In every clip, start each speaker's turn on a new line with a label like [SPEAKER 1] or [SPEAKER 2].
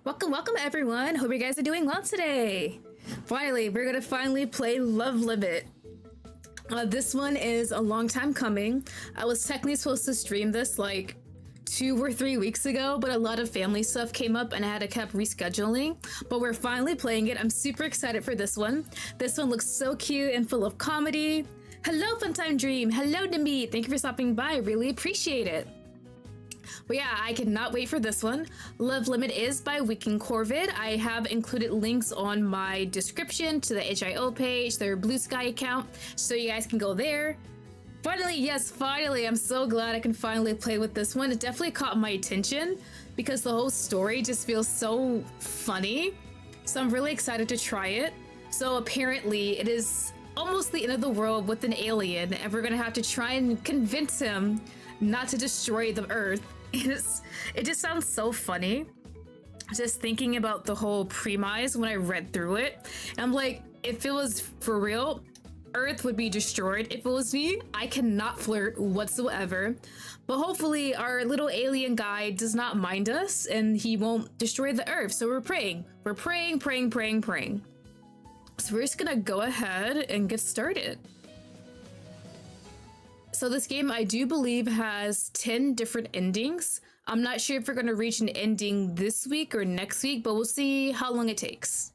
[SPEAKER 1] Welcome everyone. Hope you guys are doing well today. Finally, we're gonna play Love Limit. This one is a long time coming. I was technically supposed to stream this like 2 or 3 weeks ago, but a lot of family stuff came up and I had to keep rescheduling. But we're finally playing it. I'm super excited for this one. This one looks so cute and full of comedy. Hello, Funtime Dream. Hello, Demi. Thank you for stopping by. I really appreciate it. But yeah, I cannot wait for this one. Love Limit is by Weekend Corvid. I have included links on my description to the HIO page, their Blue Sky account, so you guys can go there. Finally, yes, finally, I'm so glad I can finally play with this one. It definitely caught my attention because the whole story just feels so funny. So I'm really excited to try it. So apparently it is almost the end of the world with an alien, and we're gonna have to try and convince him not to destroy the Earth. It just sounds so funny. Just thinking about the whole premise when I read through it. I'm like, if it was for real, Earth would be destroyed. If it was me, I cannot flirt whatsoever. But hopefully our little alien guy does not mind us and he won't destroy the Earth. So we're praying. We're praying. So we're just gonna go ahead and get started. So this game, I do believe, has 10 different endings. I'm not sure if we're gonna reach an ending this week or next week, but we'll see how long it takes.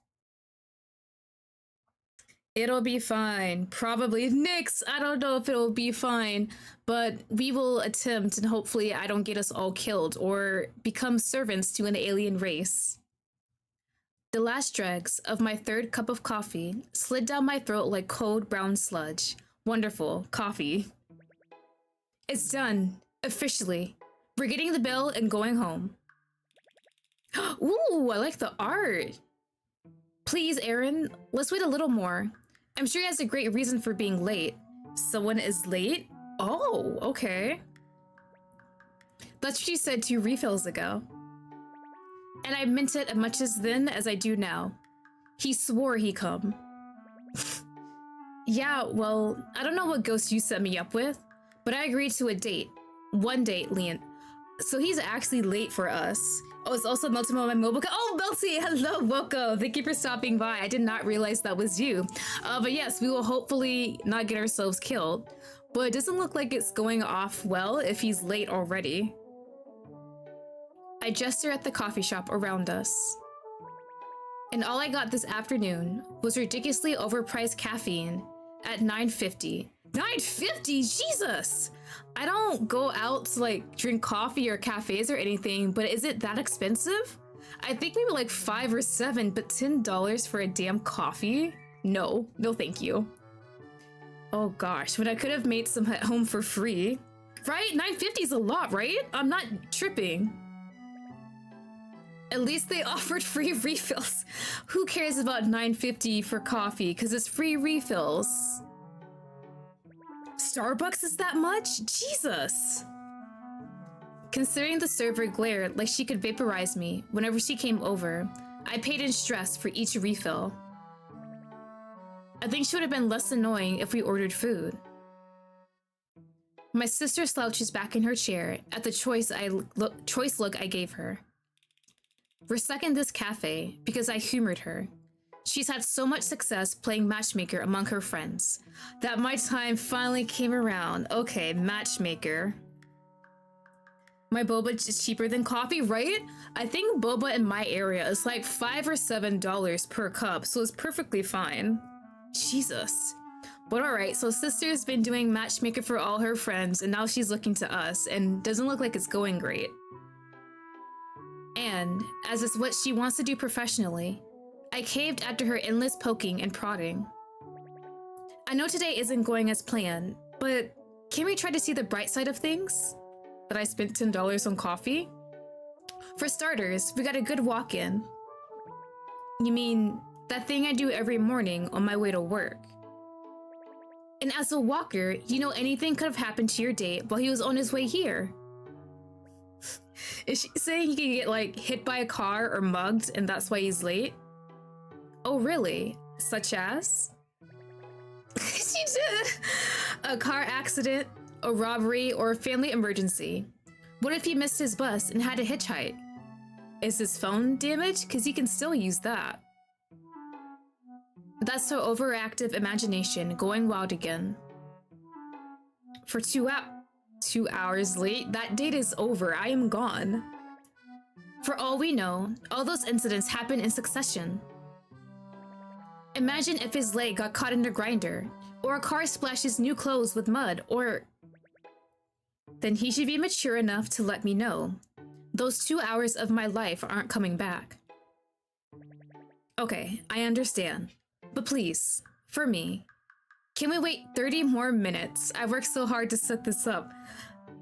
[SPEAKER 1] It'll be fine. Probably. Nix! I don't know if it'll be fine, but we will attempt, and hopefully I don't get us all killed or become servants to an alien race. The last dregs of my third cup of coffee slid down my throat like cold brown sludge. Wonderful. Coffee. It's done. Officially. We're getting the bill and going home. Ooh, I like the art. Please, Aaron, let's wait a little more. I'm sure he has a great reason for being late. Someone is late? Oh, okay. That's what you said 2 refills ago. And I meant it as much as then as I do now. He swore he'd come. Yeah, well, I don't know what ghost you set me up with, but I agreed to a date. One date, Leon. So he's actually late for us. Oh, it's also Melty on my mobile. Oh, Melty! Hello, Woko! Thank you for stopping by. I did not realize that was you. But yes, we will hopefully not get ourselves killed. But it doesn't look like it's going off well if he's late already. I gesture at the coffee shop around us. And all I got this afternoon was ridiculously overpriced caffeine at $9.50. $9.50? Jesus! I don't go out to like drink coffee or cafes or anything, but is it that expensive? I think maybe like $5 or $7, but $10 for a damn coffee? No, no thank you. Oh gosh, but I could have made some at home for free. Right? $9.50 is a lot, right? I'm not tripping. At least they offered free refills. Who cares about $9.50 for coffee? Because it's free refills. Starbucks is that much? Jesus! Considering the server glared like she could vaporize me whenever she came over, I paid in stress for each refill. I think she would have been less annoying if we ordered food. My sister slouches back in her chair at the choice look I gave her. We're stuck in this cafe because I humored her. She's had so much success playing matchmaker among her friends that my time finally came around. Okay, matchmaker. My boba is cheaper than coffee, right? I think boba in my area is like $5 or $7 per cup, so it's perfectly fine. Jesus. But alright, so sister's been doing matchmaker for all her friends, and now she's looking to us, and doesn't look like it's going great. And, as is what she wants to do professionally, I caved after her endless poking and prodding. I know today isn't going as planned, but can we try to see the bright side of things? That I spent $10 on coffee? For starters, we got a good walk-in. You mean, that thing I do every morning on my way to work. And as a walker, you know anything could have happened to your date while he was on his way here. Is she saying he could get like hit by a car or mugged and that's why he's late? Oh, really? Such as? She did. A car accident, a robbery, or a family emergency. What if he missed his bus and had to hitchhike? Is his phone damaged? Because he can still use that. That's her overactive imagination going wild again. For 2 hours late, that date is over. I am gone. For all we know, all those incidents happen in succession. Imagine if his leg got caught in a grinder, or a car splashes new clothes with mud, or... Then he should be mature enough to let me know. Those 2 hours of my life aren't coming back. Okay, I understand. But please, for me, can we wait 30 more minutes? I worked so hard to set this up.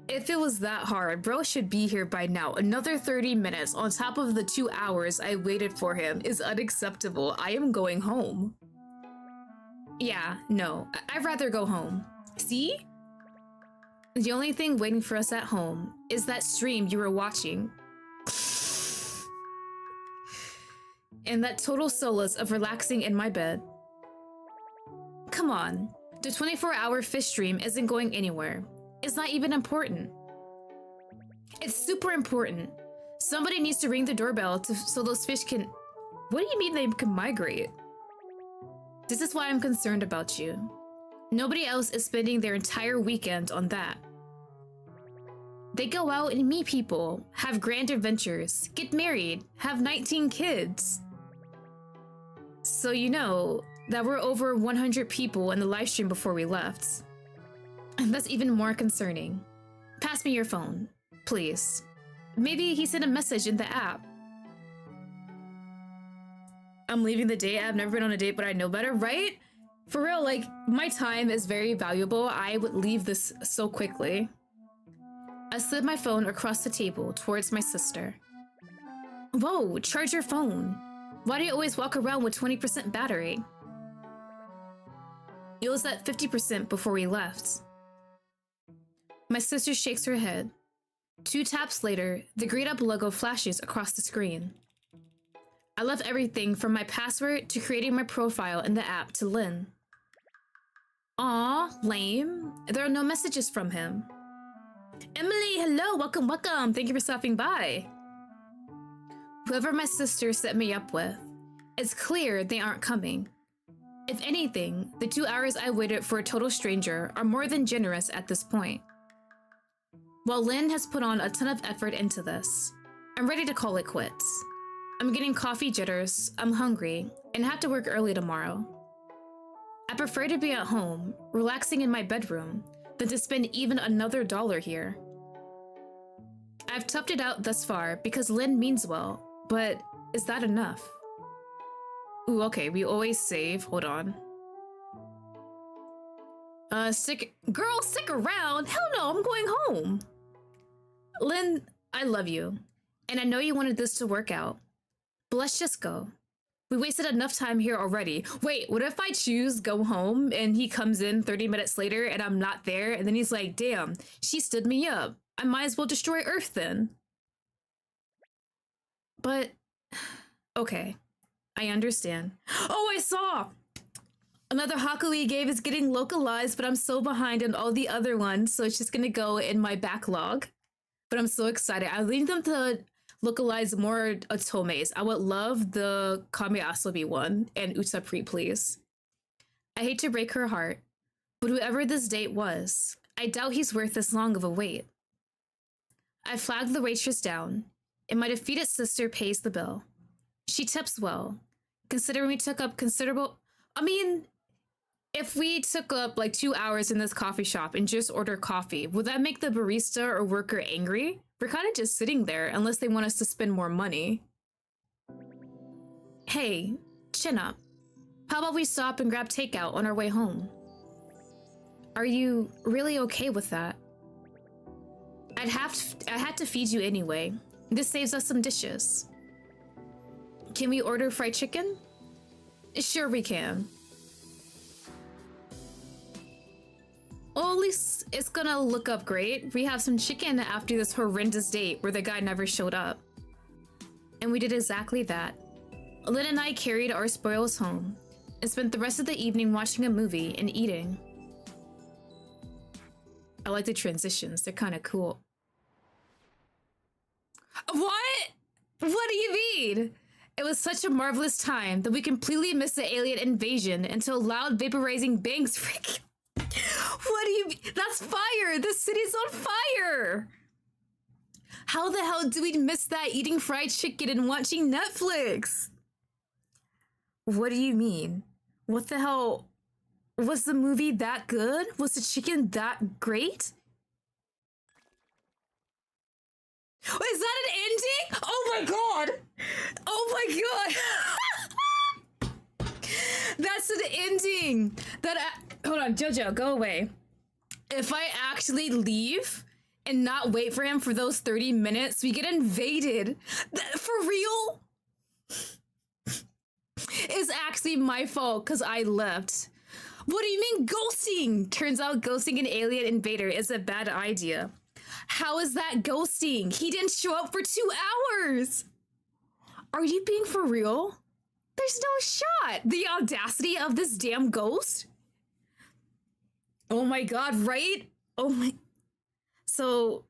[SPEAKER 1] If it was that hard, bro should be here by now. Another 30 minutes on top of the 2 hours I waited for him is unacceptable. I am going home. Yeah, no, I'd rather go home. See? The only thing waiting for us at home is that stream you were watching. And that total solace of relaxing in my bed. Come on, the 24-hour fish stream isn't going anywhere. It's not even important. It's super important. Somebody needs to ring the doorbell so those fish can... What do you mean they can migrate? This is why I'm concerned about you. Nobody else is spending their entire weekend on that. They go out and meet people, have grand adventures, get married, have 19 kids. So you know that we're over 100 people in the live stream before we left. And that's even more concerning. Pass me your phone, please. Maybe he sent a message in the app. I'm leaving the date. I've never been on a date, but I know better, right? For real, like, my time is very valuable. I would leave this so quickly. I slid my phone across the table towards my sister. Whoa, charge your phone. Why do you always walk around with 20% battery? It was at 50% before we left. My sister shakes her head. 2 taps later, the grayed up logo flashes across the screen. I left everything from my password to creating my profile in the app to Lynn. Aw, lame. There are no messages from him. Emily, hello, welcome, welcome. Thank you for stopping by. Whoever my sister set me up with, it's clear they aren't coming. If anything, the 2 hours I waited for a total stranger are more than generous at this point. While Lynn has put on a ton of effort into this, I'm ready to call it quits. I'm getting coffee jitters, I'm hungry, and have to work early tomorrow. I prefer to be at home, relaxing in my bedroom, than to spend even another $1 here. I've toughed it out thus far because Lynn means well, but is that enough? Ooh, okay, we always save. Hold on. Stick around? Hell no, I'm going home. Lynn, I love you, and I know you wanted this to work out, but let's just go. We wasted enough time here already. Wait, what if I choose go home and he comes in 30 minutes later and I'm not there, and then he's like, damn, she stood me up. I might as well destroy Earth then. But, okay, I understand. Oh, I saw! Another Haku game is getting localized, but I'm so behind on all the other ones, so it's just gonna go in my backlog. But I'm so excited. I need them to localize more Otomes. I would love the Kame Asobi one and Utapri, please. I hate to break her heart, but whoever this date was, I doubt he's worth this long of a wait. I flagged the waitress down, and my defeated sister pays the bill. She tips well, considering we took up considerable... I mean, if we took up like 2 hours in this coffee shop and just order coffee, would that make the barista or worker angry? We're kind of just sitting there unless they want us to spend more money. Hey, chin up. How about we stop and grab takeout on our way home? Are you really okay with that? I had to feed you anyway. This saves us some dishes. Can we order fried chicken? Sure we can. Well, at least it's gonna look up great. We have some chicken after this horrendous date where the guy never showed up. And we did exactly that. Lynn and I carried our spoils home and spent the rest of the evening watching a movie and eating. I like the transitions, they're kind of cool. What? What do you mean? It was such a marvelous time that we completely missed the alien invasion until loud vaporizing bangs freaking. What do you mean? That's fire! The city's on fire! How the hell do we miss that eating fried chicken and watching Netflix? What do you mean? What the hell? Was the movie that good? Was the chicken that great? Is that an ending? Oh my god! Oh my god! That's an ending! Hold on, Jojo, go away. If I actually leave and not wait for him for those 30 minutes, we get invaded. For real? It's actually my fault because I left. What do you mean ghosting? Turns out ghosting an alien invader is a bad idea. How is that ghosting? He didn't show up for 2 hours. Are you being for real? There's no shot. The audacity of this damn ghost. Oh my god, right? Oh my. So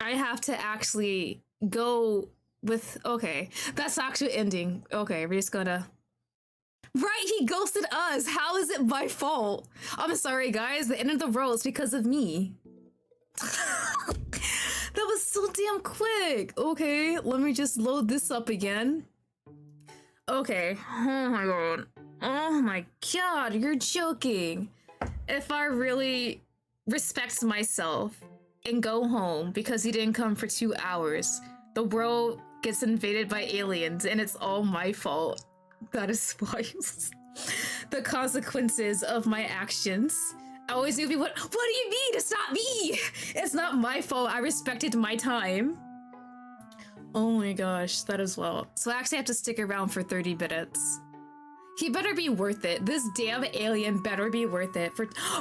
[SPEAKER 1] I have to actually go with, okay, that's actually ending. Okay, we're just gonna. Right, he ghosted us. How is it my fault? I'm sorry, guys. The end of the world is because of me. That was so damn quick. Okay, let me just load this up again. Okay. Oh my god. Oh my god, you're joking. If I really respect myself and go home because he didn't come for 2 hours, the world gets invaded by aliens and it's all my fault. That is why the consequences of my actions. I always knew what do you mean? It's not me! It's not my fault. I respected my time. Oh my gosh, that as well. So I actually have to stick around for 30 minutes. He better be worth it. This damn alien better be worth it.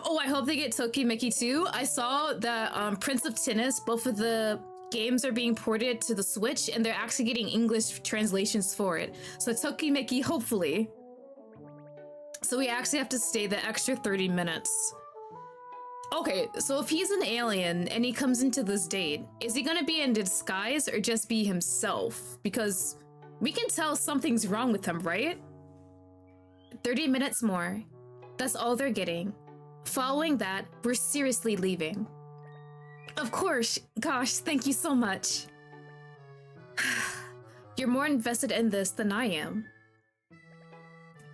[SPEAKER 1] Oh, I hope they get Tokimeki too. I saw that Prince of Tennis, both of the games are being ported to the Switch and they're actually getting English translations for it. So Tokimeki, hopefully. So we actually have to stay the extra 30 minutes. Okay, so if he's an alien and he comes into this date, is he gonna be in disguise or just be himself? Because we can tell something's wrong with him, right? 30 minutes more. That's all they're getting. Following that, we're seriously leaving. Of course. Gosh, thank you so much. You're more invested in this than I am.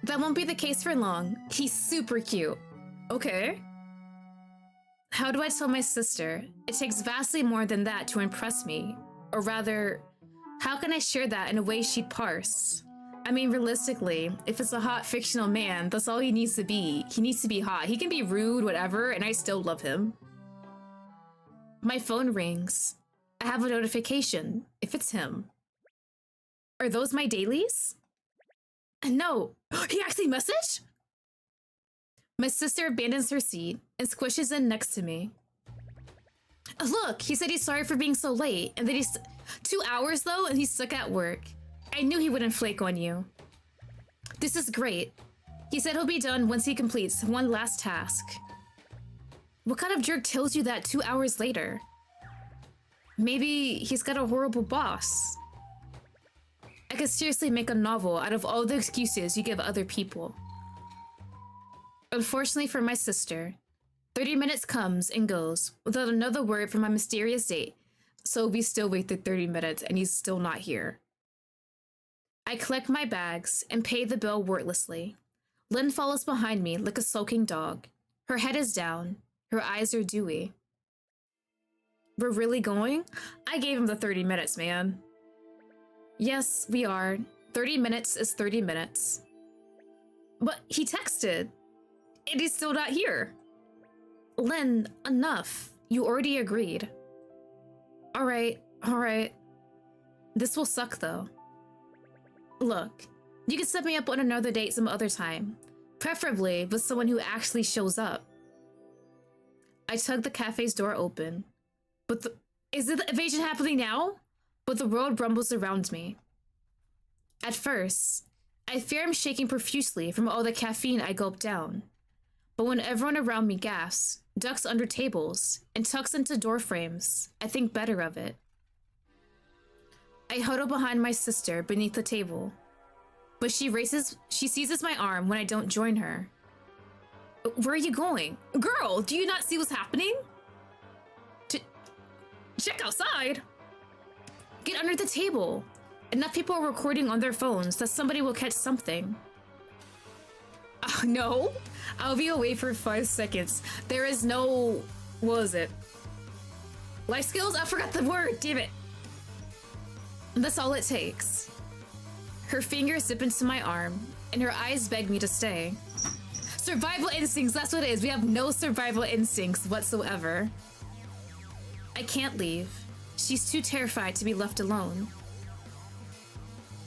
[SPEAKER 1] That won't be the case for long. He's super cute. Okay. How do I tell my sister? It takes vastly more than that to impress me. Or rather, how can I share that in a way she'd parse? I mean, realistically, if it's a hot fictional man, that's all he needs to be. He needs to be hot. He can be rude, whatever, and I still love him. My phone rings. I have a notification, if it's him. Are those my dailies? No. He actually messaged? My sister abandons her seat and squishes in next to me. Look, he said he's sorry for being so late, and that he's 2 hours though, and he's stuck at work. I knew he wouldn't flake on you. This is great. He said he'll be done once he completes one last task. What kind of jerk tells you that 2 hours later? Maybe he's got a horrible boss. I could seriously make a novel out of all the excuses you give other people. Unfortunately for my sister, 30 minutes comes and goes without another word from my mysterious date, so we still waited 30 minutes and he's still not here. I collect my bags and pay the bill wordlessly. Lynn follows behind me like a sulking dog. Her head is down. Her eyes are dewy. We're really going? I gave him the 30 minutes, man. Yes, we are. 30 minutes is 30 minutes. But he texted. And he's still not here. Lynn, enough. You already agreed. Alright. This will suck though. Look, you can set me up on another date some other time. Preferably with someone who actually shows up. I tug the cafe's door open. Is the invasion happening now? But the world rumbles around me. At first, I fear I'm shaking profusely from all the caffeine I gulp down. But when everyone around me gasps, ducks under tables, and tucks into door frames, I think better of it. I huddle behind my sister beneath the table, but she seizes my arm when I don't join her. Where are you going? Girl, do you not see what's happening? Check outside. Get under the table. Enough people are recording on their phones that somebody will catch something. No, I'll be away for 5 seconds. There is no, what was it? Life skills? I forgot the word, damn it. That's all it takes. Her fingers dip into my arm, and her eyes beg me to stay. Survival instincts, that's what it is. We have no survival instincts whatsoever. I can't leave. She's too terrified to be left alone.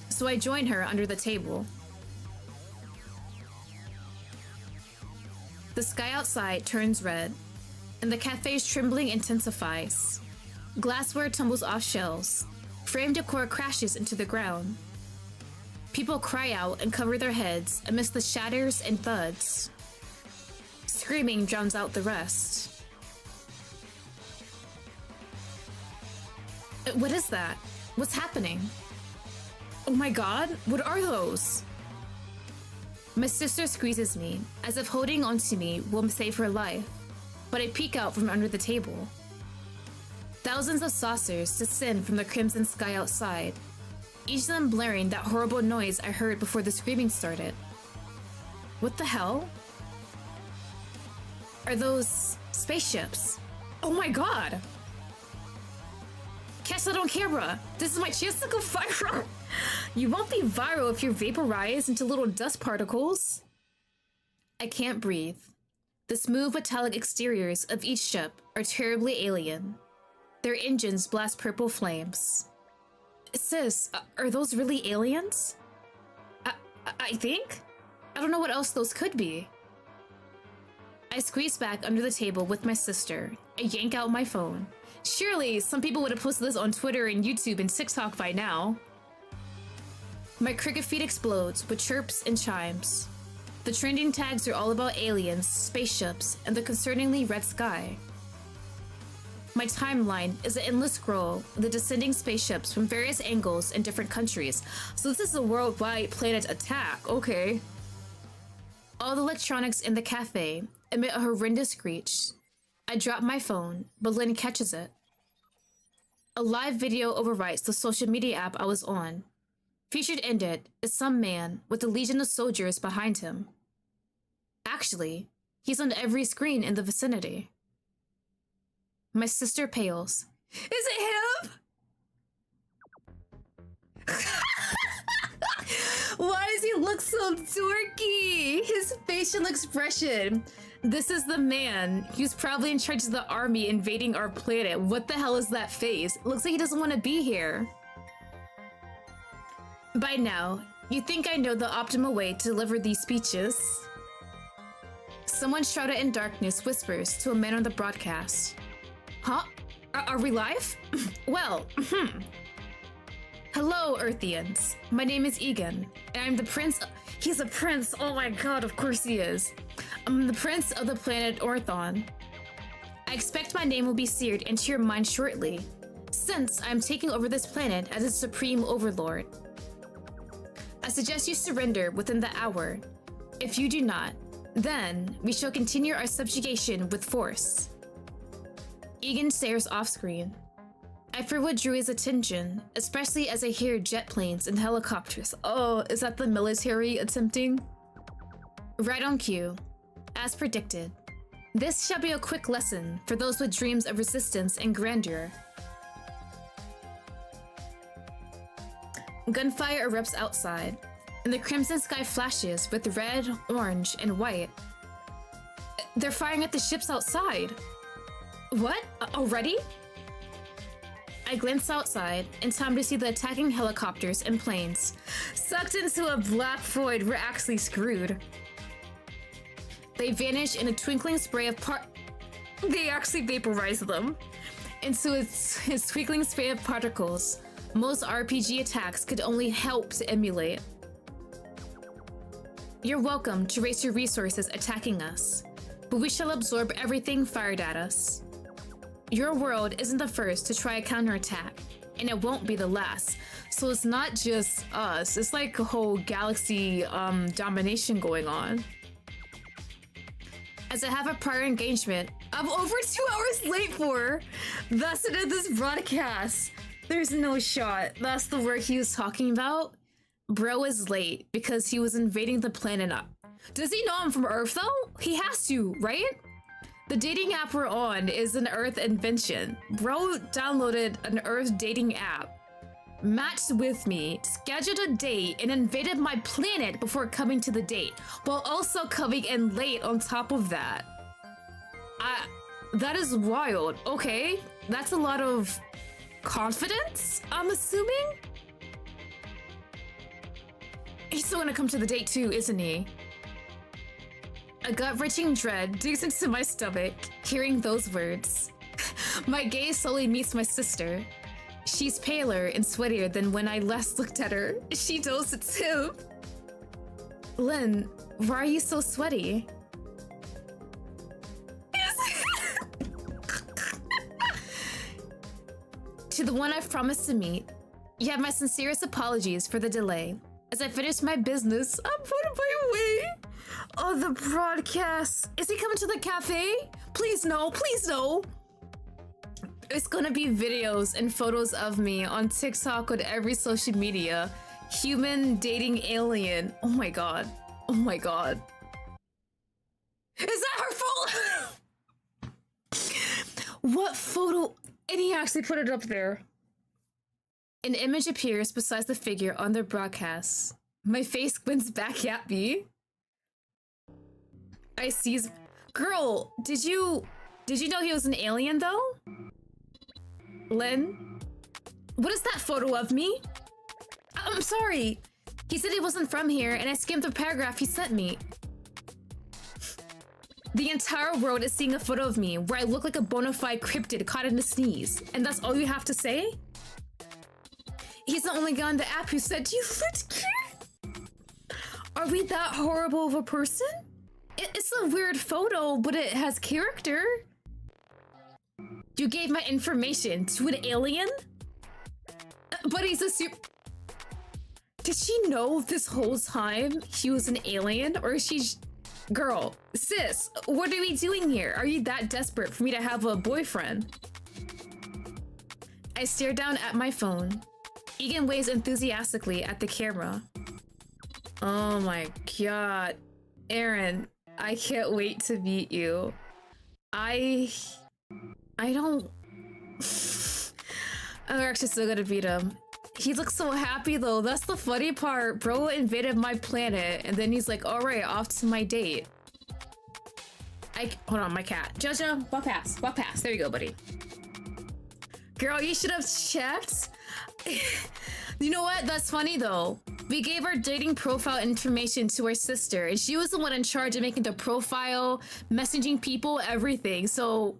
[SPEAKER 1] So I join her under the table. The sky outside turns red, and the cafe's trembling intensifies. Glassware tumbles off shelves. Frame decor crashes into the ground. People cry out and cover their heads amidst the shatters and thuds. Screaming drowns out the rest. What is that? What's happening? Oh my god, what are those? My sister squeezes me, as if holding onto me will save her life, but I peek out from under the table. Thousands of saucers descend from the crimson sky outside, each of them blaring that horrible noise I heard before the screaming started. What the hell? Are those spaceships? Oh my god! Catch that on camera! This is my chance to go viral! You won't be viral if you're vaporized into little dust particles. I can't breathe. The smooth metallic exteriors of each ship are terribly alien. Their engines blast purple flames. Sis, are those really aliens? I think? I don't know what else those could be. I squeeze back under the table with my sister. I yank out my phone. Surely some people would have posted this on Twitter and YouTube and TikTok by now. My cricket feed explodes with chirps and chimes. The trending tags are all about aliens, spaceships, and the concerningly red sky. My timeline is an endless scroll of the descending spaceships from various angles in different countries. So this is a worldwide planet attack, okay. All the electronics in the cafe emit a horrendous screech. I drop my phone, but Lynn catches it. A live video overwrites the social media app I was on. Featured in it is some man with a legion of soldiers behind him. Actually, he's on every screen in the vicinity. My sister pales. Is it him? Why does he look so dorky? His facial expression. This is the man. He's probably in charge of the army invading our planet. What the hell is that face? Looks like he doesn't want to be here. By now, you think I know the optimal way to deliver these speeches. Someone shrouded in darkness whispers to a man on the broadcast. Huh? Are we live? Well, Hello, Earthians. My name is Egan, and I'm the prince. He's a prince. Oh my god, of course he is. I'm the prince of the planet Orthon. I expect my name will be seared into your mind shortly, since I'm taking over this planet as its supreme overlord. I suggest you surrender within the hour. If you do not, then we shall continue our subjugation with force. Egan stares off-screen. I fear what drew his attention, especially as I hear jet planes and helicopters. Oh, is that the military attempting? Right on cue. As predicted. This shall be a quick lesson for those with dreams of resistance and grandeur. Gunfire erupts outside, and the crimson sky flashes with red, orange, and white. They're firing at the ships outside. What? Already? I glance outside in time to see the attacking helicopters and planes. Sucked into a black void, we're actually screwed. They vanish in a twinkling spray of They actually vaporize them into a twinkling spray of particles most RPG attacks could only help to emulate. You're welcome to waste your resources attacking us, but we shall absorb everything fired at us. Your world isn't the first to try a counterattack, and it won't be the last. So it's not just us, it's like a whole galaxy domination going on. As I have a prior engagement I'm over 2 hours late for. That's it in this broadcast. There's no shot. That's the work he was talking about. Bro is late because he was invading the planet up. Does he know I'm from Earth though? He has to, right? The dating app we're on is an Earth invention. Bro downloaded an Earth dating app, matched with me, scheduled a date, and invaded my planet before coming to the date, while also coming in late on top of that. That is wild. Okay, that's a lot of confidence, I'm assuming? He's still gonna come to the date too, isn't he? A gut-wrenching dread digs into my stomach, hearing those words. My gaze slowly meets my sister. She's paler and sweatier than when I last looked at her. She knows it's him. Lynn, why are you so sweaty? To the one I've promised to meet, you have my sincerest apologies for the delay. As I finish my business, I'm putting my way. Oh, the broadcast. Is he coming to the cafe? Please no, please no. It's gonna be videos and photos of me on TikTok, on every social media. Human dating alien. Oh my god. Oh my god. Is that her fault? What photo? And he actually put it up there. An image appears beside the figure on the broadcast. My face squints back at me. I seize. Girl, did you know he was an alien though? Lynn? What is that photo of me? I'm sorry. He said he wasn't from here and I skimmed the paragraph he sent me. The entire world is seeing a photo of me where I look like a bona fide cryptid caught in a sneeze. And that's all you have to say? He's the only guy on the app who said you looked cute. Are we that horrible of a person? It's a weird photo, but it has character. You gave my information to an alien? But he's a super... Did she know this whole time he was an alien? Or is she... Girl, sis, what are we doing here? Are you that desperate for me to have a boyfriend? I stare down at my phone. Egan waves enthusiastically at the camera. Oh my god. Aaron, I can't wait to meet you. I don't... I'm actually still gonna beat him. He looks so happy though. That's the funny part. Bro invaded my planet and then he's like, all right, off to my date. Hold on, my cat. Jojo, walk past, walk past. There you go, buddy. Girl, you should have checked. You know what? That's funny though. We gave our dating profile information to our sister and she was the one in charge of making the profile, messaging people, everything. So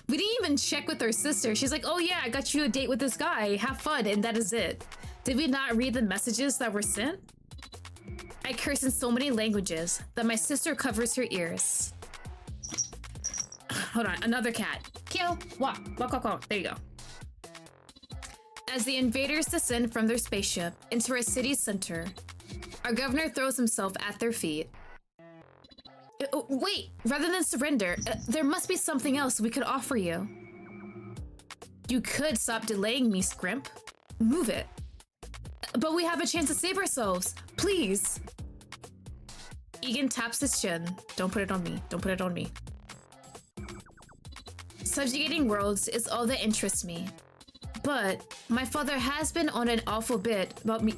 [SPEAKER 1] we didn't even check with our sister. She's like, oh yeah, I got you a date with this guy. Have fun. And that is it. Did we not read the messages that were sent? I curse in so many languages that my sister covers her ears. Hold on, another cat. Kill, walk, walk, walk, walk. There you go. As the invaders descend from their spaceship into our city's center, our governor throws himself at their feet. Wait, rather than surrender, there must be something else we could offer you. You could stop delaying me, Scrimp. Move it. But we have a chance to save ourselves. Please. Egan taps his chin. Don't put it on me. Don't put it on me. Subjugating worlds is all that interests me. But my father has been on an awful bit about me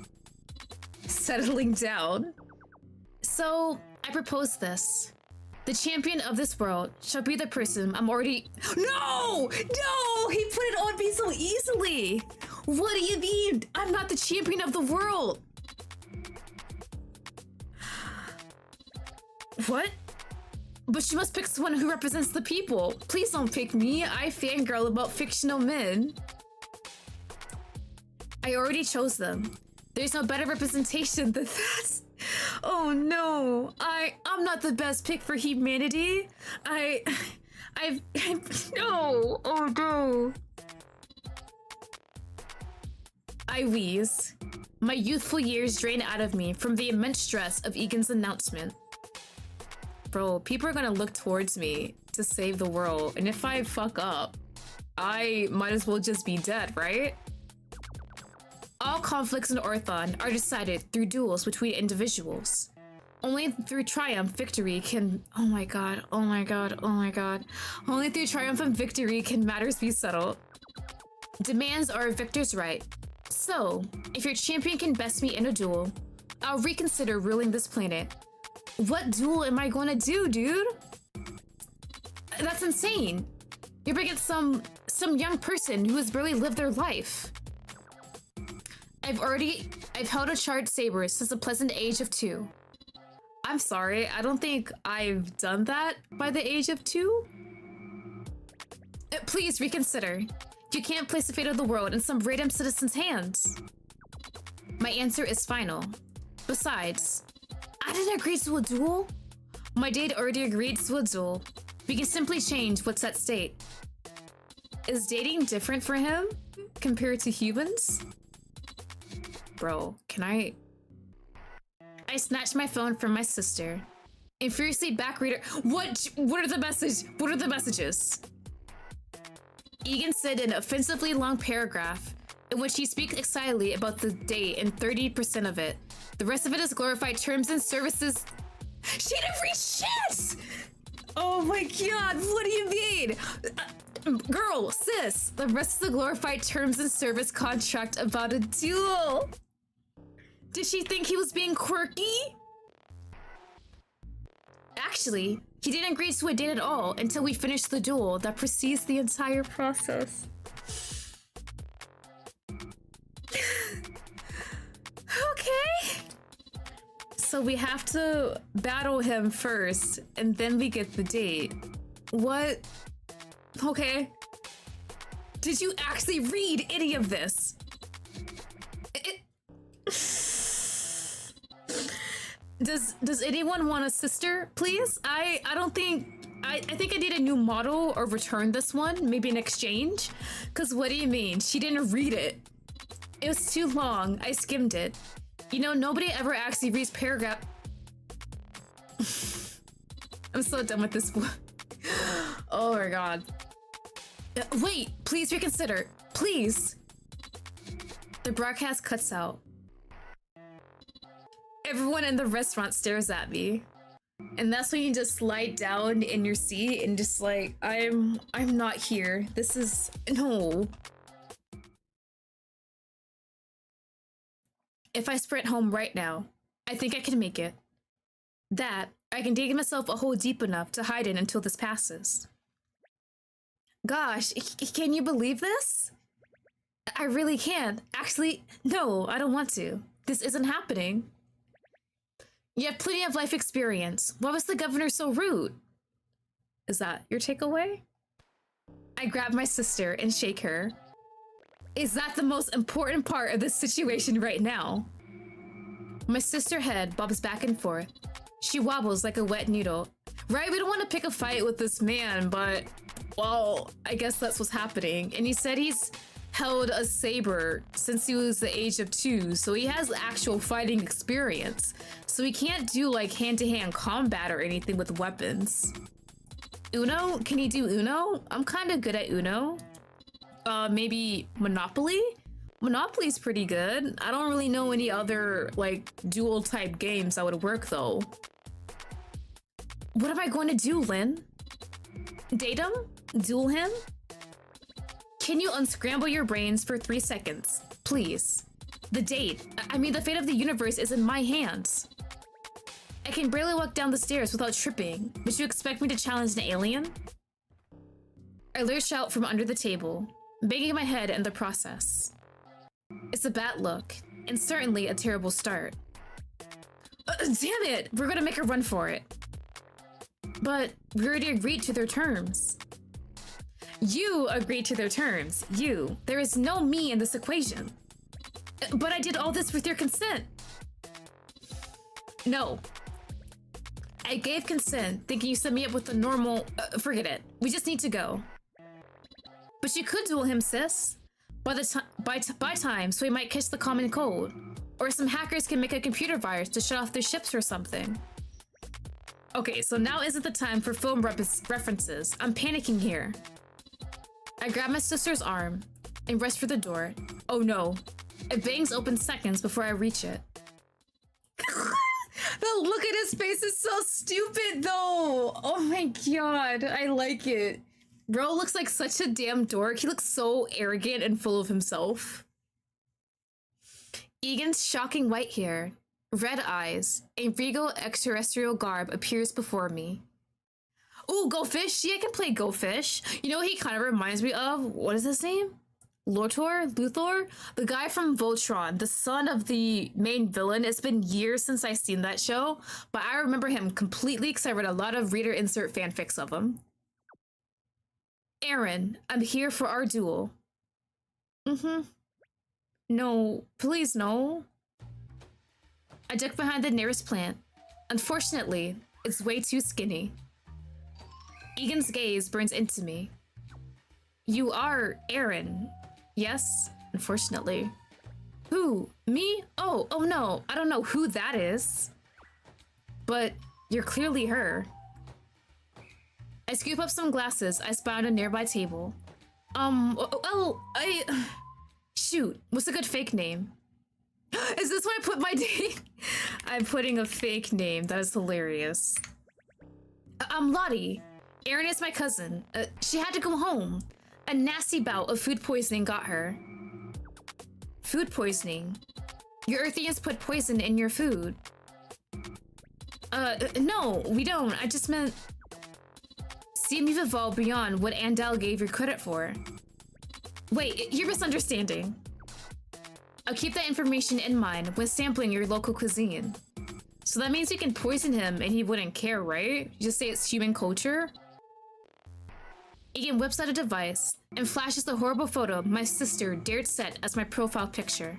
[SPEAKER 1] settling down. So I propose this. The champion of this world shall be the person I'm already... No! No! He put it on me so easily! What do you mean? I'm not the champion of the world! What? But you must pick someone who represents the people. Please don't pick me. I fangirl about fictional men. I already chose them. There's no better representation than that. Oh no, I'm not the best pick for humanity. No, oh no. I wheeze. My youthful years drain out of me from the immense stress of Egan's announcement. Bro, people are gonna look towards me to save the world, and if I fuck up, I might as well just be dead, right? All conflicts in Orthon are decided through duels between individuals. Only through triumph, victory can— oh my god, oh my god, oh my god. Only through triumph and victory can matters be settled. Demands are a victor's right. So, if your champion can best me in a duel, I'll reconsider ruling this planet. What duel am I gonna do, dude? That's insane. You're up against some young person who has barely lived their life. I've held a charged saber since the pleasant age of 2. I'm sorry, I don't think I've done that by the age of 2. Please reconsider. You can't place the fate of the world in some random citizen's hands. My answer is final. Besides, I didn't agree to a duel. My dad already agreed to a duel. We can simply change what's at stake. Is dating different for him compared to humans? Bro, can I snatched my phone from my sister and furiously backread her. What are the messages? Egan said an offensively long paragraph in which he speaks excitedly about the date and 30% of it. The rest of it is glorified terms and services. She didn't read shit! Oh my god, what do you mean? Girl, sis, the rest of the glorified terms and service contract about a duel. Did she think he was being quirky? Actually, he didn't agree to a date at all until we finished the duel that precedes the entire process. Okay. So we have to battle him first, and then we get the date. What? Okay. Did you actually read any of this? Does anyone want a sister, please? I don't think— I think I need a new model or return this one, maybe an exchange. Cause what do you mean? She didn't read it. It was too long. I skimmed it. You know, nobody ever actually reads paragraph. I'm so done with this one. Oh my god. Wait, please reconsider. Please. The broadcast cuts out. Everyone in the restaurant stares at me. And that's when you just slide down in your seat and just like, I'm not here. This is— no. If I sprint home right now, I think I can make it. That, I can dig myself a hole deep enough to hide in until this passes. Gosh, can you believe this? I really can't. Actually, no, I don't want to. This isn't happening. You have plenty of life experience. Why was the governor so rude? Is that your takeaway? I grab my sister and shake her. Is that the most important part of this situation right now? My sister's head bobs back and forth. She wobbles like a wet noodle. Right, we don't want to pick a fight with this man, but— well, I guess that's what's happening. And he said he's held a saber since he was the age of 2, so he has actual fighting experience. So he can't do like hand-to-hand combat or anything with weapons. Uno? Can he do Uno? I'm kind of good at Uno. Maybe Monopoly? Monopoly's pretty good. I don't really know any other like duel type games that would work though. What am I going to do, Lynn? Date him? Duel him? Can you unscramble your brains for 3 seconds, please? The date— I mean, the fate of the universe is in my hands. I can barely walk down the stairs without tripping, but you expect me to challenge an alien? I lurch out from under the table, banging my head in the process. It's a bad look, and certainly a terrible start. Damn it! We're gonna make a run for it. But we already agreed to their terms. You agreed to their terms. You. There is no me in this equation. But I did all this with your consent. No. I gave consent, thinking you set me up with the normal— forget it. We just need to go. But you could duel him, sis. by time, so we might catch the common cold. Or some hackers can make a computer virus to shut off their ships or something. Okay, so now isn't the time for film references. I'm panicking here. I grab my sister's arm and rush for the door. Oh no. It bangs open seconds before I reach it. The look at his face is so stupid though. Oh my god, I like it. Bro looks like such a damn dork. He looks so arrogant and full of himself. Egan's shocking white hair, red eyes, and regal extraterrestrial garb appears before me. Ooh, Go Fish? Yeah, I can play Go Fish. You know what he kind of reminds me of? What is his name? Luthor? The guy from Voltron, the son of the main villain. It's been years since I've seen that show, but I remember him completely because I read a lot of reader insert fanfics of him. Aaron, I'm here for our duel. No, please no. I duck behind the nearest plant. Unfortunately, it's way too skinny. Egan's gaze burns into me. You are Aaron, yes? Unfortunately. Who? Me? Oh no, I don't know who that is. But you're clearly her. I scoop up some glasses I spy on a nearby table. Shoot, what's a good fake name? Is this where I put my name? I'm putting a fake name. That is hilarious. I'm Lottie. Erin is my cousin. She had to go home. A nasty bout of food poisoning got her. Food poisoning? Your Earthians put poison in your food. No, we don't. I just meant... Seem you've evolved beyond what Andal gave you credit for. Wait, you're misunderstanding. I'll keep that information in mind when sampling your local cuisine. So that means you can poison him and he wouldn't care, right? You just say it's human culture? Egan whips out a device and flashes the horrible photo my sister dared set as my profile picture.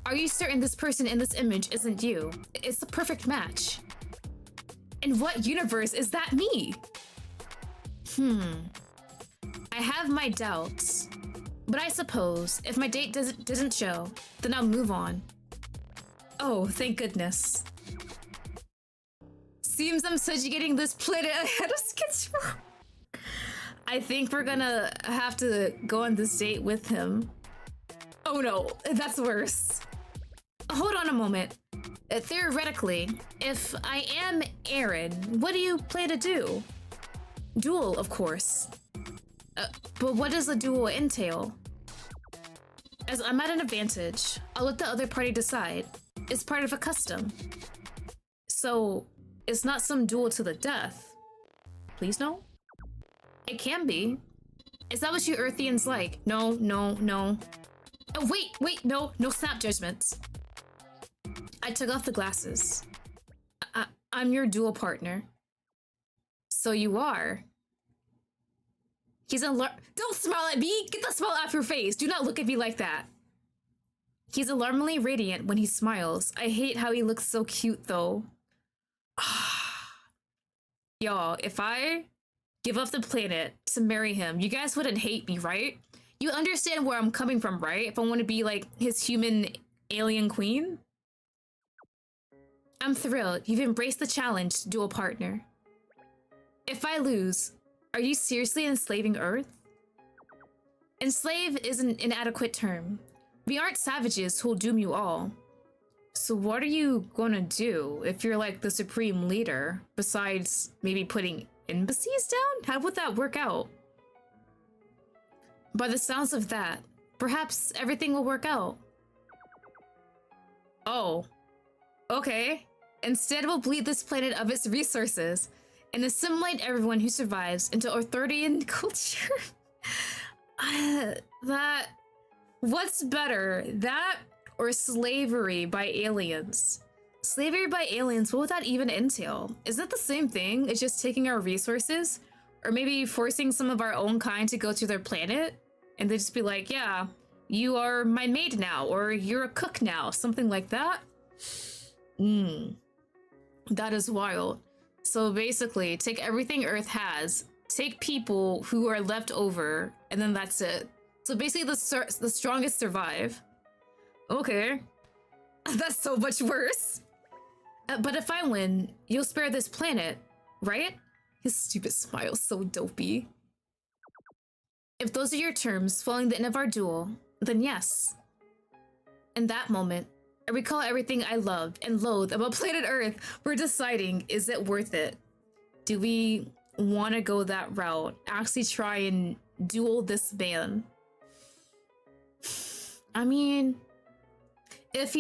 [SPEAKER 1] Are you certain this person in this image isn't you? It's the perfect match. In what universe is that me? I have my doubts. But I suppose if my date didn't show, then I'll move on. Oh, thank goodness. Seems I'm subjugating this planet ahead of schedule. I think we're gonna have to go on this date with him. Oh no, that's worse. Hold on a moment. Theoretically, if I am Aaron, what do you plan to do? Duel, of course. But what does a duel entail? As I'm at an advantage, I'll let the other party decide. It's part of a custom. So, it's not some duel to the death. Please no? It can be. Is that what you Earthians like? No. Oh, wait, no snap judgments. I took off the glasses. I'm your duel partner. So you are. He's Don't smile at me! Get the smile off your face! Do not look at me like that! He's alarmingly radiant when he smiles. I hate how he looks so cute, though. Y'all, if I give up the planet to marry him, you guys wouldn't hate me, right? You understand where I'm coming from, right? If I want to be, like, his human alien queen? I'm thrilled. You've embraced the challenge, dual partner. If I lose, are you seriously enslaving Earth? Enslave is an inadequate term. We aren't savages who'll doom you all. So what are you gonna do if you're like the supreme leader, besides maybe putting embassies down? How would that work out? By the sounds of that, perhaps everything will work out. Oh. Okay. Instead, we'll bleed this planet of its resources and assimilate everyone who survives into Arthurian culture. What's better, that or slavery by aliens? Slavery by aliens, what would that even entail? Is that the same thing? It's just taking our resources? Or maybe forcing some of our own kind to go to their planet? And they just be like, yeah, you are my maid now, or you're a cook now, something like that? That is wild. So basically, take everything Earth has, take people who are left over, and then that's it. So basically the strongest survive. Okay. That's so much worse. But if I win, you'll spare this planet, right? His stupid smile's so dopey. If those are your terms following the end of our duel, then yes. In that moment, I recall everything I loved and loathed about planet Earth. We're deciding, is it worth it? Do we want to go that route? Actually try and duel this man? I mean, if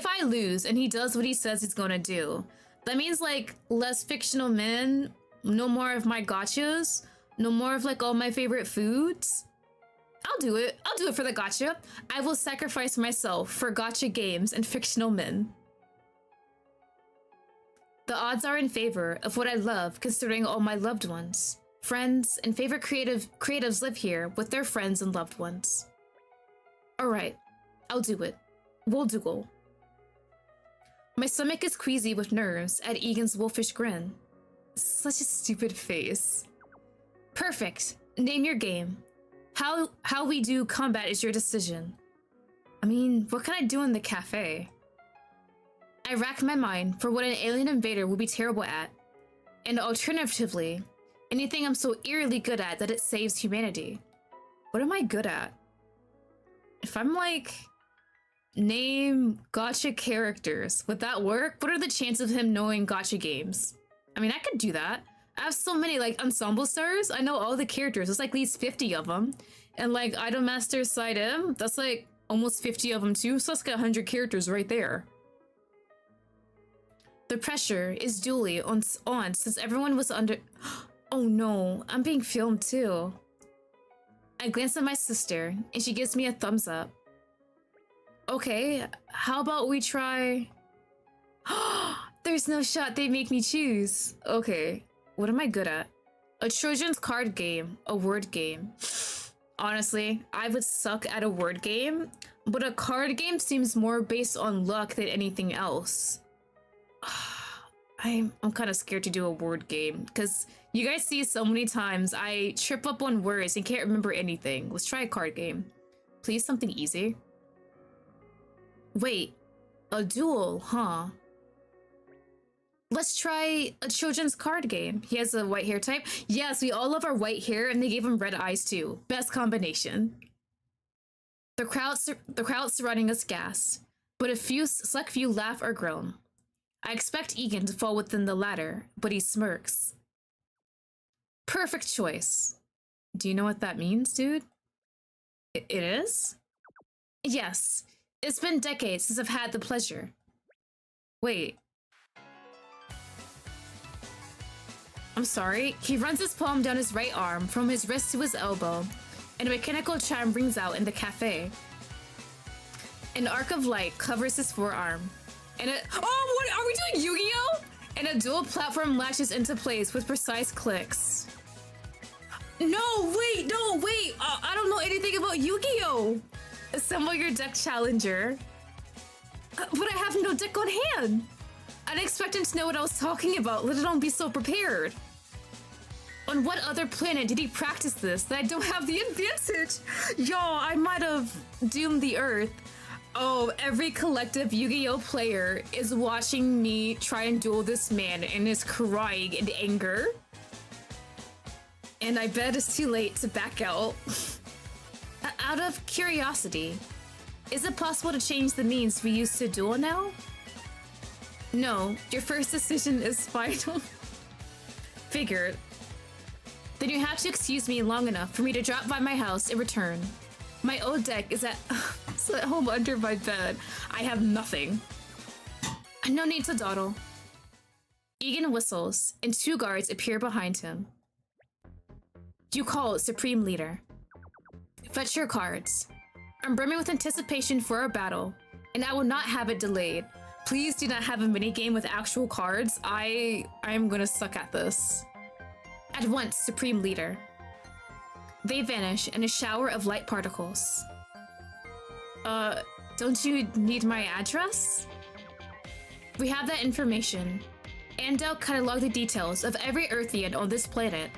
[SPEAKER 1] I lose and he does what he says he's gonna do, that means like less fictional men, no more of my gotchas, no more of like all my favorite foods. I'll do it. I'll do it for the gotcha. I will sacrifice myself for gotcha games and fictional men. The odds are in favor of what I love, considering all my loved ones, friends, and favorite creatives live here with their friends and loved ones. All right, I'll do it. We'll duel. My stomach is queasy with nerves at Egan's wolfish grin. Such a stupid face. Perfect. Name your game. How we do combat is your decision. I mean, what can I do in the cafe? I rack my mind for what an alien invader will be terrible at. And alternatively, anything I'm so eerily good at that it saves humanity. What am I good at? If I'm like, name gotcha characters, would that work? What are the chances of him knowing gotcha games? I mean, I could do that. I have so many like ensemble stars. I know all the characters. There's like at least 50 of them. And like Idolmaster Side M, that's like almost 50 of them too. So that's got 100 characters right there. The pressure is duly on since everyone was under... Oh no, I'm being filmed too. I glance at my sister and she gives me a thumbs up. Okay, how about we try... There's no shot they make me choose. Okay, what am I good at? A Trojan's card game, a word game. Honestly, I would suck at a word game, but a card game seems more based on luck than anything else. I'm kind of scared to do a word game because you guys see so many times I trip up on words and can't remember anything. Let's try a card game. Please, something easy. Wait, a duel, huh? Let's try a children's card game. He has a white hair type. Yes, we all love our white hair and they gave him red eyes too. Best combination. The crowd surrounding us gasp, but a select few laugh or groan. I expect Egan to fall within the latter, but he smirks. Perfect choice. Do you know what that means, dude? It is? Yes. It's been decades since I've had the pleasure. Wait. I'm sorry. He runs his palm down his right arm from his wrist to his elbow, and a mechanical chime rings out in the cafe. An arc of light covers his forearm. And what are we doing, Yu-Gi-Oh? And a dual platform latches into place with precise clicks. No, wait. I don't know anything about Yu-Gi-Oh! Assemble your deck, challenger. But I have no deck on hand. I didn't expect him to know what I was talking about, let alone be so prepared. On what other planet did he practice this that I don't have the advantage? Y'all, I might have doomed the Earth. Oh, every collective Yu-Gi-Oh player is watching me try and duel this man and is crying in anger. And I bet it's too late to back out. Out of curiosity, is it possible to change the means we use to duel now? No, your first decision is final. Figured. Then you have to excuse me long enough for me to drop by my house and return. My old deck is at home under my bed. I have nothing. No need to dawdle. Egan whistles, and two guards appear behind him. You call it Supreme Leader. Fetch your cards. I'm brimming with anticipation for our battle, and I will not have it delayed. Please do not have a minigame with actual cards. I am gonna suck at this. At once, Supreme Leader. They vanish in a shower of light particles. Don't you need my address? We have that information. Andel cataloged the details of every Earthian on this planet.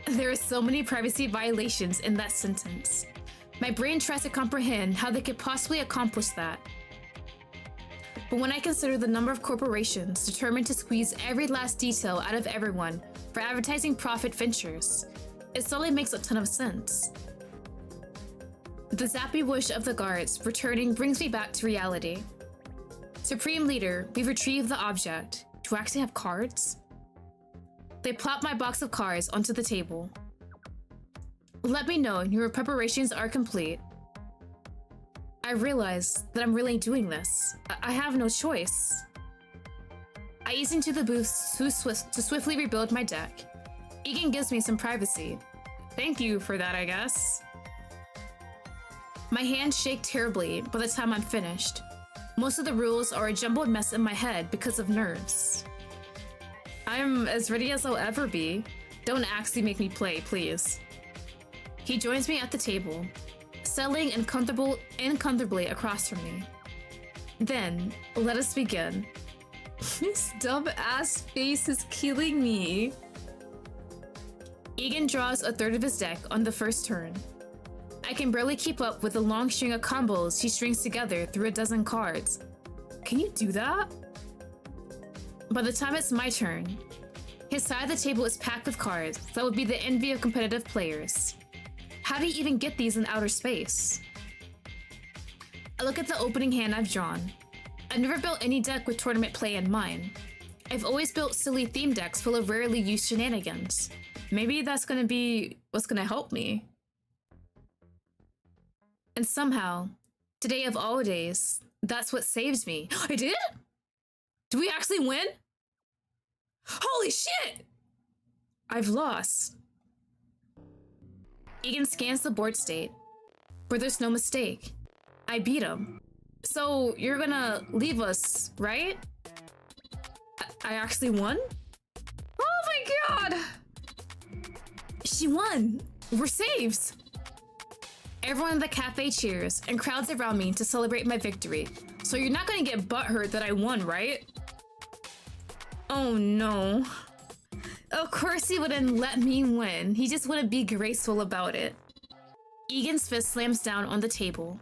[SPEAKER 1] There are so many privacy violations in that sentence. My brain tries to comprehend how they could possibly accomplish that. But when I consider the number of corporations determined to squeeze every last detail out of everyone for advertising profit ventures, it suddenly makes a ton of sense. The zappy whoosh of the guards returning brings me back to reality. Supreme Leader, we've retrieved the object. Do I actually have cards? They plop my box of cards onto the table. Let me know your preparations are complete. I realize that I'm really doing this. I have no choice. I ease into the booth to swiftly rebuild my deck. Egan gives me some privacy. Thank you for that, I guess. My hands shake terribly by the time I'm finished. Most of the rules are a jumbled mess in my head because of nerves. I'm as ready as I'll ever be. Don't actually make me play, please. He joins me at the table, settling uncomfortably across from me. Then, let us begin. This dumb-ass face is killing me. Egan draws a third of his deck on the first turn. I can barely keep up with the long string of combos he strings together through a dozen cards. Can you do that? By the time it's my turn, his side of the table is packed with cards that would be the envy of competitive players. How do you even get these in outer space? I look at the opening hand I've drawn. I've never built any deck with tournament play in mind. I've always built silly theme decks full of rarely used shenanigans. Maybe that's gonna be what's gonna help me. And somehow, today of all days, that's what saves me. I did? Did we actually win? Holy shit! I've lost. Egan scans the board state, where there's no mistake. I beat him. So you're gonna leave us, right? I actually won? Oh my god! She won! We're saves! Everyone in the cafe cheers and crowds around me to celebrate my victory. So you're not gonna get butthurt that I won, right? Oh no. Of course he wouldn't let me win. He just wouldn't be graceful about it. Egan's fist slams down on the table.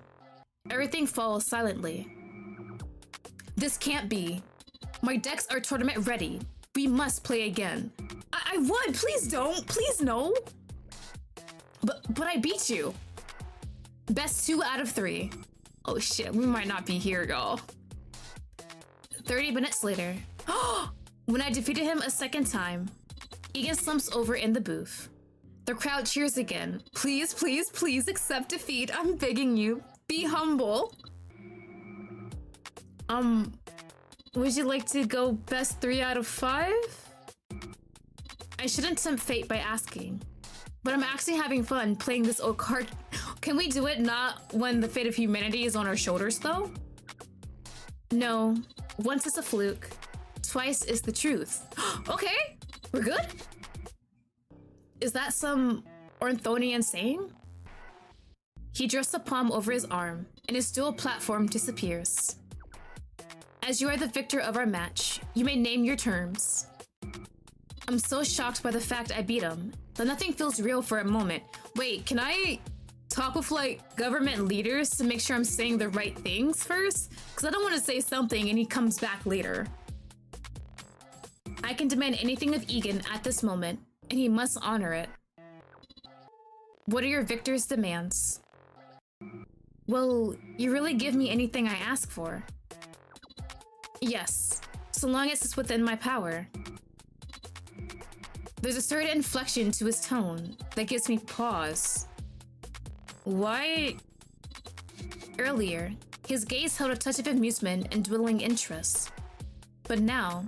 [SPEAKER 1] Everything falls silently. This can't be. My decks are tournament ready. We must play again. I won! Please don't! Please no! But I beat you. Best 2 out of 3. Oh shit, we might not be here, y'all. 30 minutes later. When I defeated him a second time, Egan slumps over in the booth. The crowd cheers again. Please, please, please accept defeat. I'm begging you. Be humble. Would you like to go best 3 out of 5? I shouldn't tempt fate by asking, but I'm actually having fun playing this old card. Can we do it not when the fate of humanity is on our shoulders, though? No. Once it's a fluke, twice is the truth. Okay, we're good? Is that some Ornthonian saying? He drifts a palm over his arm, and his dual platform disappears. As you are the victor of our match, you may name your terms. I'm so shocked by the fact I beat him that nothing feels real for a moment. Wait, can I talk with like government leaders to make sure I'm saying the right things first? Because I don't want to say something and he comes back later. I can demand anything of Egan at this moment, and he must honor it. What are your victor's demands? Will you really give me anything I ask for? Yes, so long as it's within my power. There's a certain inflection to his tone that gives me pause. Why? Earlier, his gaze held a touch of amusement and dwindling interest. But now,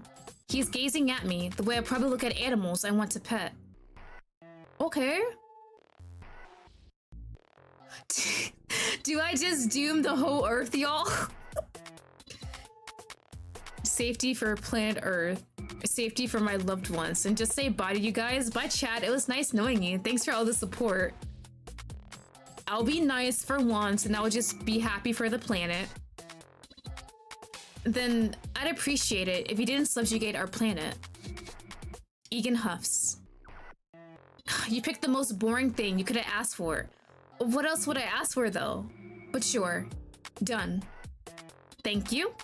[SPEAKER 1] he's gazing at me the way I probably look at animals I want to pet. Okay. Do I just doom the whole Earth, y'all? Safety for planet Earth. Safety for my loved ones. And just say bye to you guys. Bye, chat. It was nice knowing you. Thanks for all the support. I'll be nice for once and I'll just be happy for the planet. Then I'd appreciate it if you didn't subjugate our planet. Egan huffs. You picked the most boring thing you could have asked for. What else would I ask for, though? But sure. Done. Thank you.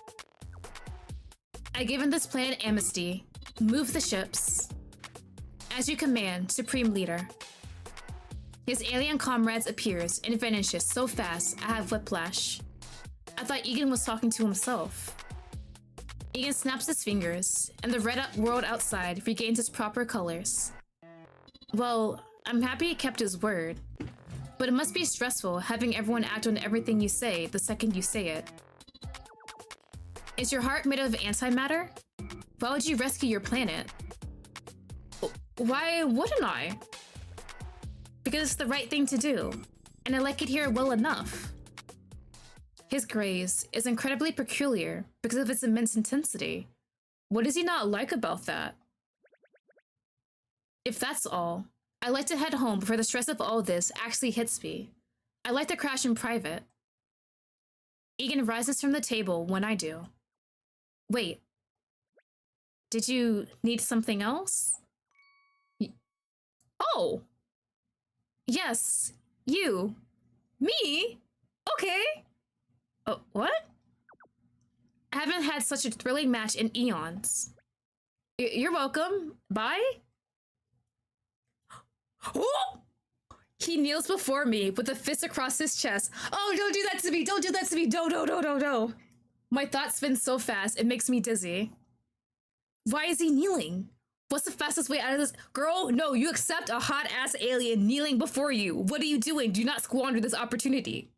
[SPEAKER 1] I given this planet amnesty. Move the ships. As you command, Supreme Leader. His alien comrades appears and vanishes so fast I have whiplash. I thought Egan was talking to himself. Egan snaps his fingers, and the red world outside regains its proper colors. Well, I'm happy he kept his word. But it must be stressful having everyone act on everything you say the second you say it. Is your heart made of antimatter? Why would you rescue your planet? Why wouldn't I? Because it's the right thing to do, and I like it here well enough. His graze is incredibly peculiar because of its immense intensity. What does he not like about that? If that's all, I like to head home before the stress of all this actually hits me. I like to crash in private. Egan rises from the table when I do. Wait. Did you need something else? Oh! Yes, you. Me? Okay. Oh, what? I haven't had such a thrilling match in eons. You're welcome. Bye? Oh! He kneels before me with a fist across his chest. Oh, don't do that to me! Don't do that to me! No. My thoughts spin so fast, it makes me dizzy. Why is he kneeling? What's the fastest way out of this? Girl, no, you accept a hot-ass alien kneeling before you. What are you doing? Do not squander this opportunity.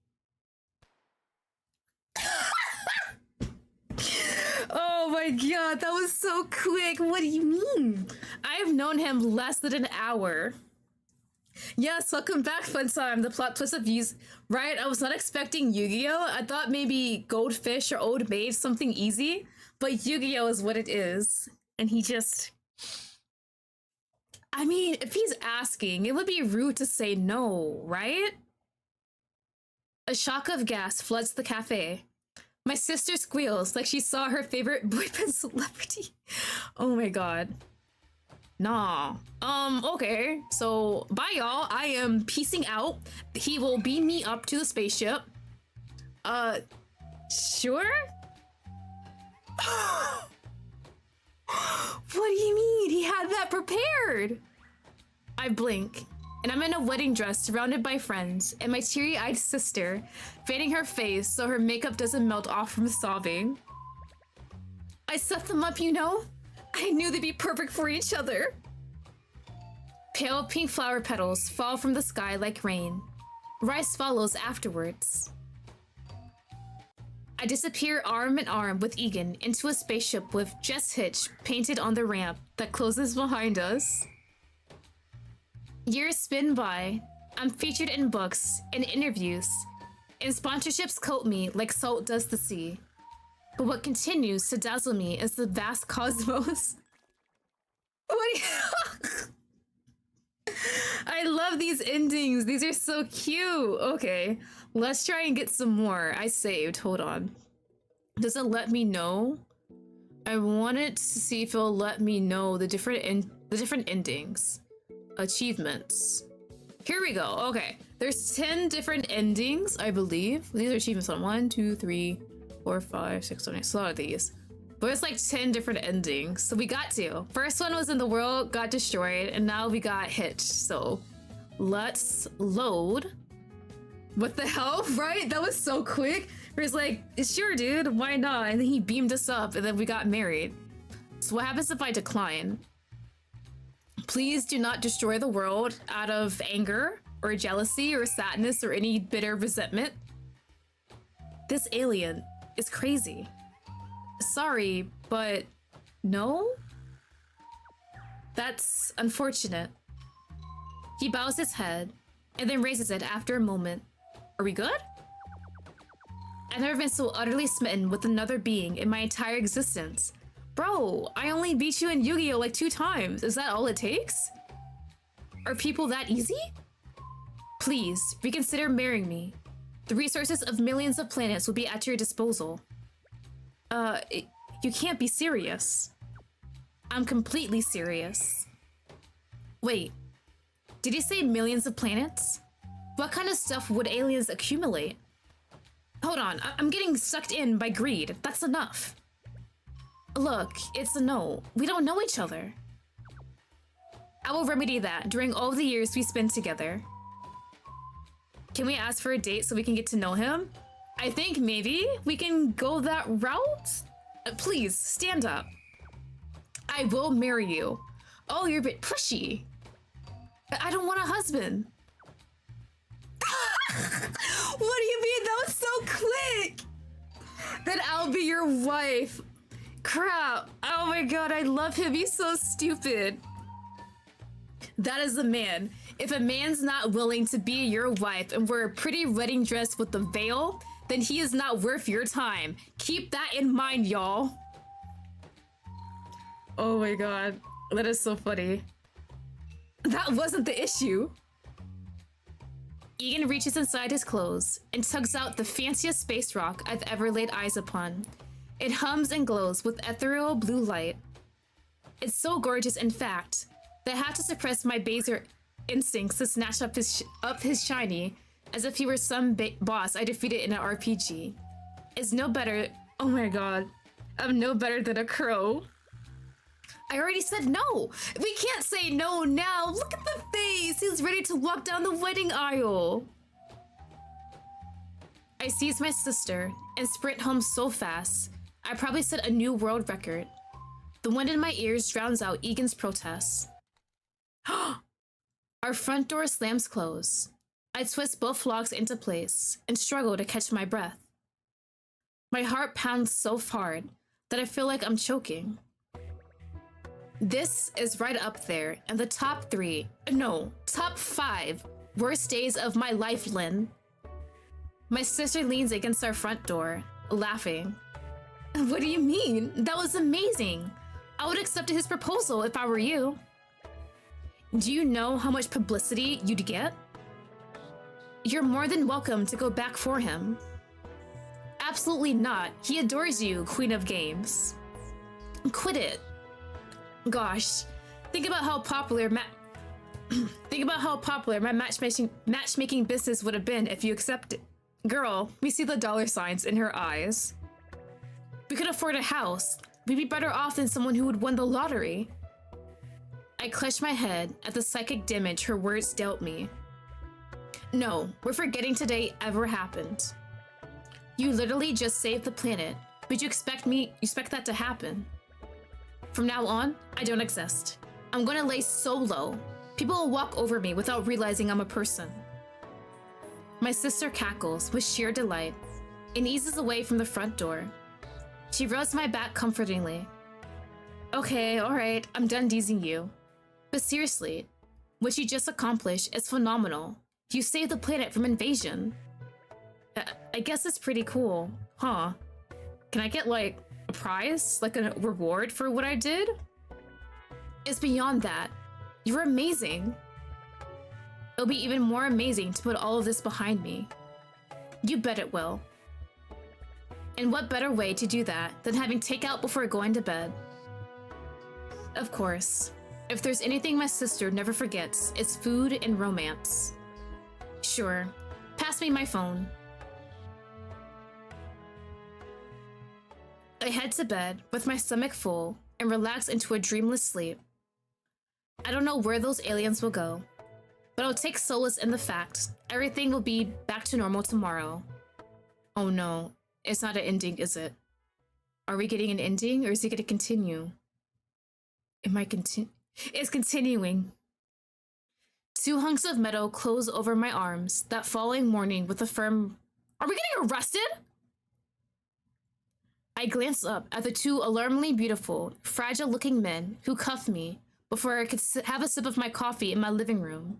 [SPEAKER 1] Oh my god, that was so quick. What do you mean? I've known him less than an hour. Yes, welcome back, fun time. The plot twist of Yu. Right, I was not expecting Yu-Gi-Oh! I thought maybe Goldfish or Old Maid, something easy. But Yu-Gi-Oh! Is what it is. And he just... I mean, if he's asking, it would be rude to say no, right? A shock of gas floods the cafe. My sister squeals like she saw her favorite boyband celebrity. Oh my god. Nah. Okay. So, bye y'all. I am peacing out. He will beam me up to the spaceship. Sure? What do you mean? He had that prepared. I blink, and I'm in a wedding dress surrounded by friends, and my teary-eyed sister, fanning her face so her makeup doesn't melt off from sobbing. I set them up, you know? I knew they'd be perfect for each other. Pale pink flower petals fall from the sky like rain. Rice follows afterwards. I disappear arm in arm with Egan into a spaceship with Jess Hitch painted on the ramp that closes behind us. Years spin by. I'm featured in books, in interviews, and sponsorships coat me like salt does the sea. But what continues to dazzle me is the vast cosmos. What do you... I love these endings. These are so cute. Okay, let's try and get some more. I saved. Hold on. Does it let me know? I wanted to see if it'll let me know the different endings. Achievements. Here we go. Okay, there's 10 different endings, I believe. These are achievements on 1, 2, 3, 4, 5, 6, 7, 8. It's a lot of these. But it's like 10 different endings. So we got to. First one was in the world got destroyed, and now we got Hitch. So let's load. What the hell, right? That was so quick. He was like, sure, dude, why not? And then he beamed us up, and then we got married. So what happens if I decline? Please do not destroy the world out of anger or jealousy or sadness or any bitter resentment. This alien is crazy. Sorry, but no? That's unfortunate. He bows his head and then raises it after a moment. Are we good? I've never been so utterly smitten with another being in my entire existence. Bro, I only beat you in Yu-Gi-Oh! Like 2 times. Is that all it takes? Are people that easy? Please, reconsider marrying me. The resources of millions of planets will be at your disposal. You can't be serious. I'm completely serious. Wait, Did he say millions of planets? What kind of stuff would aliens accumulate? Hold on, I'm getting sucked in by greed. That's enough. Look, it's a no. We don't know each other. I will remedy that during all the years we spend together. Can we ask for a date so we can get to know him? I think maybe we can go that route? Please, stand up. I will marry you. Oh, you're a bit pushy. I don't want a husband. What do you mean? That was so quick. Then I'll be your wife. Crap. Oh my god, I love him. He's so stupid. That is a man. If a man's not willing to be your wife and wear a pretty wedding dress with the veil, then he is not worth your time. Keep that in mind, y'all. Oh my god. That is so funny. That wasn't the issue. Egan reaches inside his clothes and tugs out the fanciest space rock I've ever laid eyes upon. It hums and glows with ethereal blue light. It's so gorgeous, in fact, that I had to suppress my baser instincts to snatch up his shiny as if he were some boss I defeated in an RPG. It's no better. Oh my god. I'm no better than a crow. I already said no. We can't say no now. Look at the face. He's ready to walk down the wedding aisle. I seize my sister and sprint home so fast, I probably set a new world record. The wind in my ears drowns out Egan's protests. Our front door slams closed. I twist both locks into place and struggle to catch my breath. My heart pounds so hard that I feel like I'm choking. This is right up there in the top 5 worst days of my life, Lynn. My sister leans against our front door, laughing. What do you mean? That was amazing. I would accept his proposal if I were you. Do you know how much publicity you'd get? You're more than welcome to go back for him. Absolutely not. He adores you, Queen of Games. Quit it. Gosh, think about how popular my matchmaking business would have been if you accepted. Girl, we see the dollar signs in her eyes. We could afford a house. We'd be better off than someone who would win the lottery. I clutch my head at the psychic damage her words dealt me. No, we're forgetting today ever happened. You literally just saved the planet, but you expect that to happen? From now on, I don't exist. I'm gonna lay so low, people will walk over me without realizing I'm a person. My sister cackles with sheer delight and eases away from the front door. She rubs my back comfortingly. Okay, alright, I'm done teasing you. But seriously, what you just accomplished is phenomenal. You saved the planet from invasion. I guess it's pretty cool, huh? Can I get, like, a prize? Like a reward for what I did? It's beyond that. You're amazing. It'll be even more amazing to put all of this behind me. You bet it will. And what better way to do that than having takeout before going to bed? Of course, if there's anything my sister never forgets, it's food and romance. Sure, pass me my phone. I head to bed with my stomach full and relax into a dreamless sleep. I don't know where those aliens will go, but I'll take solace in the fact everything will be back to normal tomorrow. Oh no, it's not an ending, is it? Are we getting an ending or is it going to continue? It's continuing. 2 hunks of metal close over my arms that following morning with a firm... Are we getting arrested? I glance up at the 2 alarmingly beautiful, fragile-looking men who cuffed me before I could have a sip of my coffee in my living room.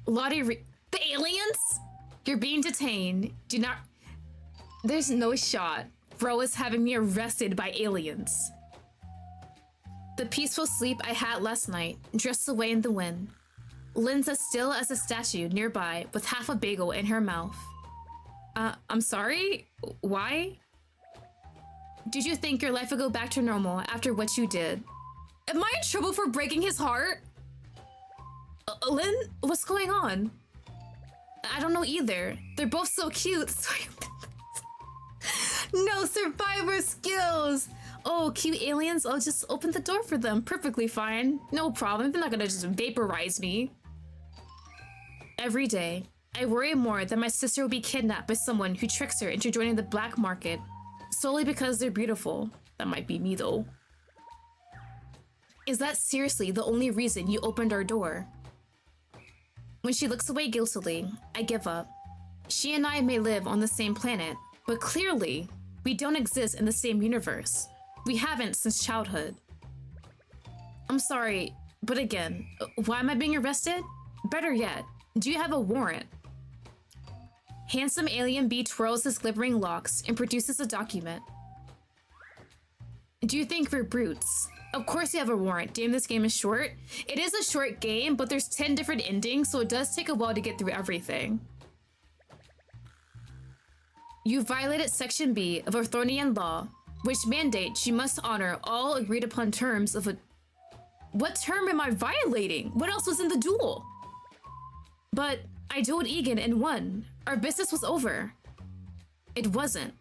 [SPEAKER 1] Lottie the aliens? You're being detained. Do not... There's no shot. Bro is having me arrested by aliens. The peaceful sleep I had last night drifts away in the wind. Lynn's as still as a statue nearby with half a bagel in her mouth. I'm sorry? Why? Did you think your life would go back to normal after what you did? Am I in trouble for breaking his heart? Lynn, what's going on? I don't know either. They're both so cute. No survivor skills. Oh, cute aliens. I'll just open the door for them. Perfectly fine. No problem. They're not gonna just vaporize me. Every day, I worry more that my sister will be kidnapped by someone who tricks her into joining the black market solely because they're beautiful. That might be me though. Is that seriously the only reason you opened our door? When she looks away guiltily, I give up. She and I may live on the same planet, but clearly, we don't exist in the same universe. We haven't since childhood. I'm sorry, but again, why am I being arrested? Better yet, do you have a warrant? Handsome alien B twirls his glittering locks and produces a document. Do you think we're brutes? Of course you have a warrant. Damn, this game is short. It is a short game, but there's 10 different endings, so it does take a while to get through everything. You violated Section B of Orthonian law, which mandates you must honor all agreed upon terms of a... What term am I violating? What else was in the duel? But I dueled Egan and won. Our business was over. It wasn't.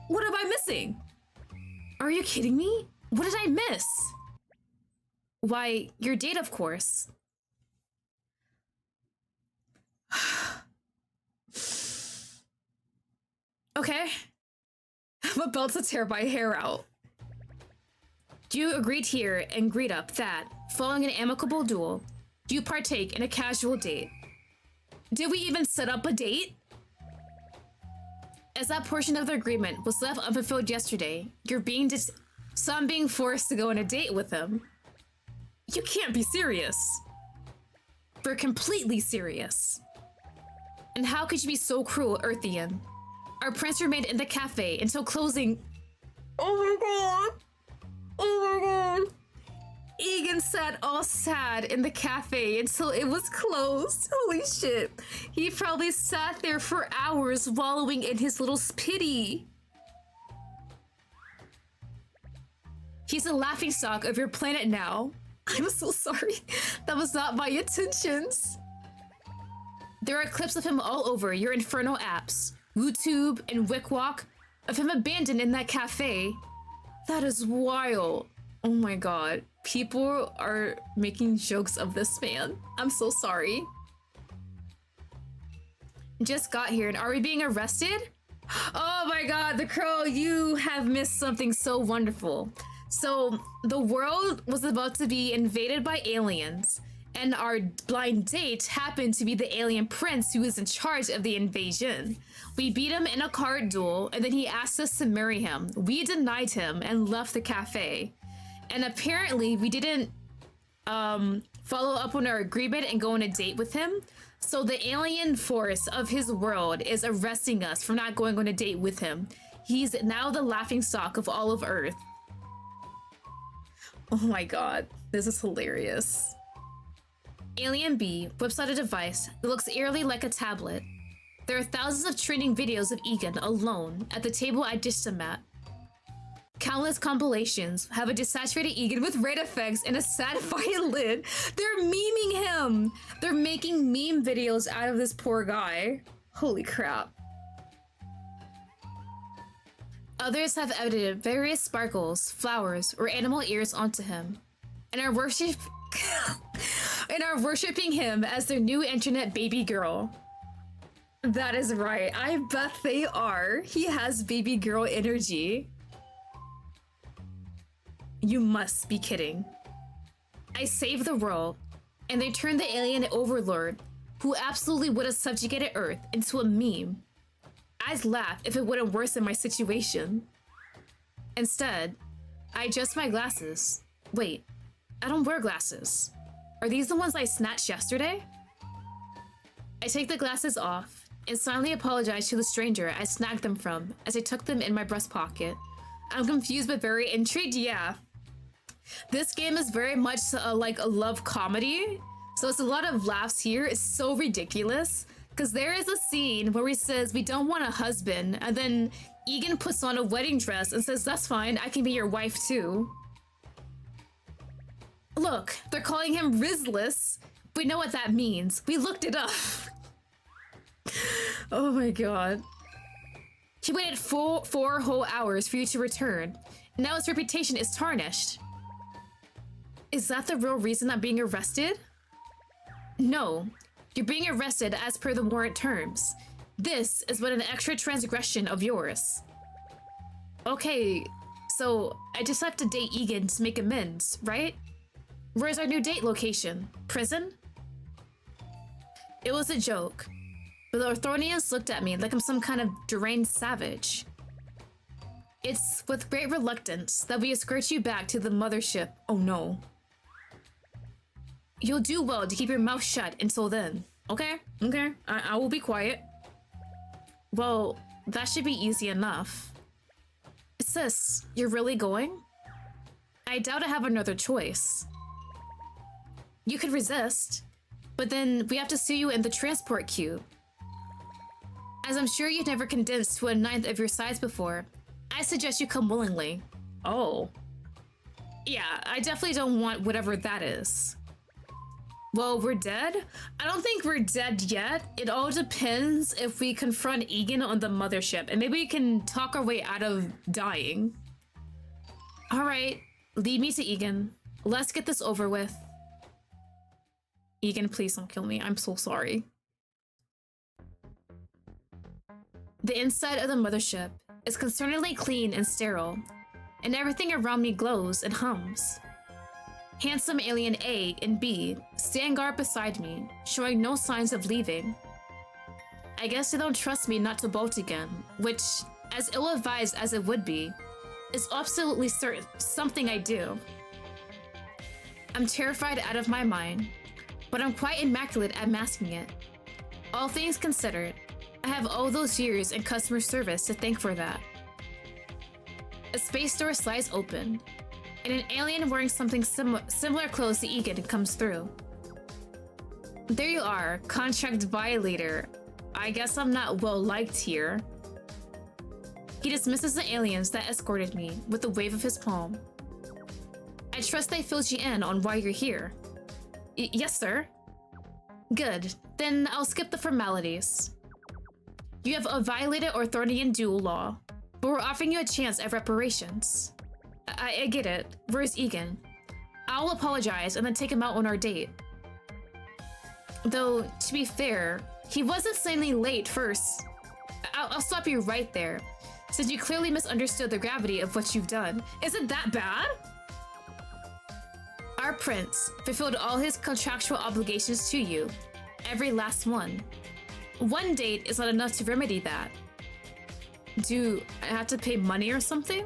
[SPEAKER 1] What am I missing? Are you kidding me? What did I miss? Why, your date, of course. Okay. I'm about to tear my hair out. You agreed here and agreed up that, following an amicable duel, you partake in a casual date. Did we even set up a date? As that portion of the agreement was left unfulfilled yesterday, you're being so I'm being forced to go on a date with him. You can't be serious. We're completely serious. And how could you be so cruel, Earthian? Our prints remained in the cafe until closing. Oh my god. Oh my god. Egan sat all sad in the cafe until it was closed. Holy shit. He probably sat there for hours wallowing in his little pity. He's a laughingstock of your planet now. I'm so sorry. That was not my intentions. There are clips of him all over your infernal apps, YouTube and Wickwalk, of him abandoned in that cafe. That is wild. Oh my god. People are making jokes of this man. I'm so sorry. Just got here and are we being arrested? Oh my god, the Crow, you have missed something so wonderful. So the world was about to be invaded by aliens, and our blind date happened to be the alien prince who was in charge of the invasion. We beat him in a card duel, and then he asked us to marry him. We denied him and left the cafe. And apparently we didn't follow up on our agreement and go on a date with him. So the alien force of his world is arresting us for not going on a date with him. He's now the laughingstock of all of Earth. Oh my god, this is hilarious. Alien B whips out a device that looks eerily like a tablet. There are thousands of trending videos of Egan alone at the table I dished him at. Countless compilations have a desaturated Egan with red effects and a sad violin. They're memeing him. They're making meme videos out of this poor guy. Holy crap. Others have edited various sparkles, flowers, or animal ears onto him, and are worshiping him as their new internet baby girl. That is right. I bet they are. He has baby girl energy. You must be kidding. I saved the world, and they turned the alien overlord, who absolutely would have subjugated Earth, into a meme. I'd laugh if it wouldn't worsen my situation. Instead, I adjust my glasses. Wait, I don't wear glasses. Are these the ones I snatched yesterday? I take the glasses off and silently apologize to the stranger I snagged them from as I took them in my breast pocket. I'm confused but very intrigued, yeah. This game is very much like a love comedy, so it's a lot of laughs here. It's so ridiculous. Because there is a scene where he says, we don't want a husband, and then Egan puts on a wedding dress and says, that's fine, I can be your wife too. Look, they're calling him Rizless, We know what that means. We looked it up. Oh my god. He waited four whole hours for you to return. And now his reputation is tarnished. Is that the real reason I'm being arrested? No. You're being arrested as per the warrant terms. This is but an extra transgression of yours. Okay, so I just have to date Egan to make amends, right? Where's our new date location? Prison? It was a joke, but the Orthonians looked at me like I'm some kind of deranged savage. It's with great reluctance that we escort you back to the mothership. Oh no. You'll do well to keep your mouth shut until then. Okay, okay, I will be quiet. Well, that should be easy enough. Sis, you're really going? I doubt I have another choice. You could resist, but then we have to see you in the transport queue. As I'm sure you've never condensed to a ninth of your size before, I suggest you come willingly. Oh. Yeah, I definitely don't want whatever that is. Well, we're dead? I don't think we're dead yet. It all depends if we confront Egan on the mothership, and maybe we can talk our way out of dying. All right, lead me to Egan. Let's get this over with. Egan, please don't kill me. I'm so sorry. The inside of the mothership is concerningly clean and sterile, and everything around me glows and hums. Handsome alien A and B stand guard beside me, showing no signs of leaving. I guess they don't trust me not to bolt again, which, as ill-advised as it would be, is absolutely certain something I do. I'm terrified out of my mind, but I'm quite immaculate at masking it. All things considered, I have all those years in customer service to thank for that. A space door slides open, and an alien wearing something similar clothes to Egan comes through. There you are, contract violator. I guess I'm not well liked here. He dismisses the aliens that escorted me with a wave of his palm. I trust they filled you in on why you're here. Yes, sir. Good, then I'll skip the formalities. You have violated Orthonian dual law, but we're offering you a chance at reparations. I get it. Where's Egan? I'll apologize and then take him out on our date. Though, to be fair, he was insanely late first. I'll stop you right there, since you clearly misunderstood the gravity of what you've done. Is it that bad? Our prince fulfilled all his contractual obligations to you, every last one. One date is not enough to remedy that. Do I have to pay money or something?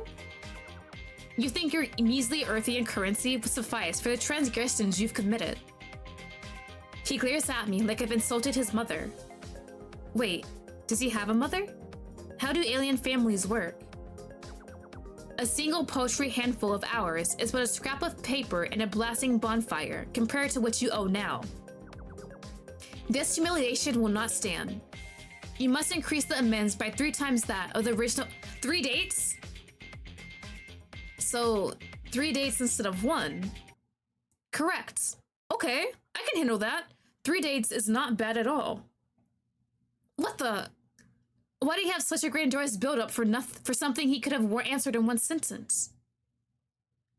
[SPEAKER 1] You think your measly Earthian currency would suffice for the transgressions you've committed? He glares at me like I've insulted his mother. Wait, does he have a mother? How do alien families work? A single paltry handful of hours is but a scrap of paper and a blasting bonfire compared to what you owe now. This humiliation will not stand. You must increase the amends by 3 times that of the original 3 dates? So 3 dates instead of 1. Correct. Okay, I can handle that. 3 dates is not bad at all. What the? Why do you have such a grandiose build-up for something he could have answered in 1 sentence?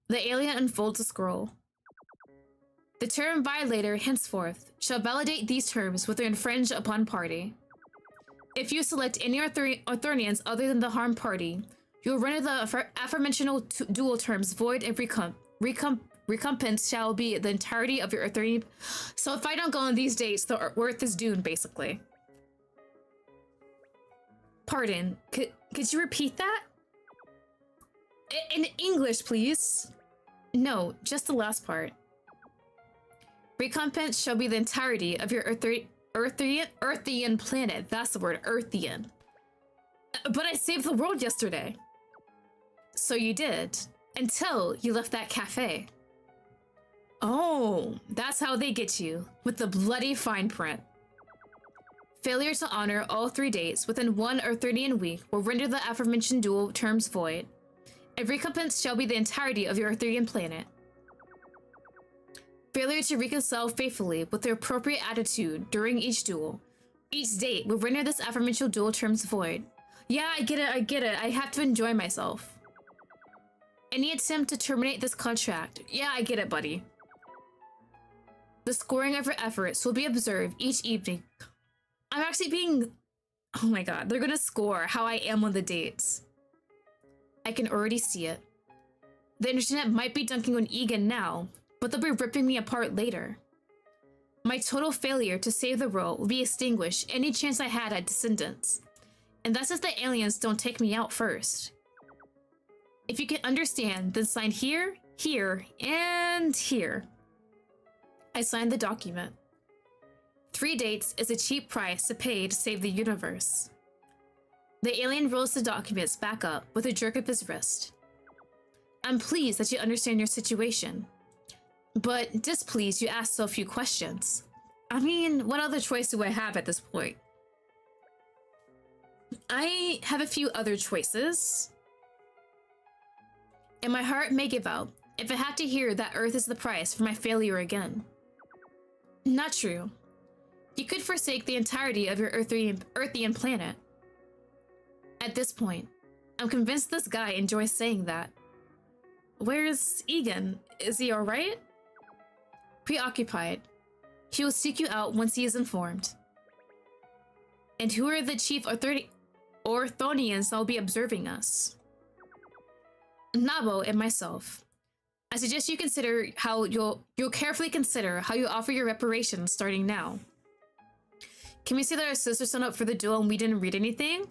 [SPEAKER 1] The alien unfolds a scroll. The term violator henceforth shall validate these terms with the infringe upon party. If you select any Orthonians other than the harmed party, you will render the aforementioned dual terms void and recompense shall be the entirety of your Orthonian. So if I don't go on these dates, the worth is doomed, basically. Pardon, could you repeat that? In English, please. No, just the last part. Recompense shall be the entirety of your Earthian planet. That's the word, Earthian. But I saved the world yesterday. So you did, until you left that cafe. Oh, that's how they get you, with the bloody fine print. Failure to honor all 3 dates within 1 Earthian week will render the aforementioned dual terms void. A recompense shall be the entirety of your Earthian planet. Failure to reconcile faithfully with the appropriate attitude during each duel. Each date will render this aforementioned duel terms void. Yeah, I get it. I have to enjoy myself. Any attempt to terminate this contract. Yeah, I get it, buddy. The scoring of your efforts will be observed each evening. I'm actually being... Oh my god, they're gonna score how I am on the dates. I can already see it. The internet might be dunking on Egan now, but they'll be ripping me apart later. My total failure to save the world will be extinguished any chance I had at descendants. And that's if the aliens don't take me out first. If you can understand, then sign here, here, and here. I signed the document. 3 dates is a cheap price to pay to save the universe. The alien rolls the documents back up with a jerk of his wrist. I'm pleased that you understand your situation, but displeased you asked so few questions. I mean, what other choice do I have at this point? I have a few other choices, and my heart may give out if I have to hear that Earth is the price for my failure again. Not true. You could forsake the entirety of your Earthian planet. At this point, I'm convinced this guy enjoys saying that. Where's Egan? Is he alright? Preoccupied. He will seek you out once he is informed. And who are the chief Orthonians that will be observing us? Nabo and myself. I suggest you consider how you'll carefully consider how you offer your reparations starting now. Can we say that our sisters signed up for the duel and we didn't read anything?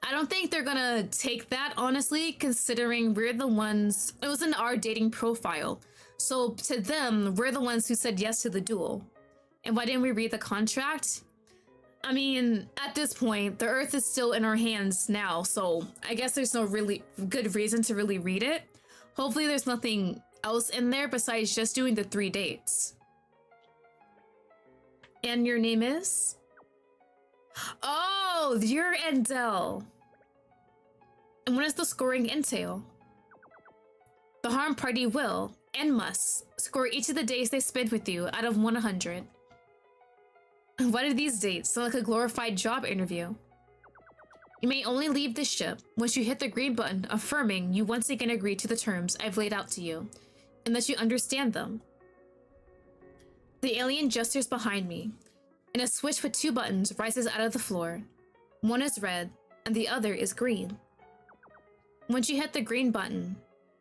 [SPEAKER 1] I don't think they're gonna take that, honestly, considering we're the ones... It was in our dating profile. So to them, we're the ones who said yes to the duel. And why didn't we read the contract? I mean, at this point, the Earth is still in our hands now, so I guess there's no really good reason to really read it. Hopefully there's nothing else in there besides just doing the 3 dates. And your name is? Oh, you're Endel. And what does the scoring entail? The harm party will, and must, score each of the days they spend with you out of 100. Why do these dates sound like a glorified job interview? You may only leave this ship once you hit the green button affirming you once again agree to the terms I've laid out to you, and that you understand them. The alien gestures behind me, and a switch with 2 buttons rises out of the floor. One is red, and the other is green. Once you hit the green button,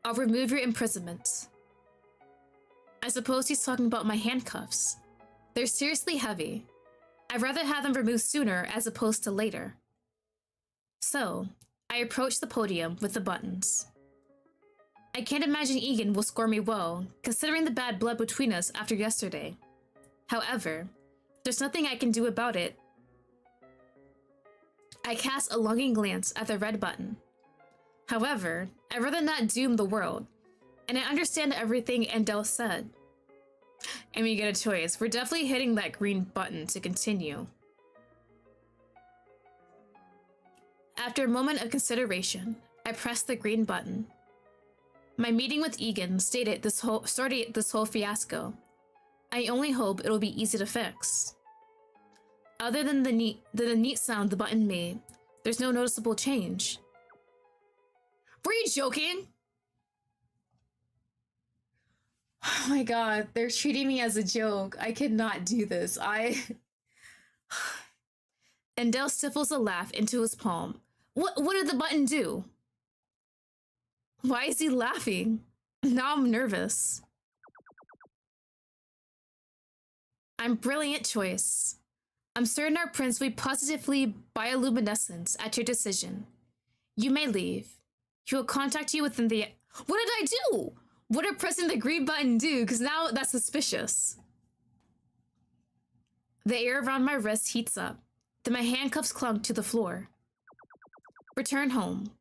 [SPEAKER 1] I'll remove your imprisonment. I suppose he's talking about my handcuffs. They're seriously heavy. I'd rather have them removed sooner as opposed to later. So, I approach the podium with the buttons. I can't imagine Egan will score me well, considering the bad blood between us after yesterday. However, there's nothing I can do about it. I cast a longing glance at the red button. However, I'd rather not doom the world, and I understand everything Endel said. And we get a choice. We're definitely hitting that green button to continue. After a moment of consideration, I pressed the green button. My meeting with Egan started this whole fiasco. I only hope it'll be easy to fix. Other than the neat sound the button made, there's no noticeable change. Were you joking? Oh my god, they're treating me as a joke. I cannot do this. Endel stifles a laugh into his palm. What did the button do? Why is he laughing? Now I'm nervous. I'm brilliant choice. I'm certain our prince will be positively bioluminescent at your decision. You may leave. He will contact you within the... What did I do? What did pressing the green button do? Because now that's suspicious. The air around my wrist heats up. Then my handcuffs clunk to the floor. Return home.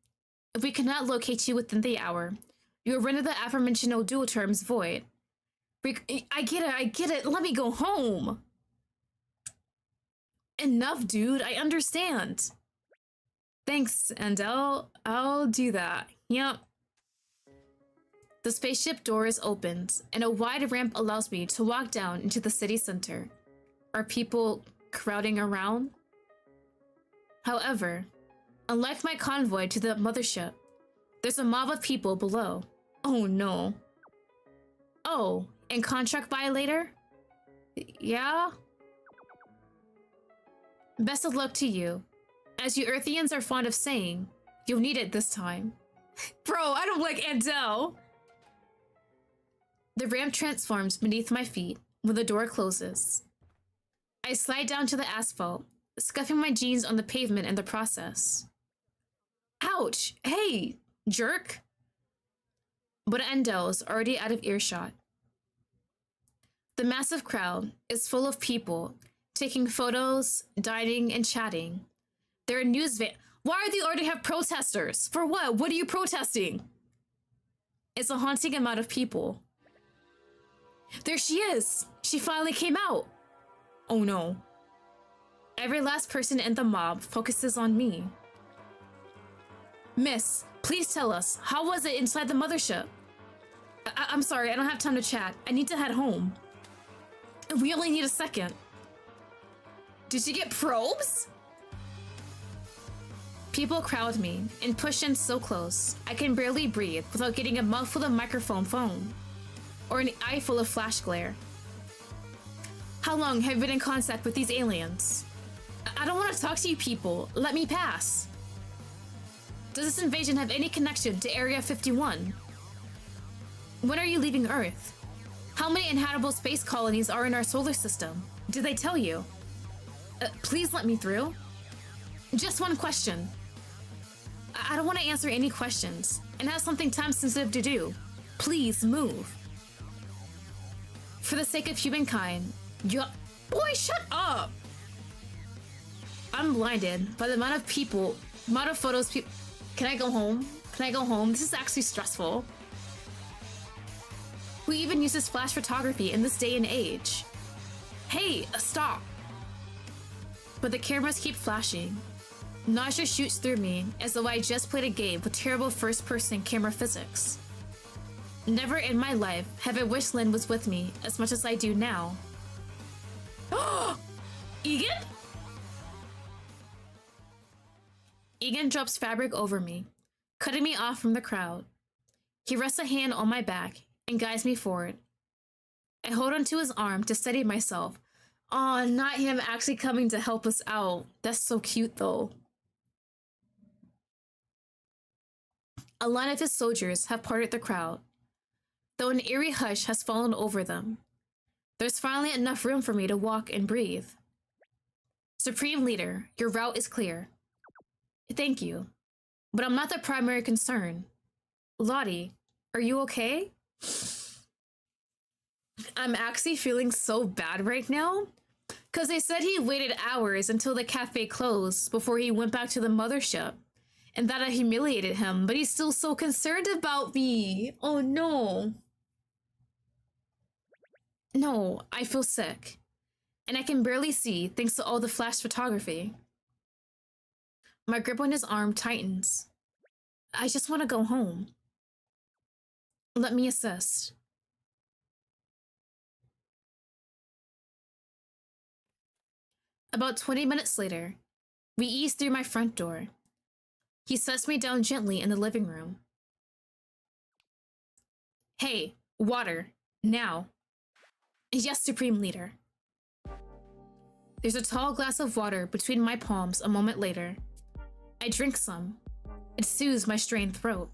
[SPEAKER 1] If we cannot locate you within the hour, you will render the aforementioned dual terms void. I get it. Let me go home. Enough, dude. I understand. Thanks, and I'll do that. Yep. The spaceship door is opened, and a wide ramp allows me to walk down into the city center. Are people crowding around? However, unlike my convoy to the mothership, there's a mob of people below. Oh no. Oh, and contract violator? Yeah? Best of luck to you. As you Earthians are fond of saying, you'll need it this time. Bro, I don't like Andel. The ramp transforms beneath my feet when the door closes. I slide down to the asphalt, scuffing my jeans on the pavement in the process. Ouch! Hey, jerk! But Andel's already out of earshot. The massive crowd is full of people taking photos, dining, and chatting. There are news van. Why do they already have protesters? For what? What are you protesting? It's a haunting amount of people. There she is! She finally came out! Oh no. Every last person in the mob focuses on me. Miss, please tell us, how was it inside the mothership? I'm sorry, I don't have time to chat. I need to head home. We only need a second. Did you get probes? People crowd me and push in so close, I can barely breathe without getting a mouthful of microphone foam or an eye full of flash glare. How long have you been in contact with these aliens? I don't want to talk to you people. Let me pass. Does this invasion have any connection to Area 51? When are you leaving Earth? How many inhabitable space colonies are in our solar system? Did they tell you? Please let me through. Just one question. I don't want to answer any questions, and have something time-sensitive to do. Please move. For the sake of humankind, Boy, shut up! I'm blinded by the amount of photos people... Can I go home? Can I go home? This is actually stressful. Who even uses flash photography in this day and age? Hey, stop! But the cameras keep flashing. Nausea shoots through me as though I just played a game with terrible first-person camera physics. Never in my life have I wished Lynn was with me as much as I do now. Egan? Egan drops fabric over me, cutting me off from the crowd. He rests a hand on my back and guides me forward. I hold onto his arm to steady myself. Aw, not him actually coming to help us out. That's so cute though. A line of his soldiers have parted the crowd, though an eerie hush has fallen over them. There's finally enough room for me to walk and breathe. Supreme Leader, your route is clear. Thank you, but I'm not the primary concern. Lottie, are you okay? I'm actually feeling so bad right now, because they said he waited hours until the cafe closed before he went back to the mothership, and that I humiliated him, but he's still so concerned about me. Oh no. No, I feel sick, and I can barely see thanks to all the flash photography. My grip on his arm tightens. I just want to go home. Let me assist. About 20 minutes later, we ease through my front door. He sets me down gently in the living room. Hey, water, now. Yes, Supreme Leader. There's a tall glass of water between my palms a moment later. I drink some. It soothes my strained throat.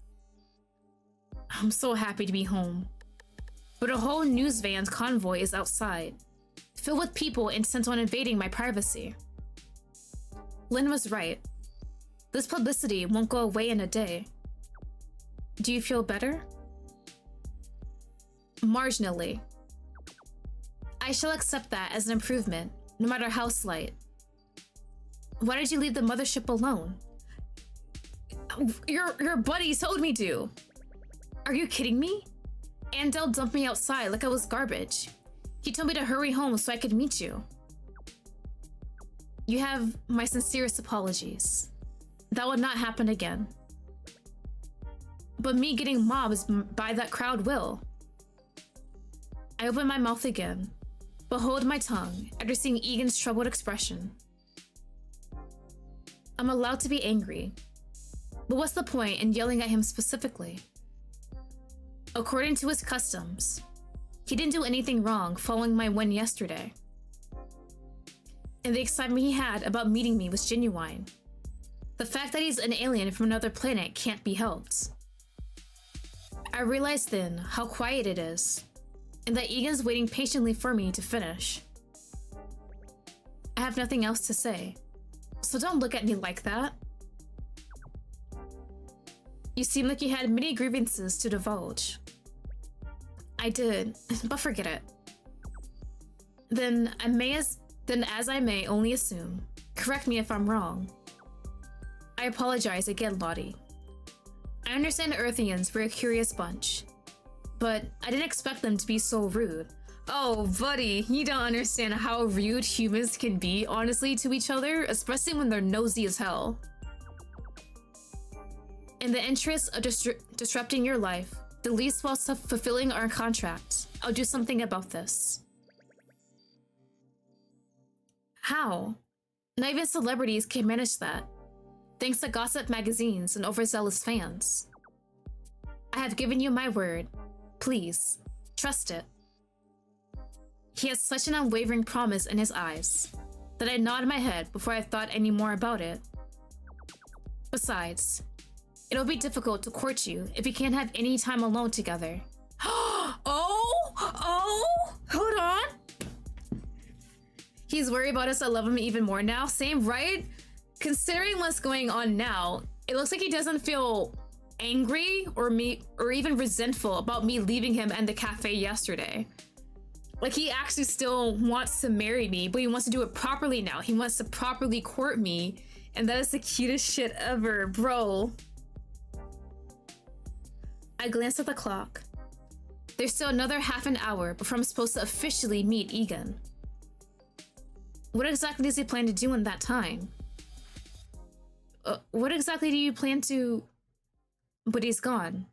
[SPEAKER 1] I'm so happy to be home. But a whole news van's convoy is outside, filled with people intent on invading my privacy. Lynn was right. This publicity won't go away in a day. Do you feel better? Marginally. I shall accept that as an improvement, no matter how slight. Why did you leave the mothership alone? Your buddy told me to. Are you kidding me? Andel dumped me outside like I was garbage. He told me to hurry home so I could meet you. You have my sincerest apologies. That would not happen again. But me getting mobbed by that crowd will. I open my mouth again, but hold my tongue after seeing Egan's troubled expression. I'm allowed to be angry, but what's the point in yelling at him specifically? According to his customs, he didn't do anything wrong following my win yesterday. And the excitement he had about meeting me was genuine. The fact that he's an alien from another planet can't be helped. I realized then how quiet it is, and that Egan's waiting patiently for me to finish. I have nothing else to say, so don't look at me like that. You seem like you had many grievances to divulge. I did, but forget it. Then as I may only assume, correct me if I'm wrong. I apologize again, Lottie. I understand Earthians were a curious bunch, but I didn't expect them to be so rude. Oh, buddy, you don't understand how rude humans can be, honestly, to each other, especially when they're nosy as hell. In the interest of disrupting your life, the least while fulfilling our contract, I'll do something about this. How? Not even celebrities can manage that, thanks to gossip magazines and overzealous fans. I have given you my word. Please, trust it. He has such an unwavering promise in his eyes that I nodded my head before I thought any more about it. Besides, it'll be difficult to court you if we can't have any time alone together. Hold on. He's worried about us. I love him even more now. Same, right? Considering what's going on now, it looks like he doesn't feel angry or even resentful about me leaving him and the cafe yesterday. Like, he actually still wants to marry me, but he wants to do it properly now. He wants to properly court me, and that is the cutest shit ever, bro. I glanced at the clock. There's still another half an hour before I'm supposed to officially meet Egan. What exactly does he plan to do in that time? What exactly do you plan to... But he's gone.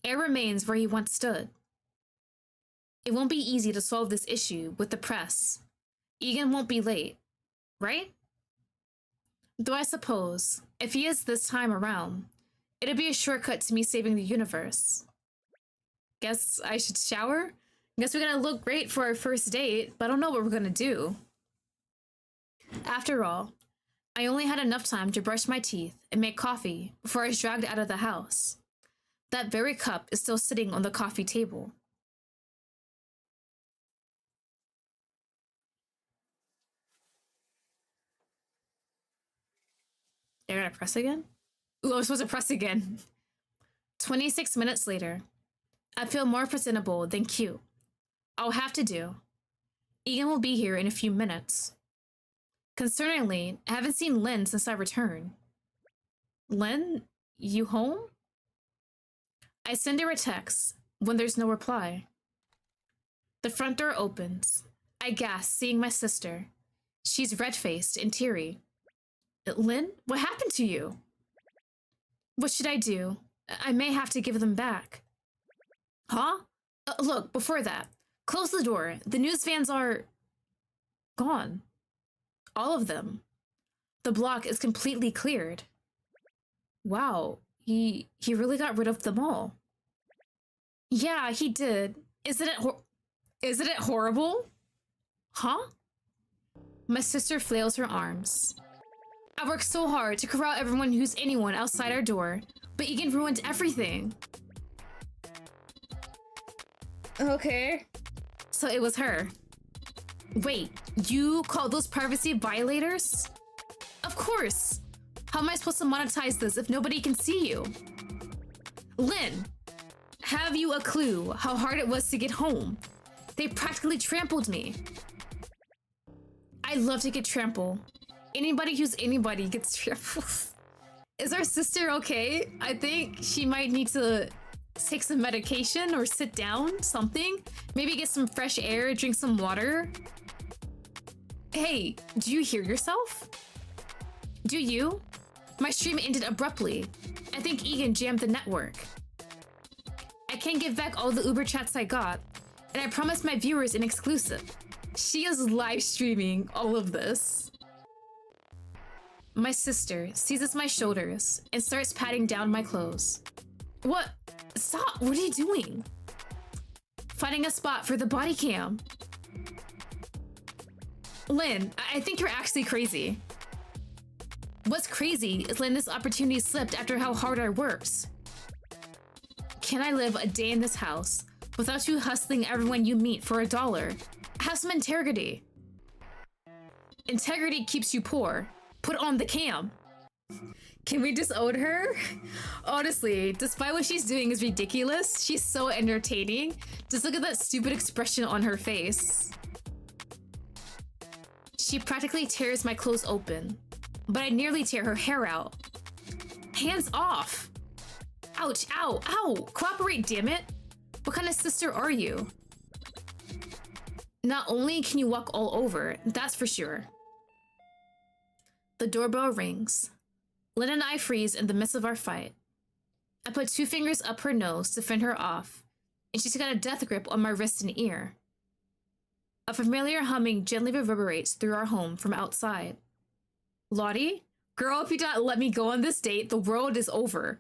[SPEAKER 1] Air remains where he once stood. It won't be easy to solve this issue with the press. Egan won't be late, right? Though I suppose, if he is this time around, it'll be a shortcut to me saving the universe. Guess I should shower? Guess we're gonna look great for our first date, but I don't know what we're gonna do. After all, I only had enough time to brush my teeth and make coffee before I was dragged out of the house. That very cup is still sitting on the coffee table. They're gonna press again? Ooh, I was supposed to press again. 26 minutes later, I feel more presentable than cute. I'll have to do. Egan will be here in a few minutes. Concerningly, I haven't seen Lynn since I returned. Lynn, you home? I send her a text when there's no reply. The front door opens. I gasp, seeing my sister. She's red-faced and teary. Lynn, what happened to you? What should I do? I may have to give them back. Huh? Look, before that, close the door. The news vans are... gone. All of them. The block is completely cleared. Wow, he really got rid of them all. Yeah, he did. Isn't it horrible? Huh? My sister flails her arms. I worked so hard to corral everyone who's anyone outside our door, but Egan ruined everything. Okay. So it was her. Wait, you call those privacy violators? Of course. How am I supposed to monetize this if nobody can see you? Lynn, have you a clue how hard it was to get home? They practically trampled me. I love to get trampled. Anybody who's anybody gets trampled. Is our sister okay? I think she might need to take some medication or sit down, something. Maybe get some fresh air, drink some water. Hey, do you hear yourself? Do you? My stream ended abruptly. I think Egan jammed the network. I can't give back all the Uber chats I got, and I promised my viewers an exclusive. She is live streaming all of this. My sister seizes my shoulders and starts patting down my clothes. What? Stop! What are you doing? Finding a spot for the body cam. Lynn, I think you're actually crazy. What's crazy is letting this opportunity slipped after how hard I worked. Can I live a day in this house without you hustling everyone you meet for $1? Have some integrity. Integrity keeps you poor. Put on the cam. Can we just own her? Honestly, despite what she's doing is ridiculous, she's so entertaining. Just look at that stupid expression on her face. She practically tears my clothes open, but I nearly tear her hair out. Hands off! Ouch, ow, ow! Cooperate, damn it! What kind of sister are you? Not only can you walk all over, that's for sure. The doorbell rings. Lynn and I freeze in the midst of our fight. I put 2 fingers up her nose to fend her off, and she's got a death grip on my wrist and ear. A familiar humming gently reverberates through our home from outside. Lottie? Girl, if you don't let me go on this date, the world is over.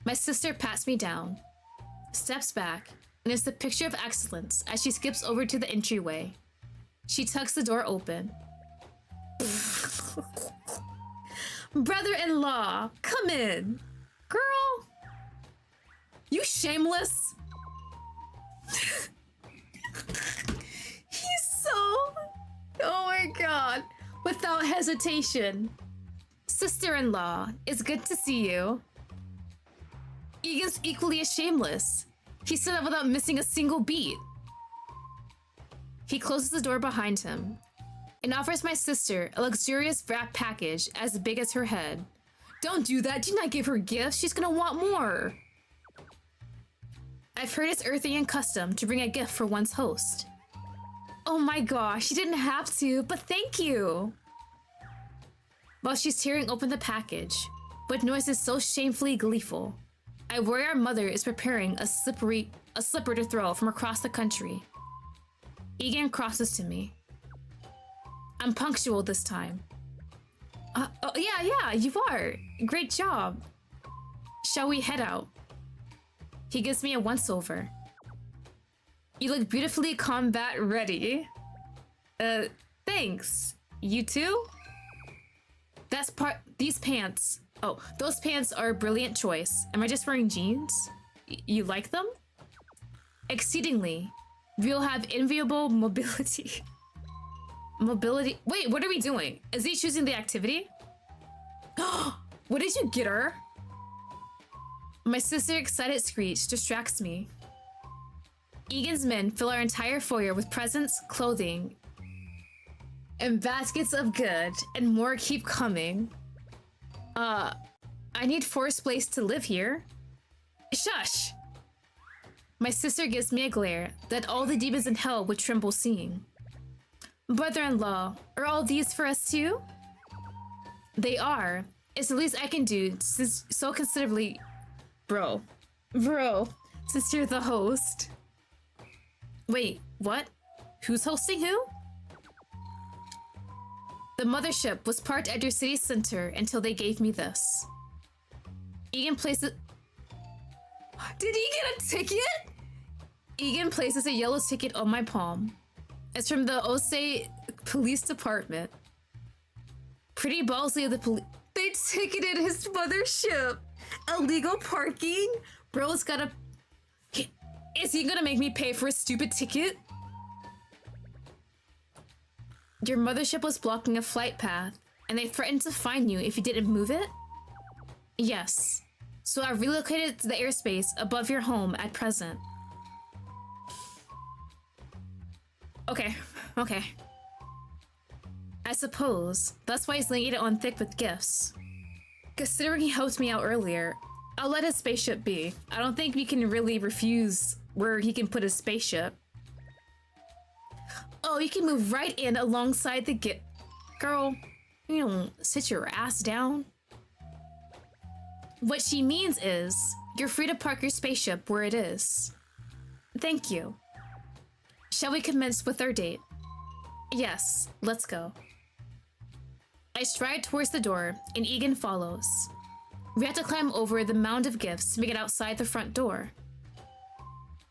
[SPEAKER 1] My sister pats me down, steps back, and is the picture of excellence as she skips over to the entryway. She tucks the door open. Brother-in-law, come in. Girl, you shameless. He's so... Oh my god. Without hesitation. Sister-in-law, it's good to see you. Egan's equally as shameless. He stood up without missing a single beat. He closes the door behind him and offers my sister a luxurious wrap package as big as her head. Don't do that. Do not give her gifts. She's gonna want more. I've heard it's Earthian custom to bring a gift for one's host. Oh my gosh, she didn't have to, but thank you. While she's tearing open the package, with noises so shamefully gleeful, I worry our mother is preparing a slipper to throw from across the country. Egan crosses to me. I'm punctual this time. Oh, yeah, you are. Great job. Shall we head out? He gives me a once-over. You look beautifully combat ready. Thanks. You too? These pants. Oh, those pants are a brilliant choice. Am I just wearing jeans? You like them? Exceedingly. We'll have enviable mobility. Mobility? Wait, what are we doing? Is he choosing the activity? What did you get her? My sister's excited screech distracts me. Egan's men fill our entire foyer with presents, clothing, and baskets of good, and more keep coming. I need forced place to live here. Shush! My sister gives me a glare that all the demons in hell would tremble seeing. Brother-in-law, are all these for us too? They are. It's the least I can do since so considerably... Bro, since you're the host. Wait, what? Who's hosting who? The mothership was parked at your city center until they gave me this. Egan places... Did he get a ticket? Egan places a yellow ticket on my palm. It's from the Osei Police Department. Pretty ballsy of the police. They ticketed his mothership. Illegal parking? Bro's gotta... Is he gonna make me pay for a stupid ticket? Your mothership was blocking a flight path, and they threatened to fine you if you didn't move it? Yes. So I relocated to the airspace above your home at present. Okay. I suppose that's why he's laying it on thick with gifts. Considering he helped me out earlier, I'll let his spaceship be. I don't think we can really refuse where he can put his spaceship. Oh, you can move right in alongside the gift. Girl, You don't sit your ass down. What she means is, you're free to park your spaceship where it is. Thank you. Shall we commence with our date? Yes, let's go. I stride towards the door, and Egan follows. We have to climb over the mound of gifts to make it outside the front door.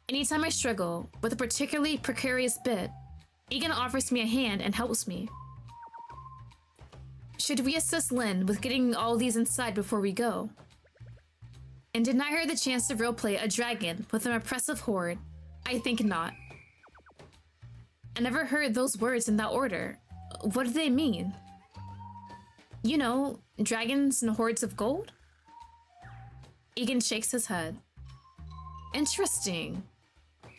[SPEAKER 1] Anytime I struggle with a particularly precarious bit, Egan offers me a hand and helps me. Should we assist Lynn with getting all these inside before we go? And didn't I hear the chance to roleplay a dragon with an oppressive horde? I think not. I never heard those words in that order. What do they mean? You know, dragons and hordes of gold? Egan shakes his head. Interesting.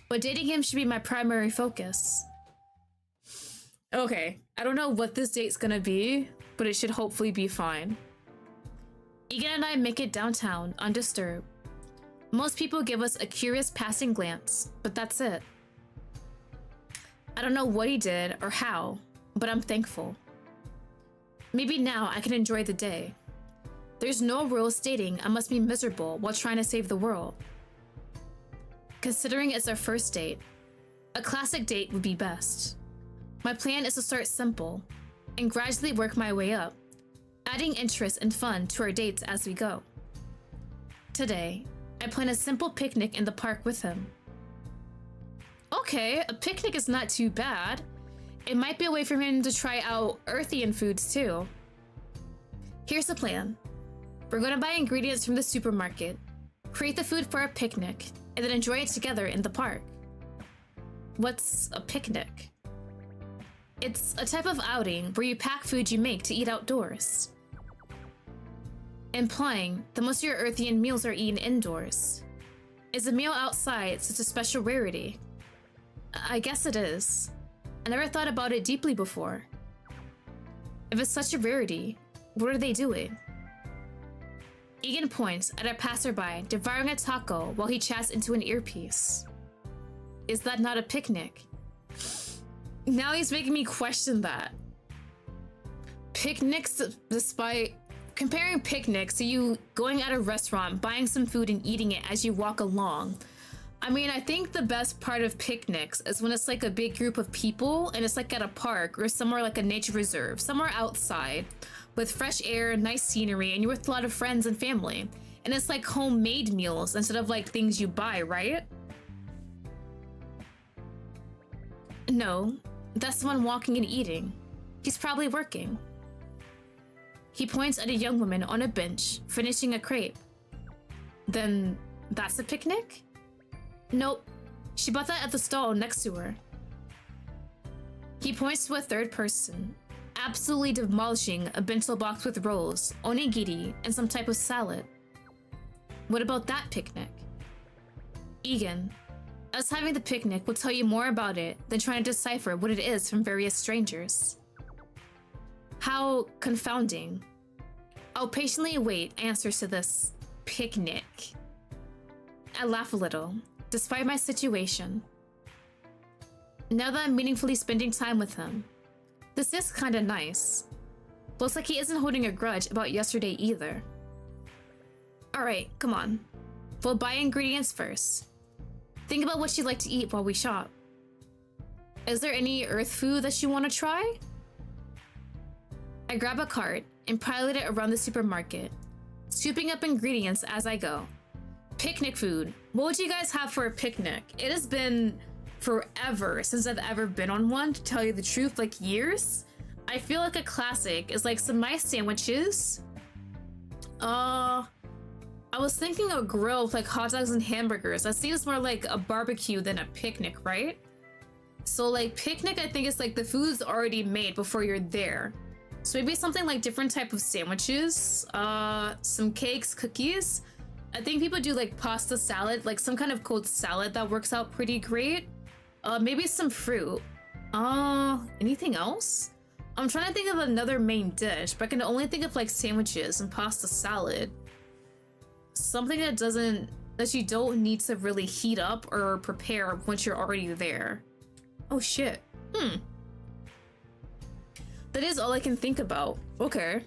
[SPEAKER 1] But dating him should be my primary focus. Okay, I don't know what this date's gonna be, but it should hopefully be fine. Egan and I make it downtown, undisturbed. Most people give us a curious passing glance, but that's it. I don't know what he did or how, but I'm thankful. Maybe now I can enjoy the day. There's no rule stating I must be miserable while trying to save the world. Considering it's our first date, a classic date would be best. My plan is to start simple and gradually work my way up, adding interest and fun to our dates as we go. Today, I plan a simple picnic in the park with him. Okay, a picnic is not too bad. It might be a way for him to try out earthian foods too. Here's the plan. We're gonna buy ingredients from the supermarket, create the food for our picnic, and then enjoy it together in the park. What's a picnic? It's a type of outing where you pack food you make to eat outdoors. Implying that most of your earthian meals are eaten indoors. Is a meal outside such a special rarity? I guess it is. I never thought about it deeply before. If it's such a rarity, what are they doing? Egan points at a passerby devouring a taco while he chats into an earpiece. Is that not a picnic? Now he's making me question that. Picnics, despite comparing picnics to you going at a restaurant, buying some food and eating it as you walk along. I mean, I think the best part of picnics is when it's like a big group of people and it's like at a park or somewhere like a nature reserve, somewhere outside with fresh air, nice scenery, and you're with a lot of friends and family. And it's like homemade meals instead of like things you buy, right? No, that's the one walking and eating. He's probably working. He points at a young woman on a bench, finishing a crepe. Then that's a picnic? Nope, she bought that at the stall next to her. He points to a third person, absolutely demolishing a bento box with rolls, onigiri, and some type of salad. What about that picnic? Egan, us having the picnic will tell you more about it than trying to decipher what it is from various strangers. How confounding. I'll patiently await answers to this picnic. I laugh a little, despite my situation. Now that I'm meaningfully spending time with him, this is kinda nice. Looks like he isn't holding a grudge about yesterday either. Alright, come on. We'll buy ingredients first. Think about what she'd like to eat while we shop. Is there any earth food that you want to try? I grab a cart and pilot it around the supermarket, scooping up ingredients as I go. Picnic food. What would you guys have for a picnic? It has been forever since I've ever been on one, to tell you the truth, like years. I feel like a classic is like some nice sandwiches. I was thinking a grill with like hot dogs and hamburgers. That seems more like a barbecue than a picnic, right? So like picnic, I think is like the food's already made before you're there. So maybe something like different type of sandwiches, some cakes, cookies. I think people do like pasta salad, like some kind of cold salad that works out pretty great. Maybe some fruit. Anything else? I'm trying to think of another main dish, but I can only think of like sandwiches and pasta salad. Something that you don't need to really heat up or prepare once you're already there. Oh shit. The That is all I can think about. Okay.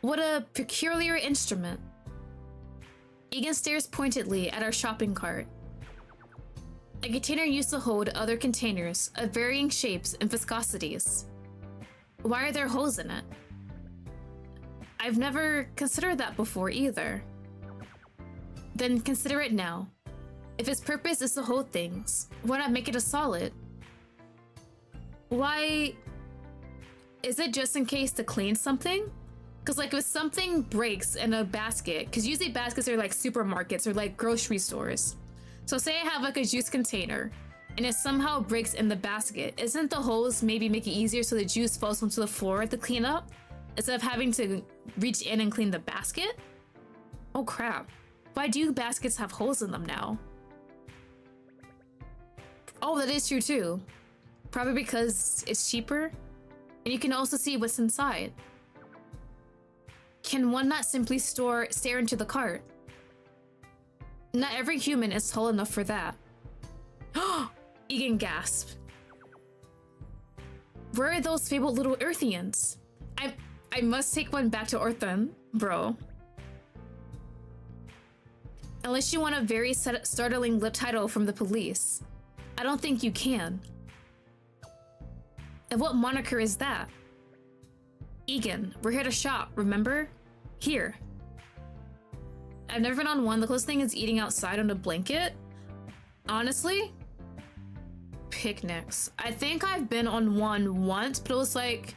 [SPEAKER 1] What a peculiar instrument. Egan stares pointedly at our shopping cart. A container used to hold other containers of varying shapes and viscosities. Why are there holes in it? I've never considered that before either. Then consider it now. If its purpose is to hold things, why not make it a solid? Why... Is it just in case to clean something? Because like if something breaks in a basket, because usually baskets are like supermarkets or like grocery stores. So say I have like a juice container and it somehow breaks in the basket, isn't the holes maybe make it easier so the juice falls onto the floor to clean up instead of having to reach in and clean the basket? Oh crap. Why do baskets have holes in them now? Oh, that is true too. Probably because it's cheaper and you can also see what's inside. Can one not simply stare into the cart? Not every human is tall enough for that. Egan gasped. Where are those fabled little Earthians? I must take one back to Orthon, bro. Unless you want a very startling lip title from the police. I don't think you can. And what moniker is that? Egan, we're here to shop, remember? Here. I've never been on one. The closest thing is eating outside on a blanket. Honestly? Picnics. I think I've been on one once, but it was like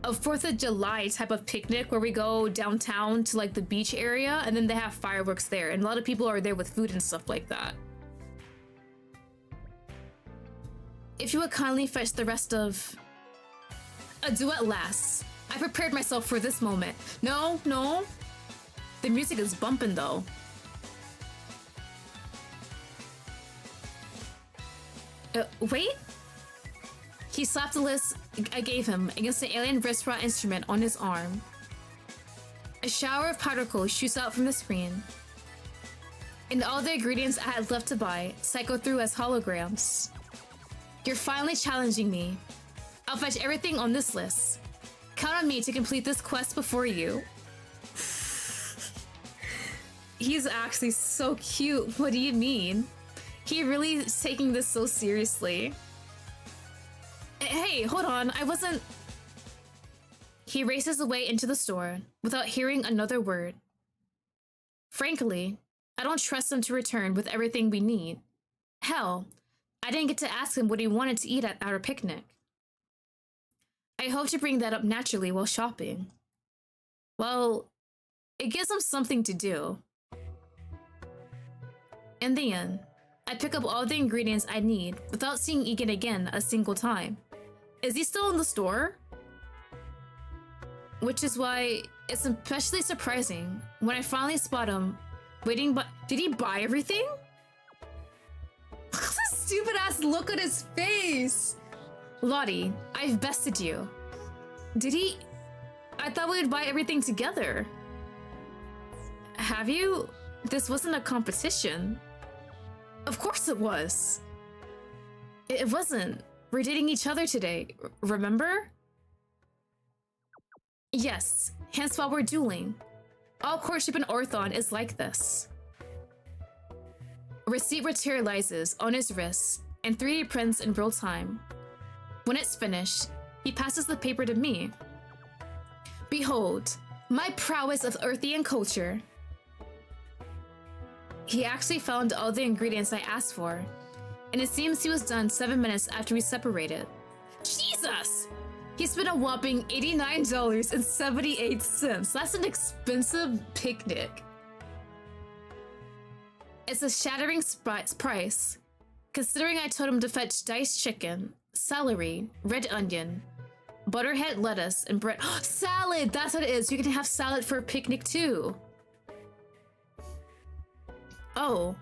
[SPEAKER 1] a 4th of July type of picnic where we go downtown to like the beach area and then they have fireworks there and a lot of people are there with food and stuff like that. If you would kindly fetch the rest of... A duet lasts. I prepared myself for this moment. No, no. The music is bumping though. Wait? He slapped the list I gave him against the alien wristwatch instrument on his arm. A shower of particles shoots out from the screen. And all the ingredients I had left to buy cycle through as holograms. You're finally challenging me. I'll fetch everything on this list. Count on me to complete this quest before you. He's actually so cute. What do you mean? He really is taking this so seriously. Hey, hold on. I wasn't... He races away into the store without hearing another word. Frankly, I don't trust him to return with everything we need. Hell, I didn't get to ask him what he wanted to eat at our picnic. I hope to bring that up naturally while shopping. Well, it gives him something to do. In the end, I pick up all the ingredients I need without seeing Egan again a single time. Is he still in the store? Which is why it's especially surprising when I finally spot him waiting, but did he buy everything? Look at the stupid ass look on his face! Lottie, I've bested you. Did he? I thought we would buy everything together. Have you? This wasn't a competition. Of course it was. It wasn't. We're dating each other today, remember? Yes, hence why we're dueling. All courtship in Orthon is like this. A receipt materializes on his wrist and 3D prints in real time. When it's finished, he passes the paper to me. Behold, my prowess of Earthian culture. He actually found all the ingredients I asked for, and it seems he was done 7 minutes after we separated. Jesus! He spent a whopping $89.78. That's an expensive picnic. It's a shattering price, considering I told him to fetch diced chicken, celery, red onion, butterhead lettuce, and bread. Salad! That's what it is. You can have salad for a picnic too. Oh,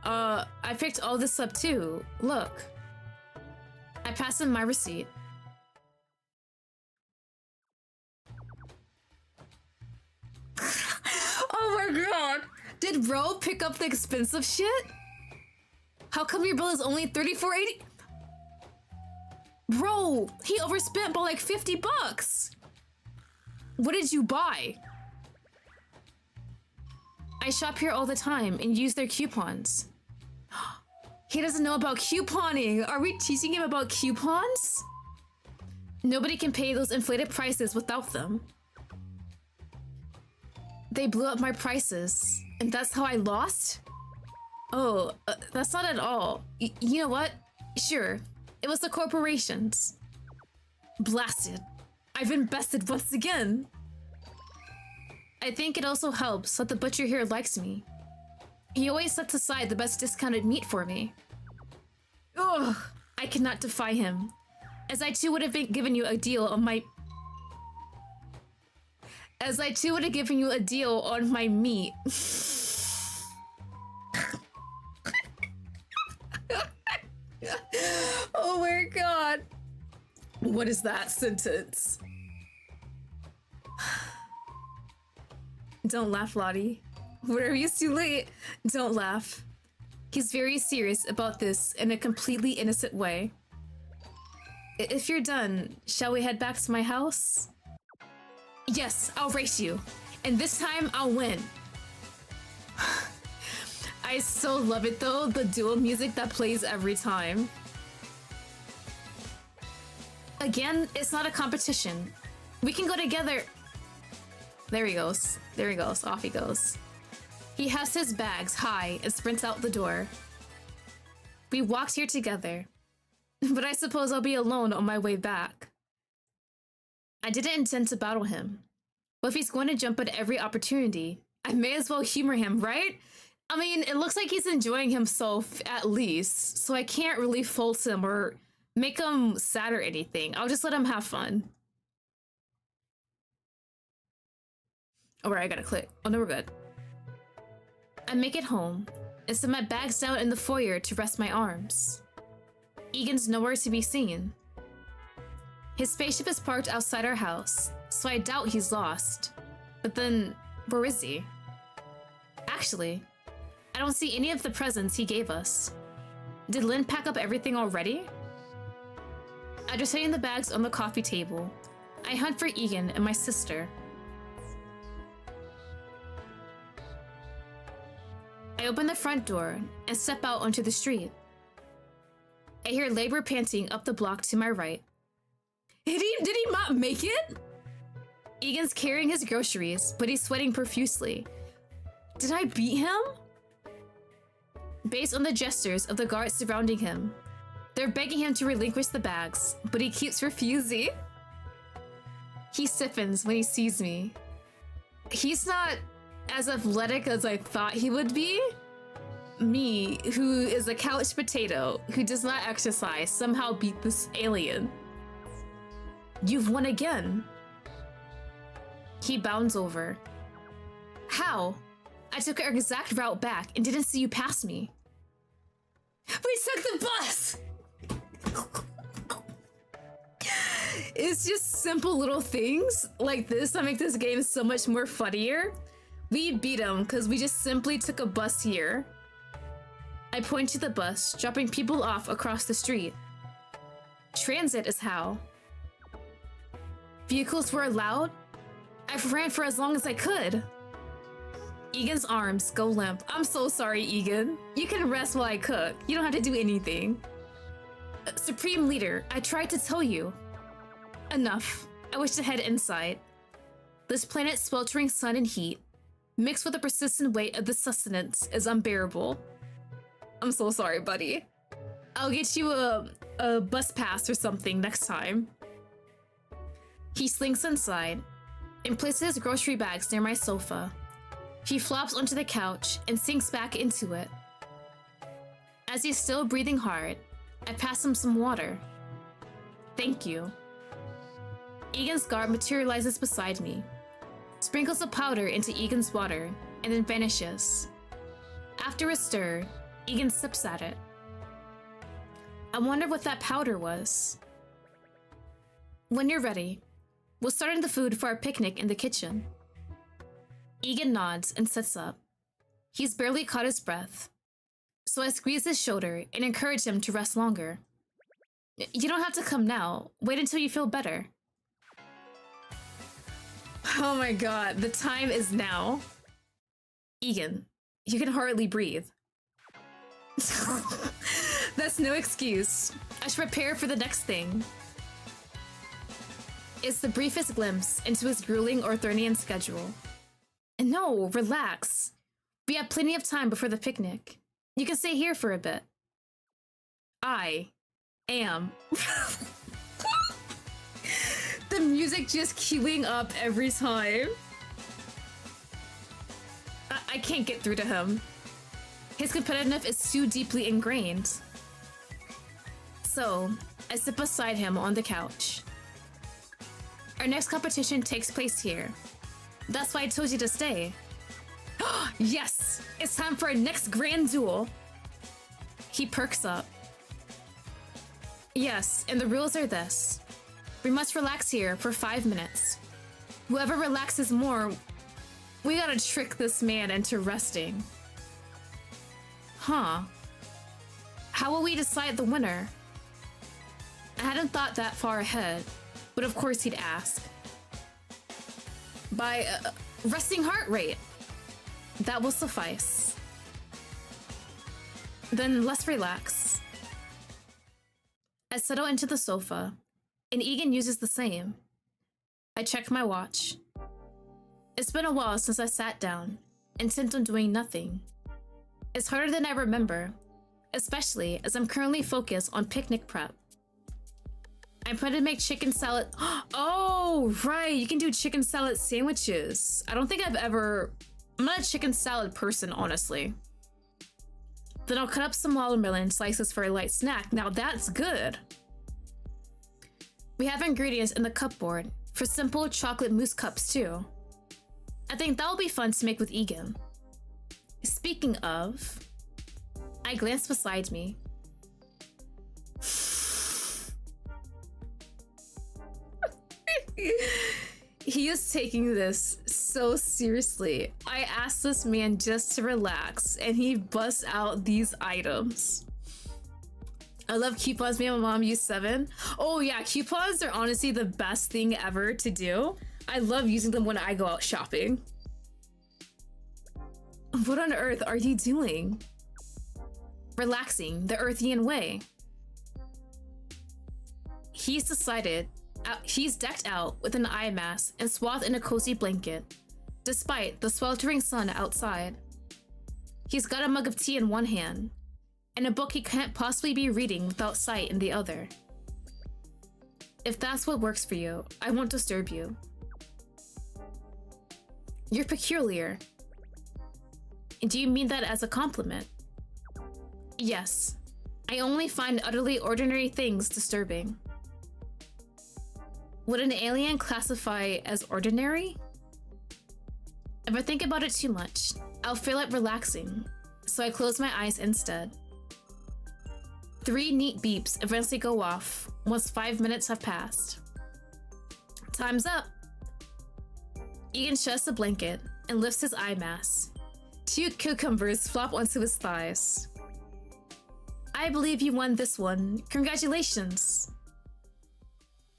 [SPEAKER 1] I picked all this up too. Look. I passed him my receipt. Oh my god! Did Ro pick up the expensive shit? How come your bill is only $34.80? Bro, he overspent by like 50 bucks. What did you buy? I shop here all the time and use their coupons. He doesn't know about couponing. Are we teaching him about coupons? Nobody can pay those inflated prices without them. They blew up my prices, and that's how I lost? Oh, that's not at all. You know what? Sure, it was the corporations. Blasted. I've invested once again. I think it also helps that the butcher here likes me. He always sets aside the best discounted meat for me. Ugh, I cannot defy him, as I too would have given you a deal on my... meat. Oh my god. What is that sentence? Don't laugh, Lottie. Whatever is too late, don't laugh. He's very serious about this in a completely innocent way. If you're done, shall we head back to my house? Yes, I'll race you. And this time, I'll win. I so love it though, the dual music that plays every time. Again, it's not a competition. We can go together. There he goes. There he goes. Off he goes. He has his bags high and sprints out the door. We walked here together, but I suppose I'll be alone on my way back. I didn't intend to battle him, but if he's going to jump at every opportunity, I may as well humor him, right? I mean, it looks like he's enjoying himself at least, so I can't really fault him or make him sad or anything. I'll just let him have fun. Alright, I gotta click. Oh no, we're good. I make it home and set my bags down in the foyer to rest my arms. Egan's nowhere to be seen. His spaceship is parked outside our house, so I doubt he's lost. But then, where is he? Actually, I don't see any of the presents he gave us. Did Lynn pack up everything already? After setting the bags on the coffee table, I hunt for Egan and my sister. I open the front door and step out onto the street. I hear labor panting up the block to my right. Did he not make it? Egan's carrying his groceries, but he's sweating profusely. Did I beat him? Based on the gestures of the guards surrounding him, they're begging him to relinquish the bags, but he keeps refusing. He stiffens when he sees me. He's not as athletic as I thought he would be. Me, who is a couch potato, who does not exercise, somehow beat this alien. You've won again. He bounds over. How? I took our exact route back and didn't see you pass me. We took the bus! It's just simple little things like this that make this game so much more funnier. We beat him because we just simply took a bus here. I point to the bus, dropping people off across the street. Transit is how. Vehicles were allowed? I ran for as long as I could. Egan's arms go limp. I'm so sorry, Egan. You can rest while I cook. You don't have to do anything. Supreme Leader, I tried to tell you. Enough. I wish to head inside. This planet's sweltering sun and heat, mixed with the persistent weight of the sustenance, is unbearable. I'm so sorry, buddy. I'll get you a bus pass or something next time. He slinks inside and places his grocery bags near my sofa. He flops onto the couch and sinks back into it. As he's still breathing hard, I pass him some water. Thank you. Egan's guard materializes beside me, sprinkles the powder into Egan's water, and then vanishes. After a stir, Egan sips at it. I wonder what that powder was. When you're ready, we'll start on the food for our picnic in the kitchen. Egan nods and sits up. He's barely caught his breath, so I squeeze his shoulder and encourage him to rest longer. You don't have to come now. Wait until you feel better. Oh my god, the time is now. Egan, you can hardly breathe. That's no excuse. I should prepare for the next thing. It's the briefest glimpse into his grueling Orthernian schedule. And no, relax. We have plenty of time before the picnic. You can stay here for a bit. I am. The music just queuing up every time. I can't get through to him. His competitiveness is too deeply ingrained. So, I sit beside him on the couch. Our next competition takes place here. That's why I told you to stay. Yes! It's time for our next grand duel! He perks up. Yes, and the rules are this. We must relax here for 5 minutes. Whoever relaxes more, we gotta trick this man into resting. Huh. How will we decide the winner? I hadn't thought that far ahead, but of course he'd ask. By resting heart rate. That will suffice. Then let's relax. I settle into the sofa, and Egan uses the same. I check my watch. It's been a while since I sat down, intent on doing nothing. It's harder than I remember, especially as I'm currently focused on picnic prep. I'm trying to make chicken salad. Oh, right, you can do chicken salad sandwiches. I'm not a chicken salad person, honestly. Then I'll cut up some watermelon slices for a light snack. Now that's good. We have ingredients in the cupboard for simple chocolate mousse cups too. I think that'll be fun to make with Egan. Speaking of, I glance beside me. He is taking this so seriously. I asked this man just to relax, and he busts out these items. I love coupons. Me and my mom use 7. Oh yeah, coupons are honestly the best thing ever to do. I love using them when I go out shopping. What on earth are you doing? Relaxing the Earthian way. He's decked out with an eye mask and swathed in a cozy blanket, despite the sweltering sun outside. He's got a mug of tea in one hand, and a book he can't possibly be reading without sight in the other. If that's what works for you, I won't disturb you. You're peculiar. Do you mean that as a compliment? Yes. I only find utterly ordinary things disturbing. Would an alien classify as ordinary? If I think about it too much, I'll feel like relaxing, so I close my eyes instead. 3 neat beeps eventually go off once 5 minutes have passed. Time's up! Egan shuts the blanket and lifts his eye mask. 2 cucumbers flop onto his thighs. I believe you won this one. Congratulations!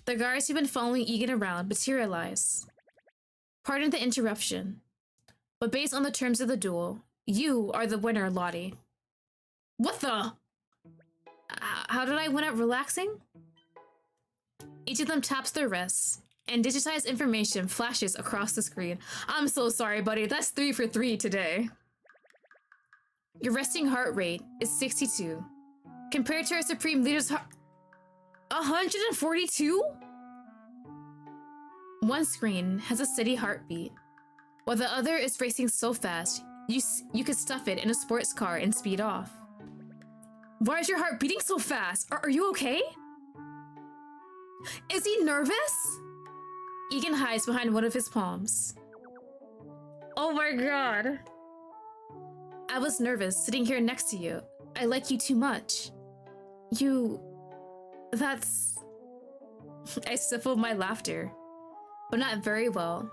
[SPEAKER 1] The guards who've been following Egan around materialize. Pardon the interruption, but based on the terms of the duel, you are the winner, Lottie. What the? How did I win at relaxing? Each of them taps their wrists, and digitized information flashes across the screen. I'm so sorry, buddy. That's 3 for 3 today. Your resting heart rate is 62. Compared to our Supreme Leader's heart... 142? One screen has a steady heartbeat, while the other is racing so fast you could stuff it in a sports car and speed off. Why is your heart beating so fast? Are you okay? Is he nervous? Egan hides behind one of his palms. Oh my god. I was nervous sitting here next to you. I like you too much. That's... I stifled my laughter, but not very well.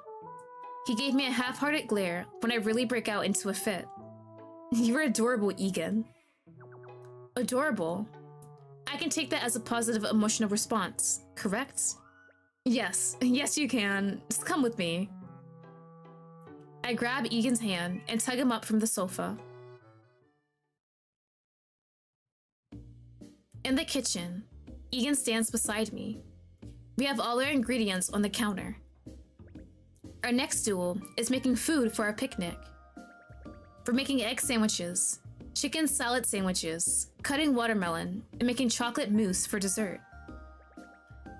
[SPEAKER 1] He gave me a half-hearted glare when I really break out into a fit. You're adorable, Egan. Adorable? I can take that as a positive emotional response, correct? Yes, yes you can. Just come with me. I grab Egan's hand and tug him up from the sofa. In the kitchen, Egan stands beside me. We have all our ingredients on the counter. Our next duel is making food for our picnic. We're making egg sandwiches, chicken salad sandwiches, cutting watermelon, and making chocolate mousse for dessert.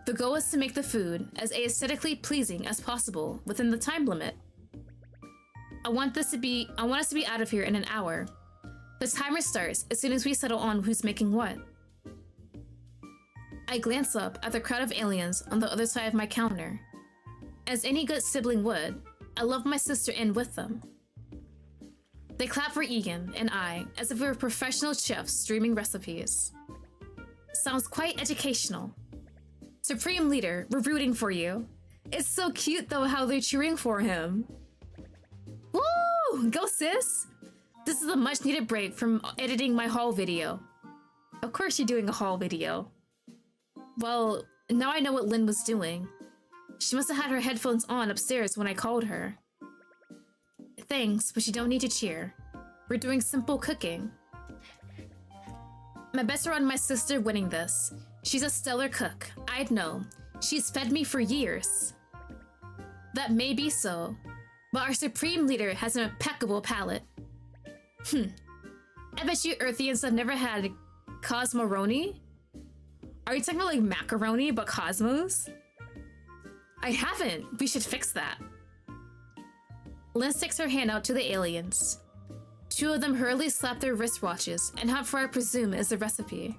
[SPEAKER 1] The goal is to make the food as aesthetically pleasing as possible within the time limit. I want us to be out of here in an hour. The timer starts as soon as we settle on who's making what. I glance up at the crowd of aliens on the other side of my counter. As any good sibling would, I love my sister in with them. They clap for Egan and I as if we were professional chefs streaming recipes. Sounds quite educational. Supreme Leader, we're rooting for you. It's so cute though how they're cheering for him. Woo! Go sis! This is a much needed break from editing my haul video. Of course you're doing a haul video. Well, now I know what Lynn was doing. She must have had her headphones on upstairs when I called her. Thanks, but you don't need to cheer. We're doing simple cooking. My bets are on my sister winning this. She's a stellar cook, I'd know. She's fed me for years. That may be so, but our Supreme Leader has an impeccable palate. I bet you Earthians have never had Cosmoroni? Are you talking about like macaroni but cosmos? I haven't. We should fix that. Lynn sticks her hand out to the aliens. Two of them hurriedly slap their wristwatches and hunt for what I presume is the recipe.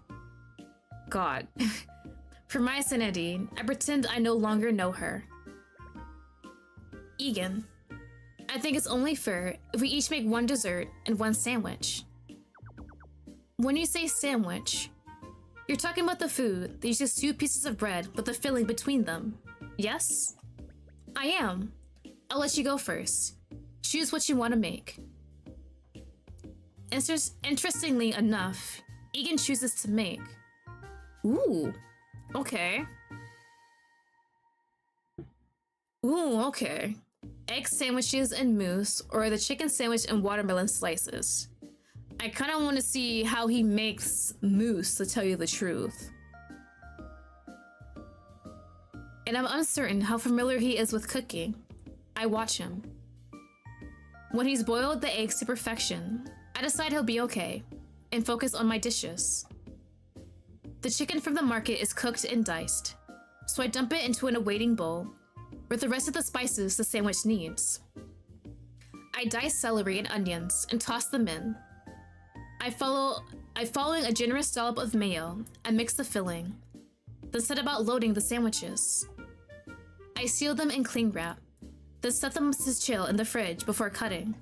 [SPEAKER 1] God. For my sanity, I pretend I no longer know her. Egan, I think it's only fair if we each make one dessert and one sandwich. When you say sandwich, you're talking about the food that uses 2 pieces of bread with a filling between them, yes? I am. I'll let you go first. Choose what you want to make. Interestingly enough, Egan chooses to make. Ooh, okay. Ooh, okay. Egg sandwiches and mousse, or the chicken sandwich and watermelon slices. I kind of want to see how he makes mousse, to tell you the truth. And I'm uncertain how familiar he is with cooking. I watch him. When he's boiled the eggs to perfection, I decide he'll be okay, and focus on my dishes. The chicken from the market is cooked and diced, so I dump it into an awaiting bowl, with the rest of the spices the sandwich needs. I dice celery and onions and toss them in. Following a generous dollop of mayo, I mix the filling, then set about loading the sandwiches. I seal them in cling wrap, then set them to chill in the fridge before cutting.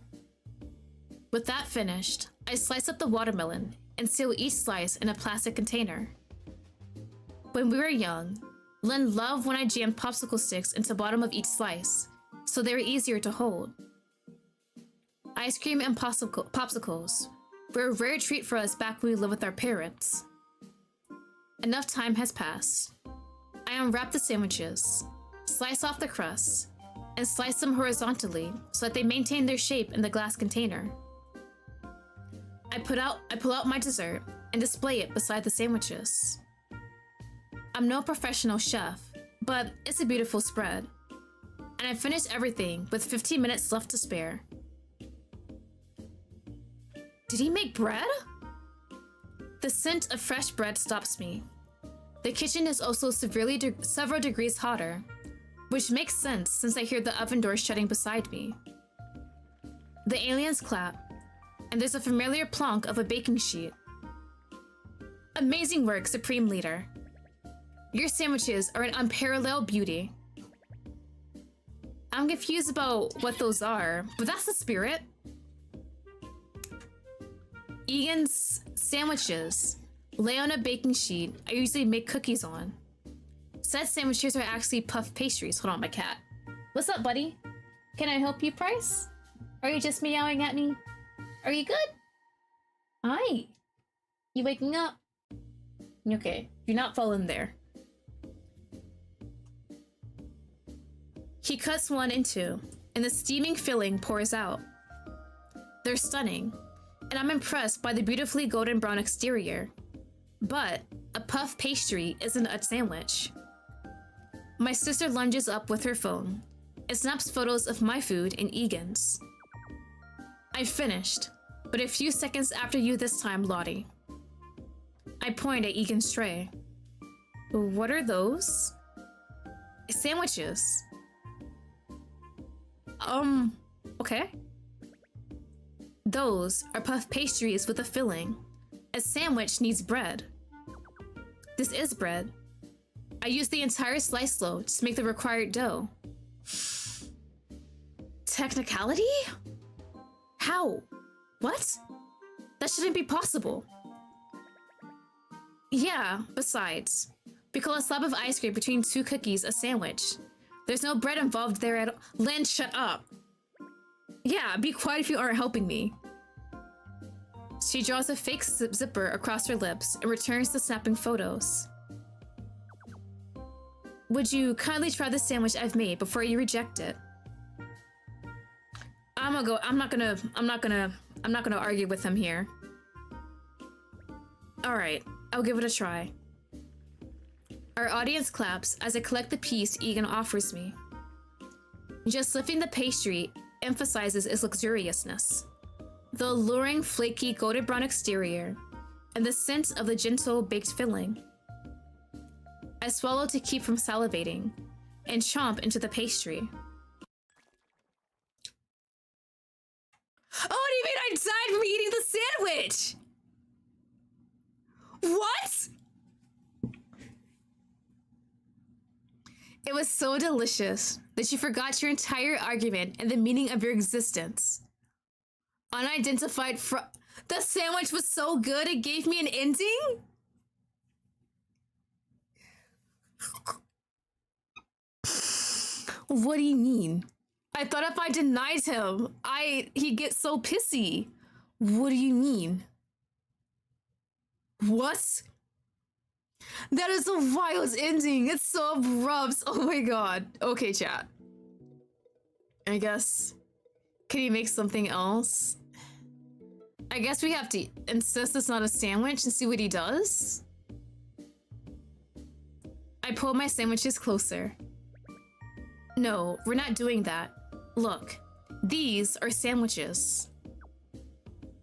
[SPEAKER 1] With that finished, I slice up the watermelon and seal each slice in a plastic container. When we were young, Lynn loved when I jammed popsicle sticks into the bottom of each slice, so they were easier to hold. Ice cream and popsicles were a rare treat for us back when we lived with our parents. Enough time has passed. I unwrap the sandwiches, slice off the crust, and slice them horizontally so that they maintain their shape in the glass container. I pull out my dessert and display it beside the sandwiches. I'm no professional chef, but it's a beautiful spread. And I finish everything with 15 minutes left to spare. Did he make bread? The scent of fresh bread stops me. The kitchen is also several degrees hotter, which makes sense since I hear the oven door shutting beside me. The aliens clap, and there's a familiar plonk of a baking sheet. Amazing work, Supreme Leader. Your sandwiches are an unparalleled beauty. I'm confused about what those are, but that's the spirit. Egan's sandwiches lay on a baking sheet I usually make cookies on. Said sandwiches are actually puff pastries. Hold on, my cat. What's up, buddy? Can I help you, Price? Are you just meowing at me? Are you good? Hi. You waking up? Okay, do not fall in there. He cuts one in two, and the steaming filling pours out. They're stunning, and I'm impressed by the beautifully golden brown exterior. But a puff pastry isn't a sandwich. My sister lunges up with her phone and snaps photos of my food and Egan's. I've finished, but a few seconds after you this time, Lottie. I point at Egan's tray. What are those? Sandwiches. Okay. Those are puff pastries with a filling. A sandwich needs bread. This is bread. I used the entire slice loaf to make the required dough. Technicality? How? What? That shouldn't be possible. Yeah, besides, we call a slab of ice cream between two cookies a sandwich. There's no bread involved there at all. Lynn, shut up. Yeah, be quiet if you aren't helping me. She draws a fake zipper across her lips and returns to snapping photos. Would you kindly try the sandwich I've made before you reject it? I'm not gonna argue with him here. Alright, I'll give it a try. Our audience claps as I collect the piece Egan offers me. Just lifting the pastry emphasizes its luxuriousness. The alluring, flaky, golden brown exterior, and the scent of the gentle baked filling. I swallow to keep from salivating, and chomp into the pastry. Oh, do you mean I died from eating the sandwich? What? It was so delicious that you forgot your entire argument and the meaning of your existence. Unidentified the sandwich was so good it gave me an ending? What do you mean? I thought if I denied him, he'd get so pissy. What do you mean? What? That is a wild ending. It's so abrupt. Oh my god. Okay, chat. I guess. Can he make something else? I guess we have to insist it's not a sandwich and see what he does. I pull my sandwiches closer. No, we're not doing that. Look, these are sandwiches.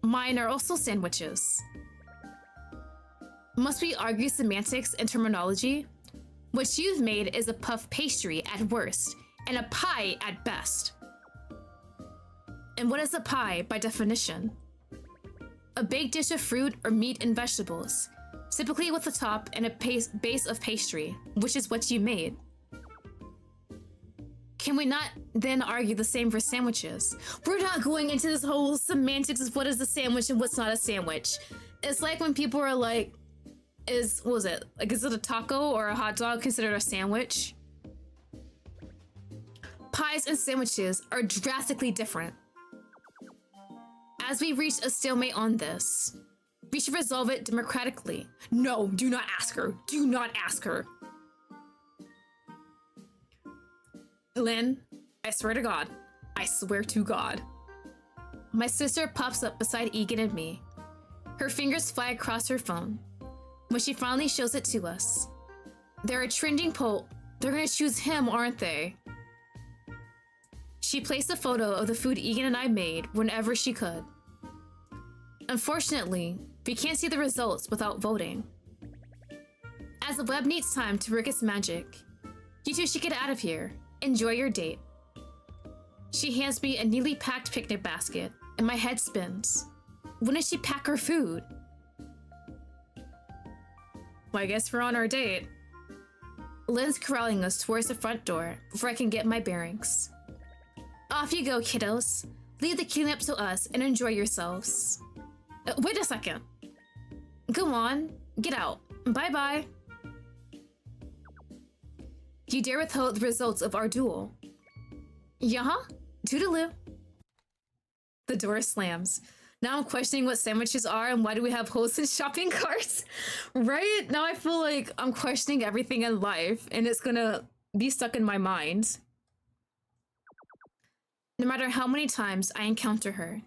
[SPEAKER 1] Mine are also sandwiches. Must we argue semantics and terminology? What you've made is a puff pastry at worst, and a pie at best. And what is a pie by definition? A baked dish of fruit or meat and vegetables, typically with a top and a base of pastry, which is what you made. Can we not then argue the same for sandwiches? We're not going into this whole semantics of what is a sandwich and what's not a sandwich. It's like when people are like, is it a taco or a hot dog considered a sandwich? Pies and sandwiches are drastically different. As we reach a stalemate on this, we should resolve it democratically. No, do not ask her. Do not ask her. Lynn, I swear to God. I swear to God. My sister pops up beside Egan and me. Her fingers fly across her phone. When she finally shows it to us. They're a trending poll. They're gonna choose him, aren't they? She placed a photo of the food Egan and I made whenever she could. Unfortunately, we can't see the results without voting. As the web needs time to work its magic, you two should get out of here. Enjoy your date. She hands me a neatly packed picnic basket, and my head spins. When did she pack her food? Well, I guess we're on our date. Lynn's corralling us towards the front door before I can get my bearings. Off you go, kiddos. Leave the cleanup to us and enjoy yourselves. Wait a second. Go on, get out. Bye-bye. You dare withhold the results of our duel? Yeah? Toodaloo. The door slams. Now I'm questioning what sandwiches are and why do we have holes in shopping carts? Right? Now I feel like I'm questioning everything in life and it's gonna be stuck in my mind. No matter how many times I encounter her,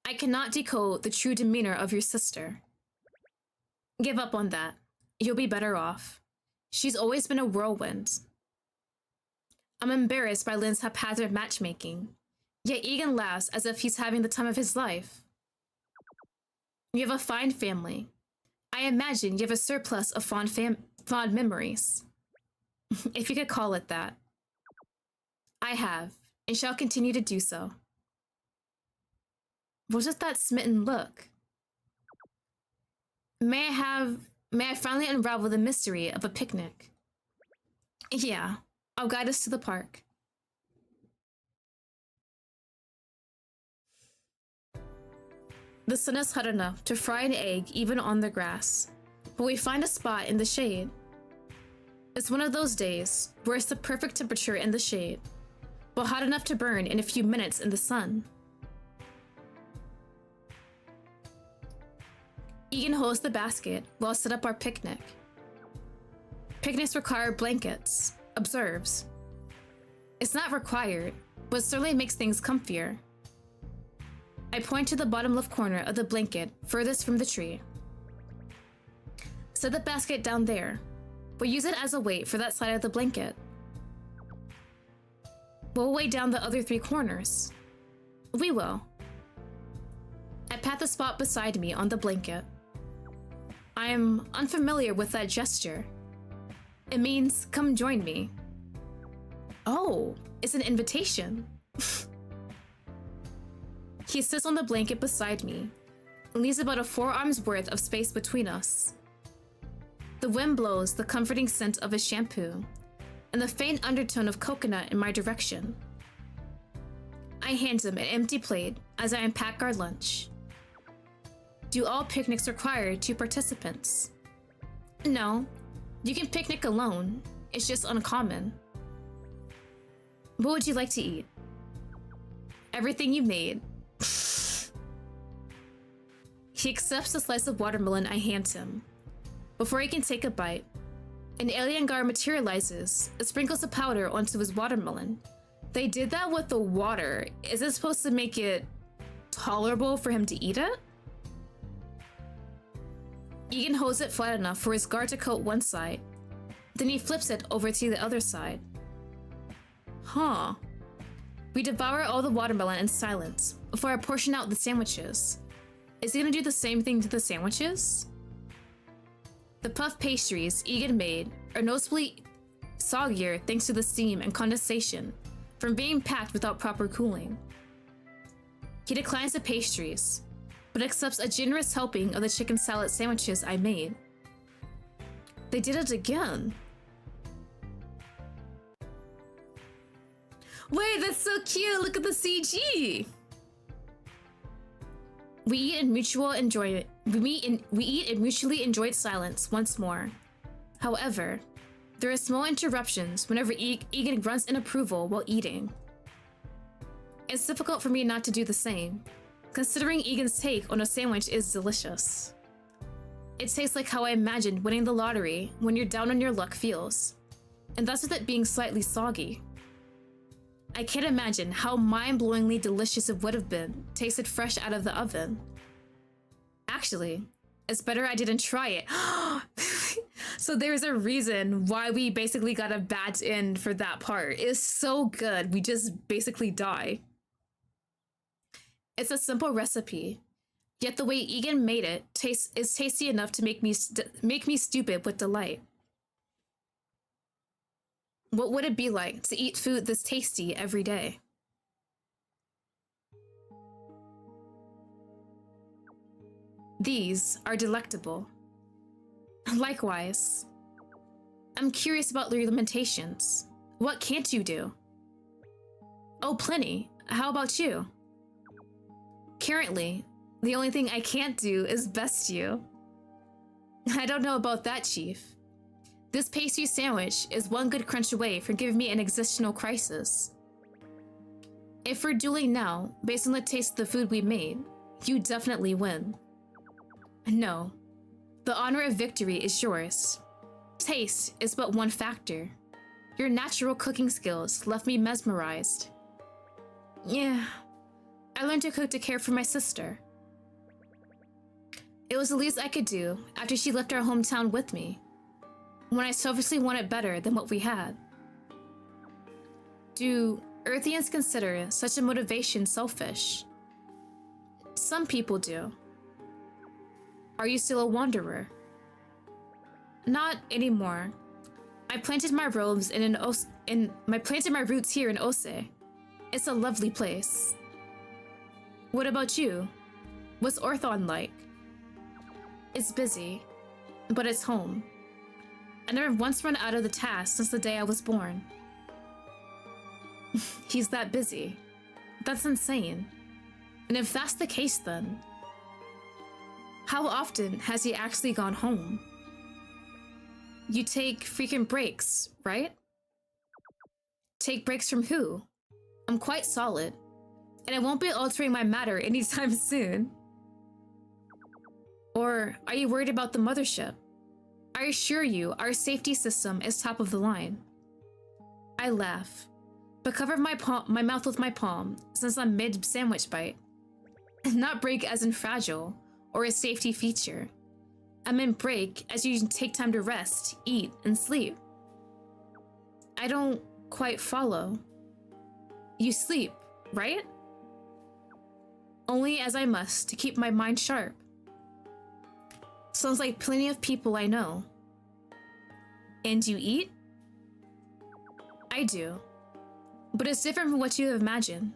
[SPEAKER 1] I cannot decode the true demeanor of your sister. Give up on that. You'll be better off. She's always been a whirlwind. I'm embarrassed by Lynn's haphazard matchmaking, yet Egan laughs as if he's having the time of his life. You have a fine family. I imagine you have a surplus of fond memories. If you could call it that. I have, and shall continue to do so. What is that smitten look? May I finally unravel the mystery of a picnic? Yeah, I'll guide us to the park. The sun is hot enough to fry an egg even on the grass, but we find a spot in the shade. It's one of those days where it's the perfect temperature in the shade, but hot enough to burn in a few minutes in the sun. Egan holds the basket while I set up our picnic. Picnics require blankets, observes. It's not required, but certainly makes things comfier. I point to the bottom left corner of the blanket furthest from the tree. Set the basket down there, but use it as a weight for that side of the blanket. We'll weigh down the other 3 corners. We will. I pat the spot beside me on the blanket. I am unfamiliar with that gesture. It means, come join me. Oh, it's an invitation. He sits on the blanket beside me and leaves about a forearm's worth of space between us. The wind blows the comforting scent of his shampoo and the faint undertone of coconut in my direction. I hand him an empty plate as I unpack our lunch. Do all picnics require 2 participants? No, you can picnic alone. It's just uncommon. What would you like to eat? Everything you made. He accepts the slice of watermelon I hand him. Before he can take a bite, an alien guard materializes and sprinkles the powder onto his watermelon. They did that with the water. Is it supposed to make it tolerable for him to eat it? Egan holds it flat enough for his guard to coat one side. Then he flips it over to the other side. Huh. We devour all the watermelon in silence before I portion out the sandwiches. Is he gonna do the same thing to the sandwiches? The puff pastries Egan made are noticeably soggier thanks to the steam and condensation from being packed without proper cooling. He declines the pastries, but accepts a generous helping of the chicken salad sandwiches I made. They did it again. Wait, that's so cute! Look at the CG! We eat in mutually enjoyed silence once more. However, there are small interruptions whenever Egan grunts in approval while eating. It's difficult for me not to do the same, considering Egan's take on a sandwich is delicious. It tastes like how I imagined winning the lottery when you're down on your luck feels, and that's with it being slightly soggy. I can't imagine how mind-blowingly delicious it would have been tasted fresh out of the oven. Actually, it's better I didn't try it. So there's a reason why we basically got a bad end for that part. It's so good, we just basically die. It's a simple recipe, yet the way Egan made it is tasty enough to make me stupid with delight. What would it be like to eat food this tasty every day? These are delectable. Likewise. I'm curious about your limitations. What can't you do? Oh, plenty. How about you? Currently, the only thing I can't do is best you. I don't know about that, Chief. This pastry sandwich is one good crunch away from giving me an existential crisis. If we're dueling now, based on the taste of the food we made, you definitely win. No, the honor of victory is yours. Taste is but one factor. Your natural cooking skills left me mesmerized. Yeah, I learned to cook to care for my sister. It was the least I could do after she left our hometown with me, when I selfishly wanted better than what we had. Do Earthians consider such a motivation selfish? Some people do. Are you still a wanderer? Not anymore. I planted my roots here in Ose. It's a lovely place. What about you? What's Orthon like? It's busy, but it's home. I never once run out of the task since the day I was born. He's that busy. That's insane. And if that's the case then, how often has he actually gone home? You take freaking breaks, right? Take breaks from who? I'm quite solid, and I won't be altering my matter anytime soon. Or are you worried about the mothership? I assure you, our safety system is top of the line. I laugh, but cover my mouth with my palm since I'm mid-sandwich bite. Not break as in fragile, or a safety feature. I meant break as you take time to rest, eat, and sleep. I don't quite follow. You sleep, right? Only as I must to keep my mind sharp. Sounds like plenty of people I know. And you eat? I do. But it's different from what you imagine.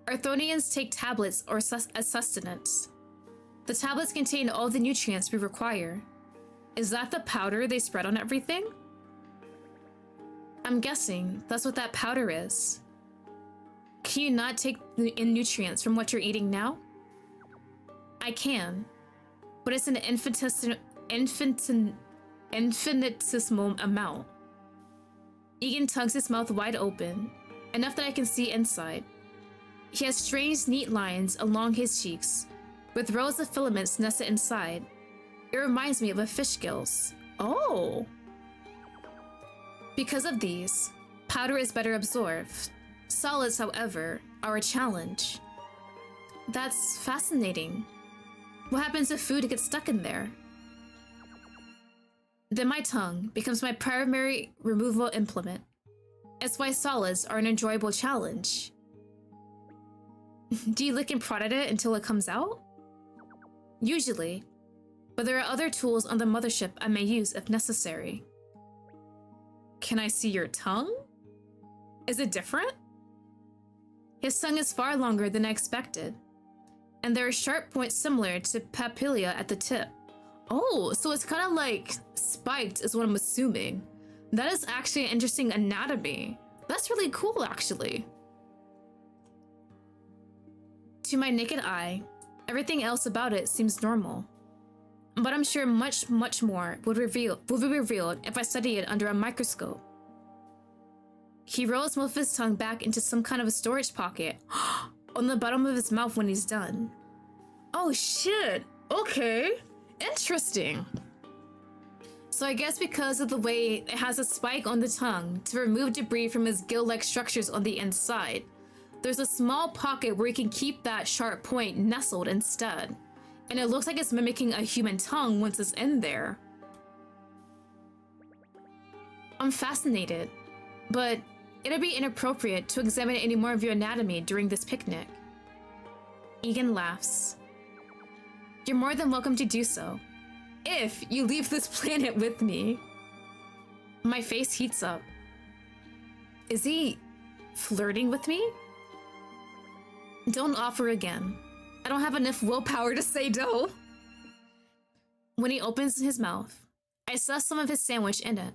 [SPEAKER 1] Arthonians take tablets or as sustenance. The tablets contain all the nutrients we require. Is that the powder they spread on everything? I'm guessing that's what that powder is. Can you not take in nutrients from what you're eating now? I can, but it's an infinitesimal amount. Egan tugs his mouth wide open, enough that I can see inside. He has strange, neat lines along his cheeks, with rows of filaments nested inside. It reminds me of a fish gills. Oh! Because of these, powder is better absorbed. Solids, however, are a challenge. That's fascinating. What happens if food gets stuck in there? Then my tongue becomes my primary removal implement. That's why solids are an enjoyable challenge. Do you lick and prod at it until it comes out? Usually, but there are other tools on the mothership I may use if necessary. Can I see your tongue? Is it different? His tongue is far longer than I expected, and there are sharp points similar to papillae at the tip. Oh, so it's kind of like spiked is what I'm assuming. That is actually an interesting anatomy. That's really cool, actually. To my naked eye, everything else about it seems normal. But I'm sure much, much more will be revealed if I study it under a microscope. He rolls most of his tongue back into some kind of a storage pocket on the bottom of his mouth when he's done. Oh shit, okay, interesting. So I guess because of the way it has a spike on the tongue to remove debris from his gill-like structures on the inside, there's a small pocket where he can keep that sharp point nestled instead. And it looks like it's mimicking a human tongue once it's in there. I'm fascinated, but it'd be inappropriate to examine any more of your anatomy during this picnic. Egan laughs. You're more than welcome to do so, if you leave this planet with me. My face heats up. Is he flirting with me? Don't offer again. I don't have enough willpower to say no. When he opens his mouth, I suss some of his sandwich in it.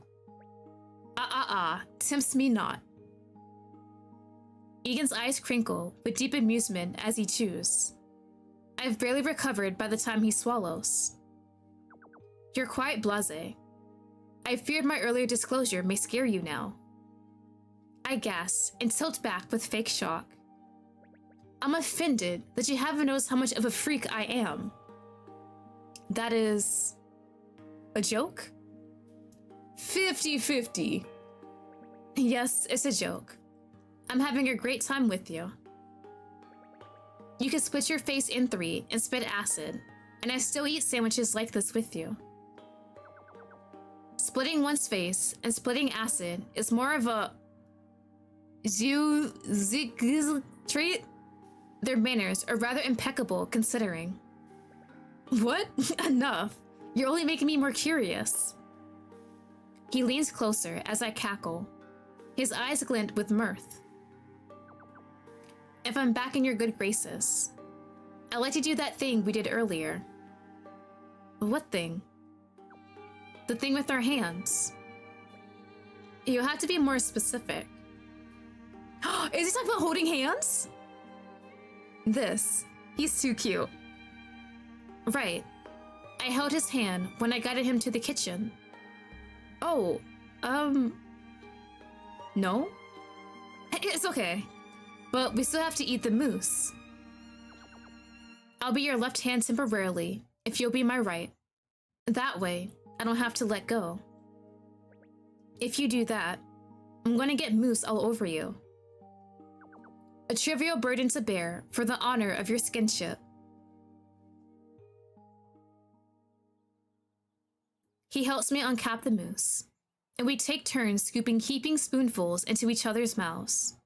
[SPEAKER 1] Tempts me not. Egan's eyes crinkle with deep amusement as he chews. I've barely recovered by the time he swallows. You're quite blasé. I feared my earlier disclosure may scare you now. I gasp and tilt back with fake shock. I'm offended that you haven't noticed how much of a freak I am. That is a joke? 50-50. Yes, it's a joke. I'm having a great time with you. You can split your face in 3 and spit acid, and I still eat sandwiches like this with you. Splitting one's face and splitting acid is more of a trait. Their manners are rather impeccable considering. What? Enough. You're only making me more curious. He leans closer as I cackle. His eyes glint with mirth. If I'm back in your good graces, I'd like to do that thing we did earlier. What thing? The thing with our hands. You have to be more specific. Is he talking about holding hands? This. He's too cute. Right. I held his hand when I guided him to the kitchen. Oh, no? It's okay. But we still have to eat the mousse. I'll be your left hand temporarily, if you'll be my right. That way, I don't have to let go. If you do that, I'm gonna get mousse all over you. A trivial burden to bear for the honor of your skinship. He helps me uncap the mousse, and we take turns scooping heaping spoonfuls into each other's mouths.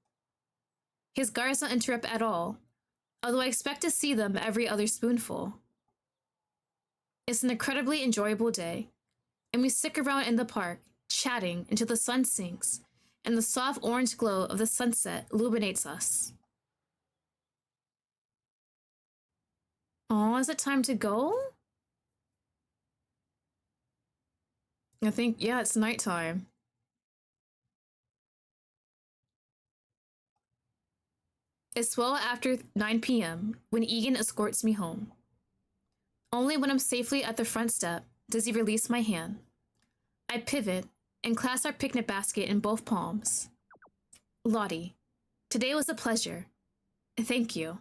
[SPEAKER 1] His guards don't interrupt at all, although I expect to see them every other spoonful. It's an incredibly enjoyable day, and we stick around in the park, chatting until the sun sinks, and the soft orange glow of the sunset illuminates us. Oh, is it time to go? I think, yeah, it's nighttime. It's well after 9 p.m. when Egan escorts me home. Only when I'm safely at the front step does he release my hand. I pivot and clasp our picnic basket in both palms. Lottie, today was a pleasure. Thank you.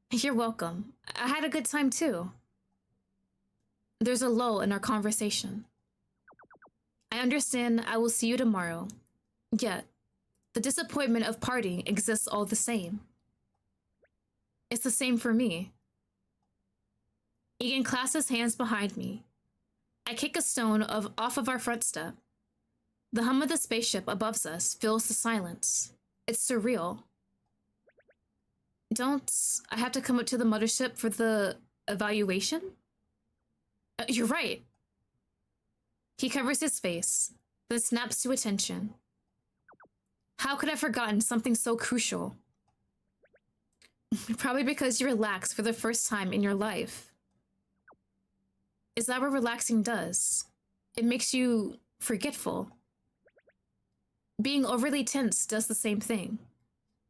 [SPEAKER 1] You're welcome. I had a good time too. There's a lull in our conversation. I understand I will see you tomorrow, yet the disappointment of parting exists all the same. It's the same for me. Egan clasps his hands behind me. I kick a stone off of our front step. The hum of the spaceship above us fills the silence. It's surreal. Don't I have to come up to the mothership for the evaluation? You're right. He covers his face, then snaps to attention. How could I have forgotten something so crucial? Probably because you relaxed for the first time in your life. Is that what relaxing does? It makes you forgetful. Being overly tense does the same thing.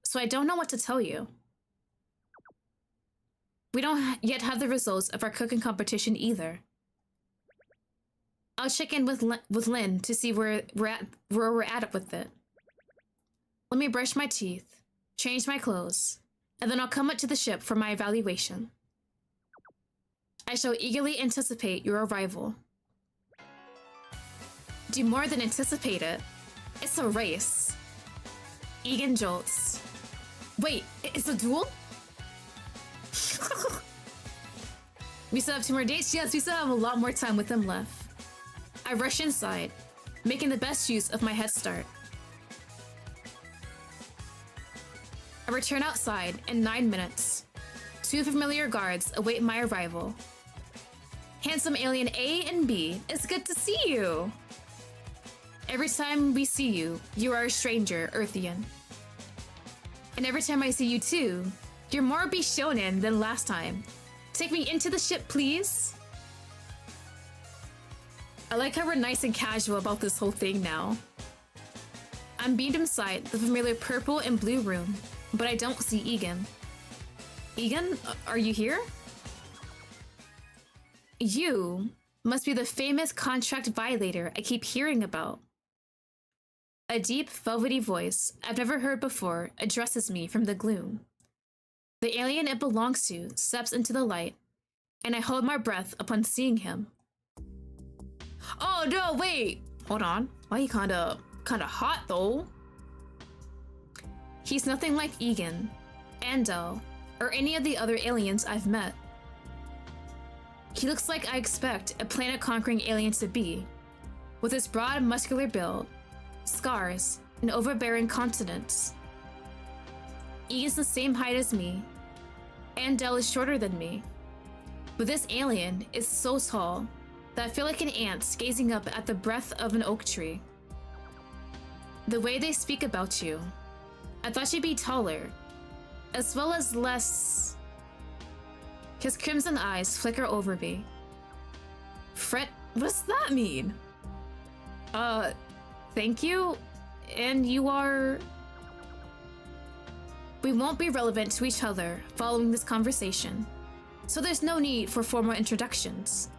[SPEAKER 1] So I don't know what to tell you. We don't yet have the results of our cooking competition either. I'll check in with Lynn to see where we're at with it. Let me brush my teeth, change my clothes, and then I'll come up to the ship for my evaluation. I shall eagerly anticipate your arrival. Do more than anticipate it. It's a race. Egan jolts. Wait, it's a duel? We still have 2 more dates? Yes, we still have a lot more time with them left. I rush inside, making the best use of my head start. I return outside in 9 minutes. 2 familiar guards await my arrival. Handsome alien A and B, it's good to see you! Every time we see you, you are a stranger, Earthian. And every time I see you too, you're more Bishonen than last time. Take me into the ship, please! I like how we're nice and casual about this whole thing now. I'm beamed inside the familiar purple and blue room, but I don't see Egan. Egan, are you here? You must be the famous contract violator I keep hearing about. A deep, velvety voice I've never heard before addresses me from the gloom. The alien it belongs to steps into the light, and I hold my breath upon seeing him. Oh no, wait! Hold on. Why he kinda hot though? He's nothing like Egan, Andel, or any of the other aliens I've met. He looks like I expect a planet-conquering alien to be, with his broad, muscular build, scars, and overbearing consonants. Egan's the same height as me. Andel is shorter than me. But this alien is so tall that I feel like an ant gazing up at the breadth of an oak tree. The way they speak about you, I thought you'd be taller, as well as less... His crimson eyes flicker over me. Fret, what does that mean? Thank you? And you are... We won't be relevant to each other following this conversation, so there's no need for formal introductions.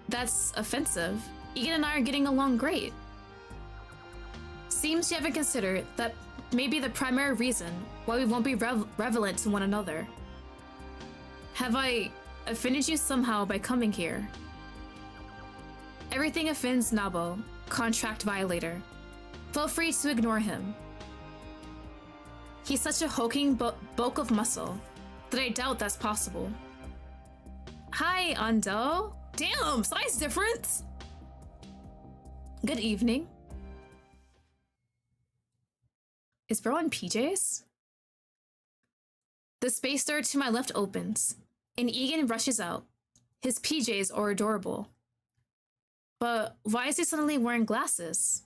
[SPEAKER 1] That's offensive. Egan and I are getting along great. Seems you haven't considered that maybe the primary reason why we won't be relevant to one another. Have I offended you somehow by coming here? Everything offends Nabo, contract violator. Feel free to ignore him. He's such a hulking bulk of muscle that I doubt that's possible. Hi, Ando. Damn, size difference! Good evening. Is bro in PJs? The space door to my left opens, and Egan rushes out. His PJs are adorable. But why is he suddenly wearing glasses?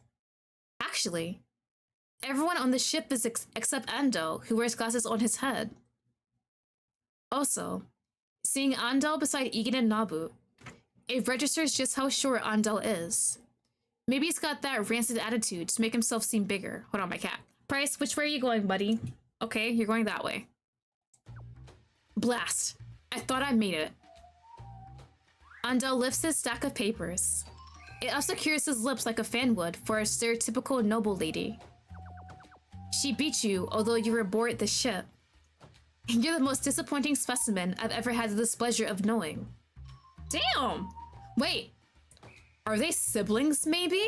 [SPEAKER 1] Actually, everyone on the ship is except Ando, who wears glasses on his head. Also, seeing Andel beside Egan and Nabu, it registers just how short Andel is. Maybe he's got that rancid attitude to make himself seem bigger. Hold on, my cat. Price, which way are you going, buddy? Okay, you're going that way. Blast. I thought I made it. Andel lifts his stack of papers. It also cures his lips like a fan would for a stereotypical noble lady. She beat you, although you were aboard the ship. And you're the most disappointing specimen I've ever had the displeasure of knowing. Damn! Wait, are they siblings, maybe?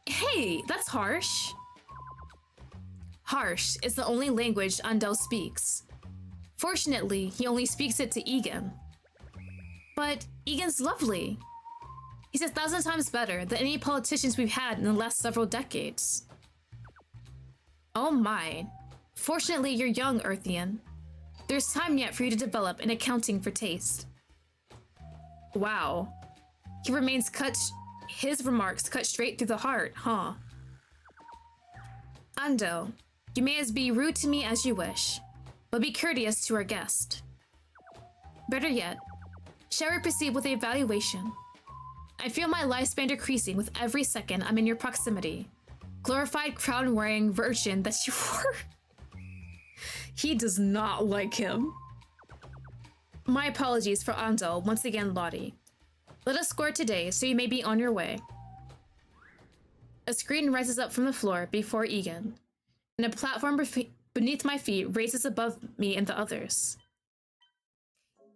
[SPEAKER 1] Hey, that's harsh. Harsh is the only language Andel speaks. Fortunately, he only speaks it to Egan. But Egan's lovely. He's 1,000 times better than any politicians we've had in the last several decades. Oh my. Fortunately, you're young, Earthian. There's time yet for you to develop an accounting for taste. Wow. His remarks cut straight through the heart, huh? Ando, you may as be rude to me as you wish, but be courteous to our guest. Better yet, shall we proceed with the evaluation? I feel my lifespan decreasing with every second I'm in your proximity. Glorified crown-wearing virgin that you are. He does not like him. My apologies for Ando, once again, Lottie. Let us score today, so you may be on your way. A screen rises up from the floor before Egan, and a platform beneath my feet raises above me and the others.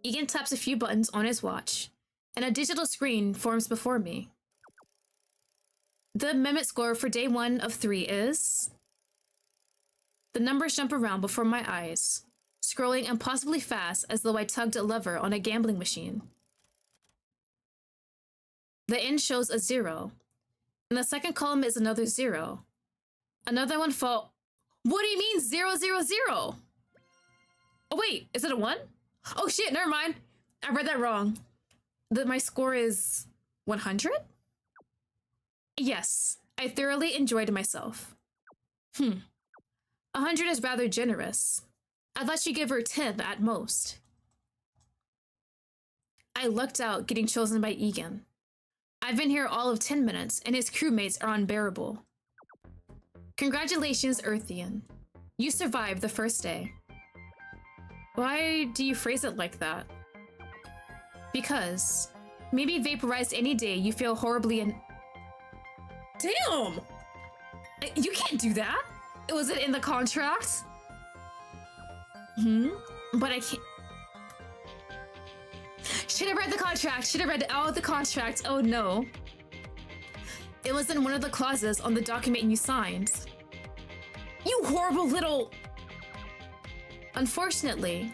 [SPEAKER 1] Egan taps a few buttons on his watch, and a digital screen forms before me. The amendment score for day 1 of 3 is... The numbers jump around before my eyes, scrolling impossibly fast as though I tugged a lever on a gambling machine. The end shows a 0, and the second column is another 0. Another one fall. What do you mean 0, 0, 0? Oh wait, is it a 1? Oh shit, never mind. I read that wrong. My score is 100? Yes, I thoroughly enjoyed myself. 100 is rather generous. I thought you'd give her 10 at most. I lucked out getting chosen by Egan. I've been here all of 10 minutes, and his crewmates are unbearable. Congratulations, Earthian. You survived the first day. Why do you phrase it like that? Because maybe vaporized any day you feel horribly in... Damn! You can't do that! Was it in the contract? But I can't. Should have read the contract. Should have read out the contract. Oh no. It was in one of the clauses on the document you signed. You horrible little... Unfortunately,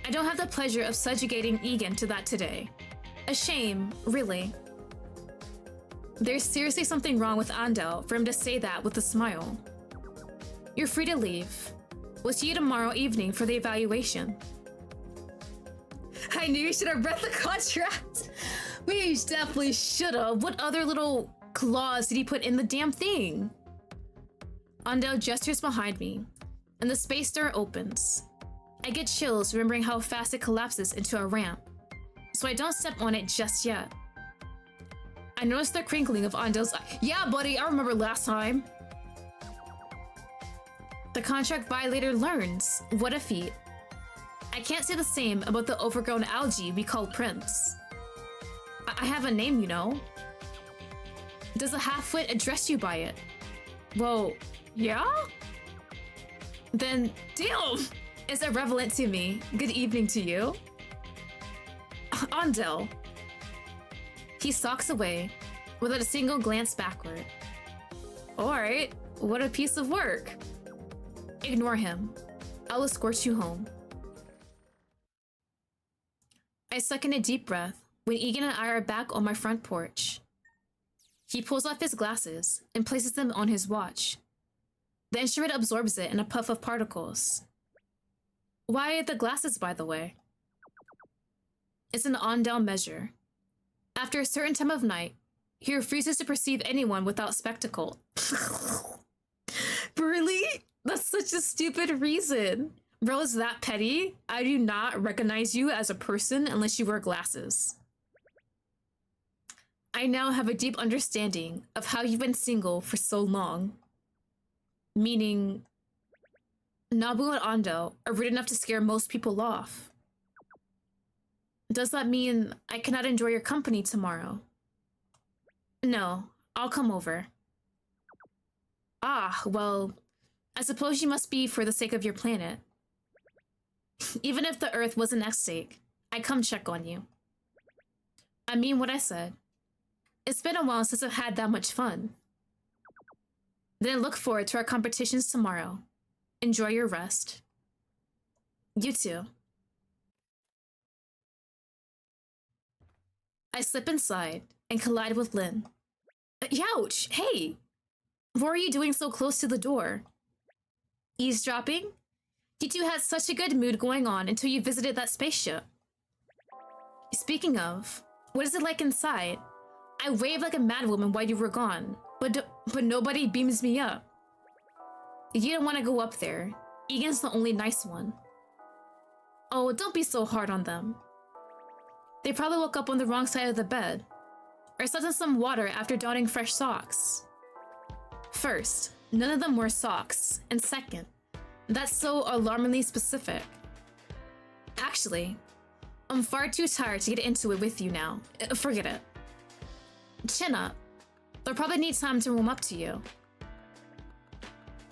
[SPEAKER 1] I don't have the pleasure of subjugating Egan to that today. A shame, really. There's seriously something wrong with Andel for him to say that with a smile. You're free to leave. We'll see you tomorrow evening for the evaluation. I knew you should have read the contract. We definitely should have. What other little clause did he put in the damn thing? Andel gestures behind me, and the space door opens. I get chills remembering how fast it collapses into a ramp, so I don't step on it just yet. I notice the crinkling of Andel's eye. Yeah, buddy, I remember last time. The contract violator learns. What a feat. I can't say the same about the overgrown algae we call Prince. I have a name, you know. Does a half-wit address you by it? Well, yeah? Then, damn! It's irrelevant to me. Good evening to you. Andel. He stalks away, without a single glance backward. Alright, what a piece of work. Ignore him. I'll escort you home. I suck in a deep breath when Egan and I are back on my front porch. He pulls off his glasses and places them on his watch. The instrument absorbs it in a puff of particles. Why the glasses, by the way? It's an on-down measure. After a certain time of night, he refuses to perceive anyone without spectacle. Really? That's such a stupid reason. Bro, is that petty? I do not recognize you as a person unless you wear glasses. I now have a deep understanding of how you've been single for so long. Meaning, Nabu and Ando are rude enough to scare most people off. Does that mean I cannot enjoy your company tomorrow? No, I'll come over. Ah, well, I suppose you must be for the sake of your planet. Even if the Earth wasn't at stake, I'd come check on you. I mean what I said. It's been a while since I've had that much fun. Then look forward to our competitions tomorrow. Enjoy your rest. You too. I slip inside and collide with Lynn. Youch! Hey! What are you doing so close to the door? Eavesdropping? You two had such a good mood going on until you visited that spaceship. Speaking of, what is it like inside? I waved like a madwoman while you were gone, but nobody beams me up. You don't want to go up there. Egan's the only nice one. Oh, don't be so hard on them. They probably woke up on the wrong side of the bed, or slept in some water after donning fresh socks. First, none of them wore socks, and second, that's so alarmingly specific. Actually, I'm far too tired to get into it with you now. Forget it. Chin up. They'll probably need time to warm up to you.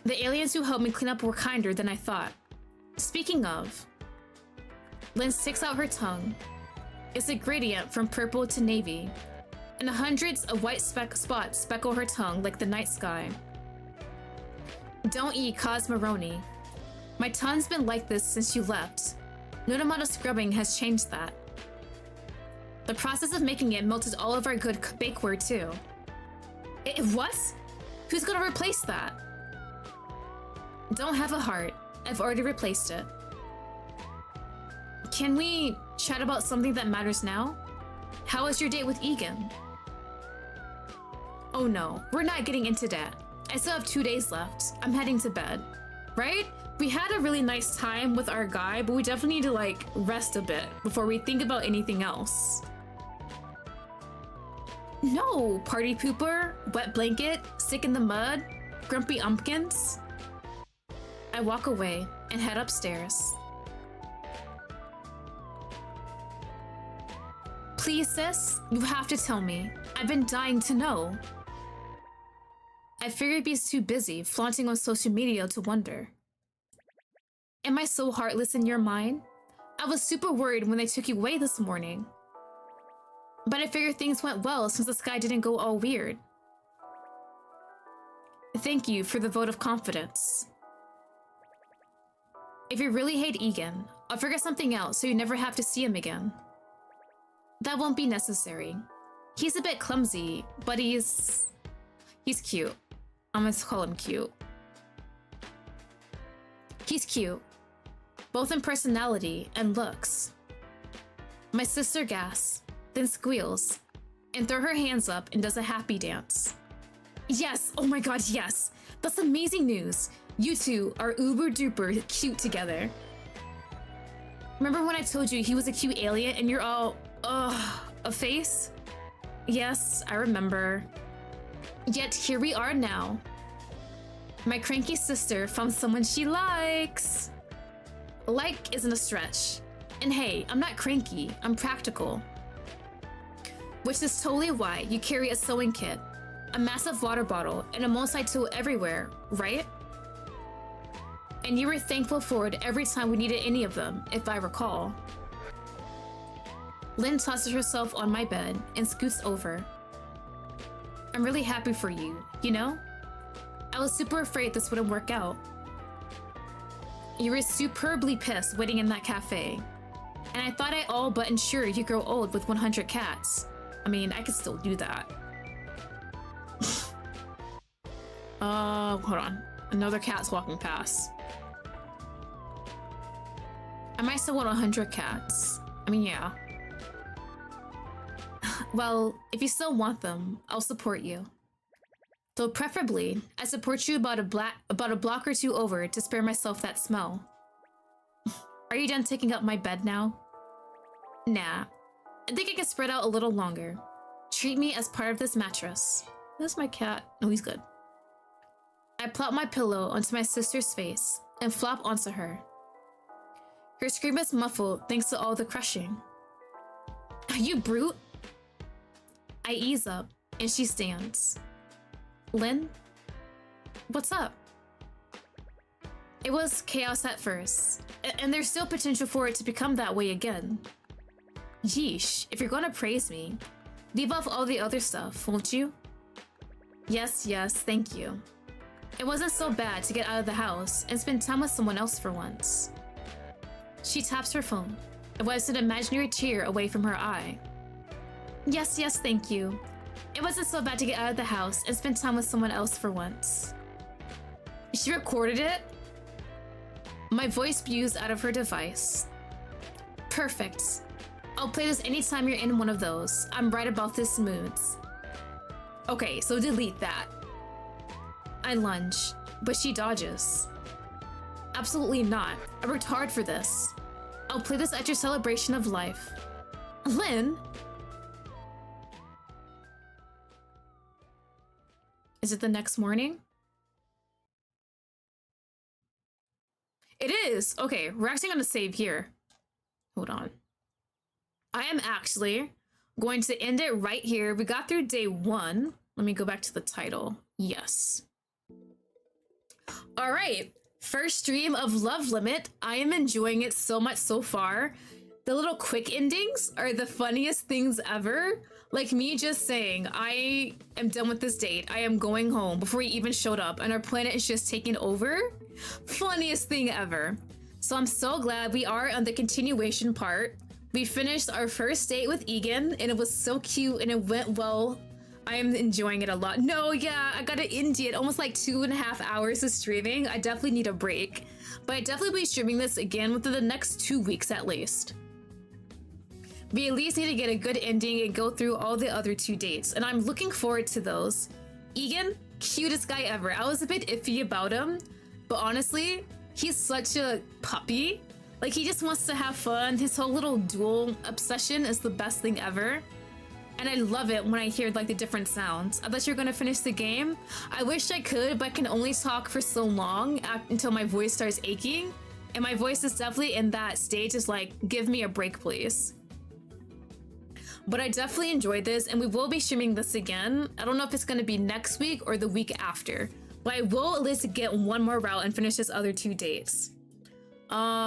[SPEAKER 1] The aliens who helped me clean up were kinder than I thought. Speaking of, Lynn sticks out her tongue. It's a gradient from purple to navy, and hundreds of white spots speckle her tongue like the night sky. Don't eat Cosmoroni. My tongue's been like this since you left. No amount of scrubbing has changed that. The process of making it melted all of our good bakeware too. What? Who's gonna replace that? Don't have a heart. I've already replaced it. Can we chat about something that matters now? How was your date with Egan? Oh no, we're not getting into that. I still have 2 days left. I'm heading to bed. Right? We had a really nice time with our guy, but we definitely need to like rest a bit before we think about anything else. No, party pooper, wet blanket, sick in the mud, grumpy umpkins. I walk away and head upstairs. Please, sis, you have to tell me. I've been dying to know. I figured he's too busy flaunting on social media to wonder. Am I so heartless in your mind? I was super worried when they took you away this morning. But I figured things went well since the sky didn't go all weird. Thank you for the vote of confidence. If you really hate Egan, I'll figure something out so you never have to see him again. That won't be necessary. He's a bit clumsy, but he's cute. I'm gonna call him cute. He's cute, both in personality and looks. My sister gasps, then squeals, and throws her hands up and does a happy dance. Yes, oh my god, yes! That's amazing news! You two are uber duper cute together. Remember when I told you he was a cute alien and you're all, a face? Yes, I remember. Yet here we are now. My cranky sister found someone she likes. Like isn't a stretch. And hey, I'm not cranky, I'm practical. Which is totally why you carry a sewing kit, a massive water bottle, and a multi-tool everywhere, right? And you were thankful for it every time we needed any of them, if I recall. Lynn tosses herself on my bed and scoots over. I'm really happy for you, you know? I was super afraid this wouldn't work out. You were superbly pissed waiting in that cafe. And I thought I all but ensured you grow old with 100 cats. I mean, I could still do that. Hold on. Another cat's walking past. I might still want 100 cats. I mean, yeah. Well, if you still want them, I'll support you. Though preferably, I support you about a block or two over to spare myself that smell. Are you done taking up my bed now? Nah. I think I can spread out a little longer. Treat me as part of this mattress. That's my cat. No, he's good. I plop my pillow onto my sister's face and flop onto her. Her scream is muffled thanks to all the crushing. You brute! I ease up, and she stands. Lynn? What's up? It was chaos at first, and there's still potential for it to become that way again. Yeesh, if you're gonna praise me, leave off all the other stuff, won't you? Yes, thank you. It wasn't so bad to get out of the house and spend time with someone else for once. She taps her phone and wipes an imaginary tear away from her eye. Yes, thank you. It wasn't so bad to get out of the house and spend time with someone else for once. She recorded it? My voice spews out of her device. Perfect. I'll play this anytime you're in one of those. I'm right about this moods. Okay, so delete that. I lunge, but she dodges. Absolutely not. I worked hard for this. I'll play this at your celebration of life. Lynn? Is it the next morning? It is! Okay, we're actually gonna save here. Hold on. I am actually going to end it right here. We got through day 1. Let me go back to the title. Yes. All right, first stream of Love Limit. I am enjoying it so much so far. The little quick endings are the funniest things ever. Like me just saying, I am done with this date. I am going home before he even showed up and our planet is just taking over. Funniest thing ever. So I'm so glad we are on the continuation part. We finished our first date with Egan and it was so cute and it went well. I am enjoying it a lot. No, yeah, I gotta end it. Almost like 2.5 hours of streaming. I definitely need a break. But I definitely be streaming this again within the next 2 weeks at least. We at least need to get a good ending and go through all the other 2 dates. And I'm looking forward to those. Egan, cutest guy ever. I was a bit iffy about him. But honestly, he's such a puppy. Like, he just wants to have fun. His whole little duel obsession is the best thing ever. And I love it when I hear like the different sounds. I thought you were gonna finish the game. I wish I could, but I can only talk for so long until my voice starts aching. And my voice is definitely in that stage. It's like, give me a break, please. But I definitely enjoyed this and we will be streaming this again. I don't know if it's gonna be next week or the week after, but I will at least get one more route and finish this other 2 dates.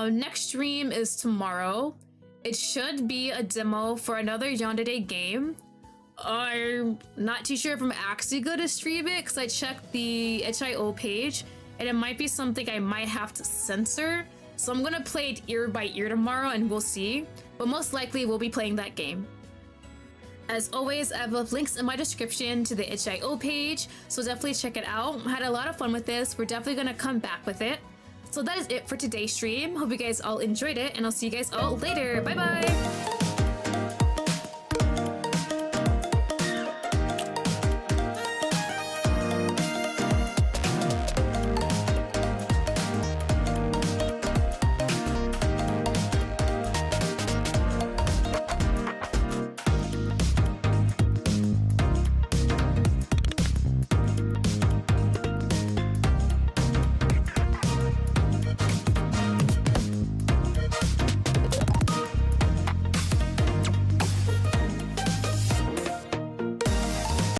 [SPEAKER 1] Next stream is tomorrow. It should be a demo for another Yandere game. I'm not too sure if I'm actually going to stream it because I checked the HIO page and it might be something I might have to censor. So I'm gonna play it ear by ear tomorrow and we'll see. But most likely we'll be playing that game. As always, I have left links in my description to the HIO page, so definitely check it out. I had a lot of fun with this. We're definitely gonna come back with it. So that is it for today's stream. Hope you guys all enjoyed it and I'll see you guys all later. Bye bye!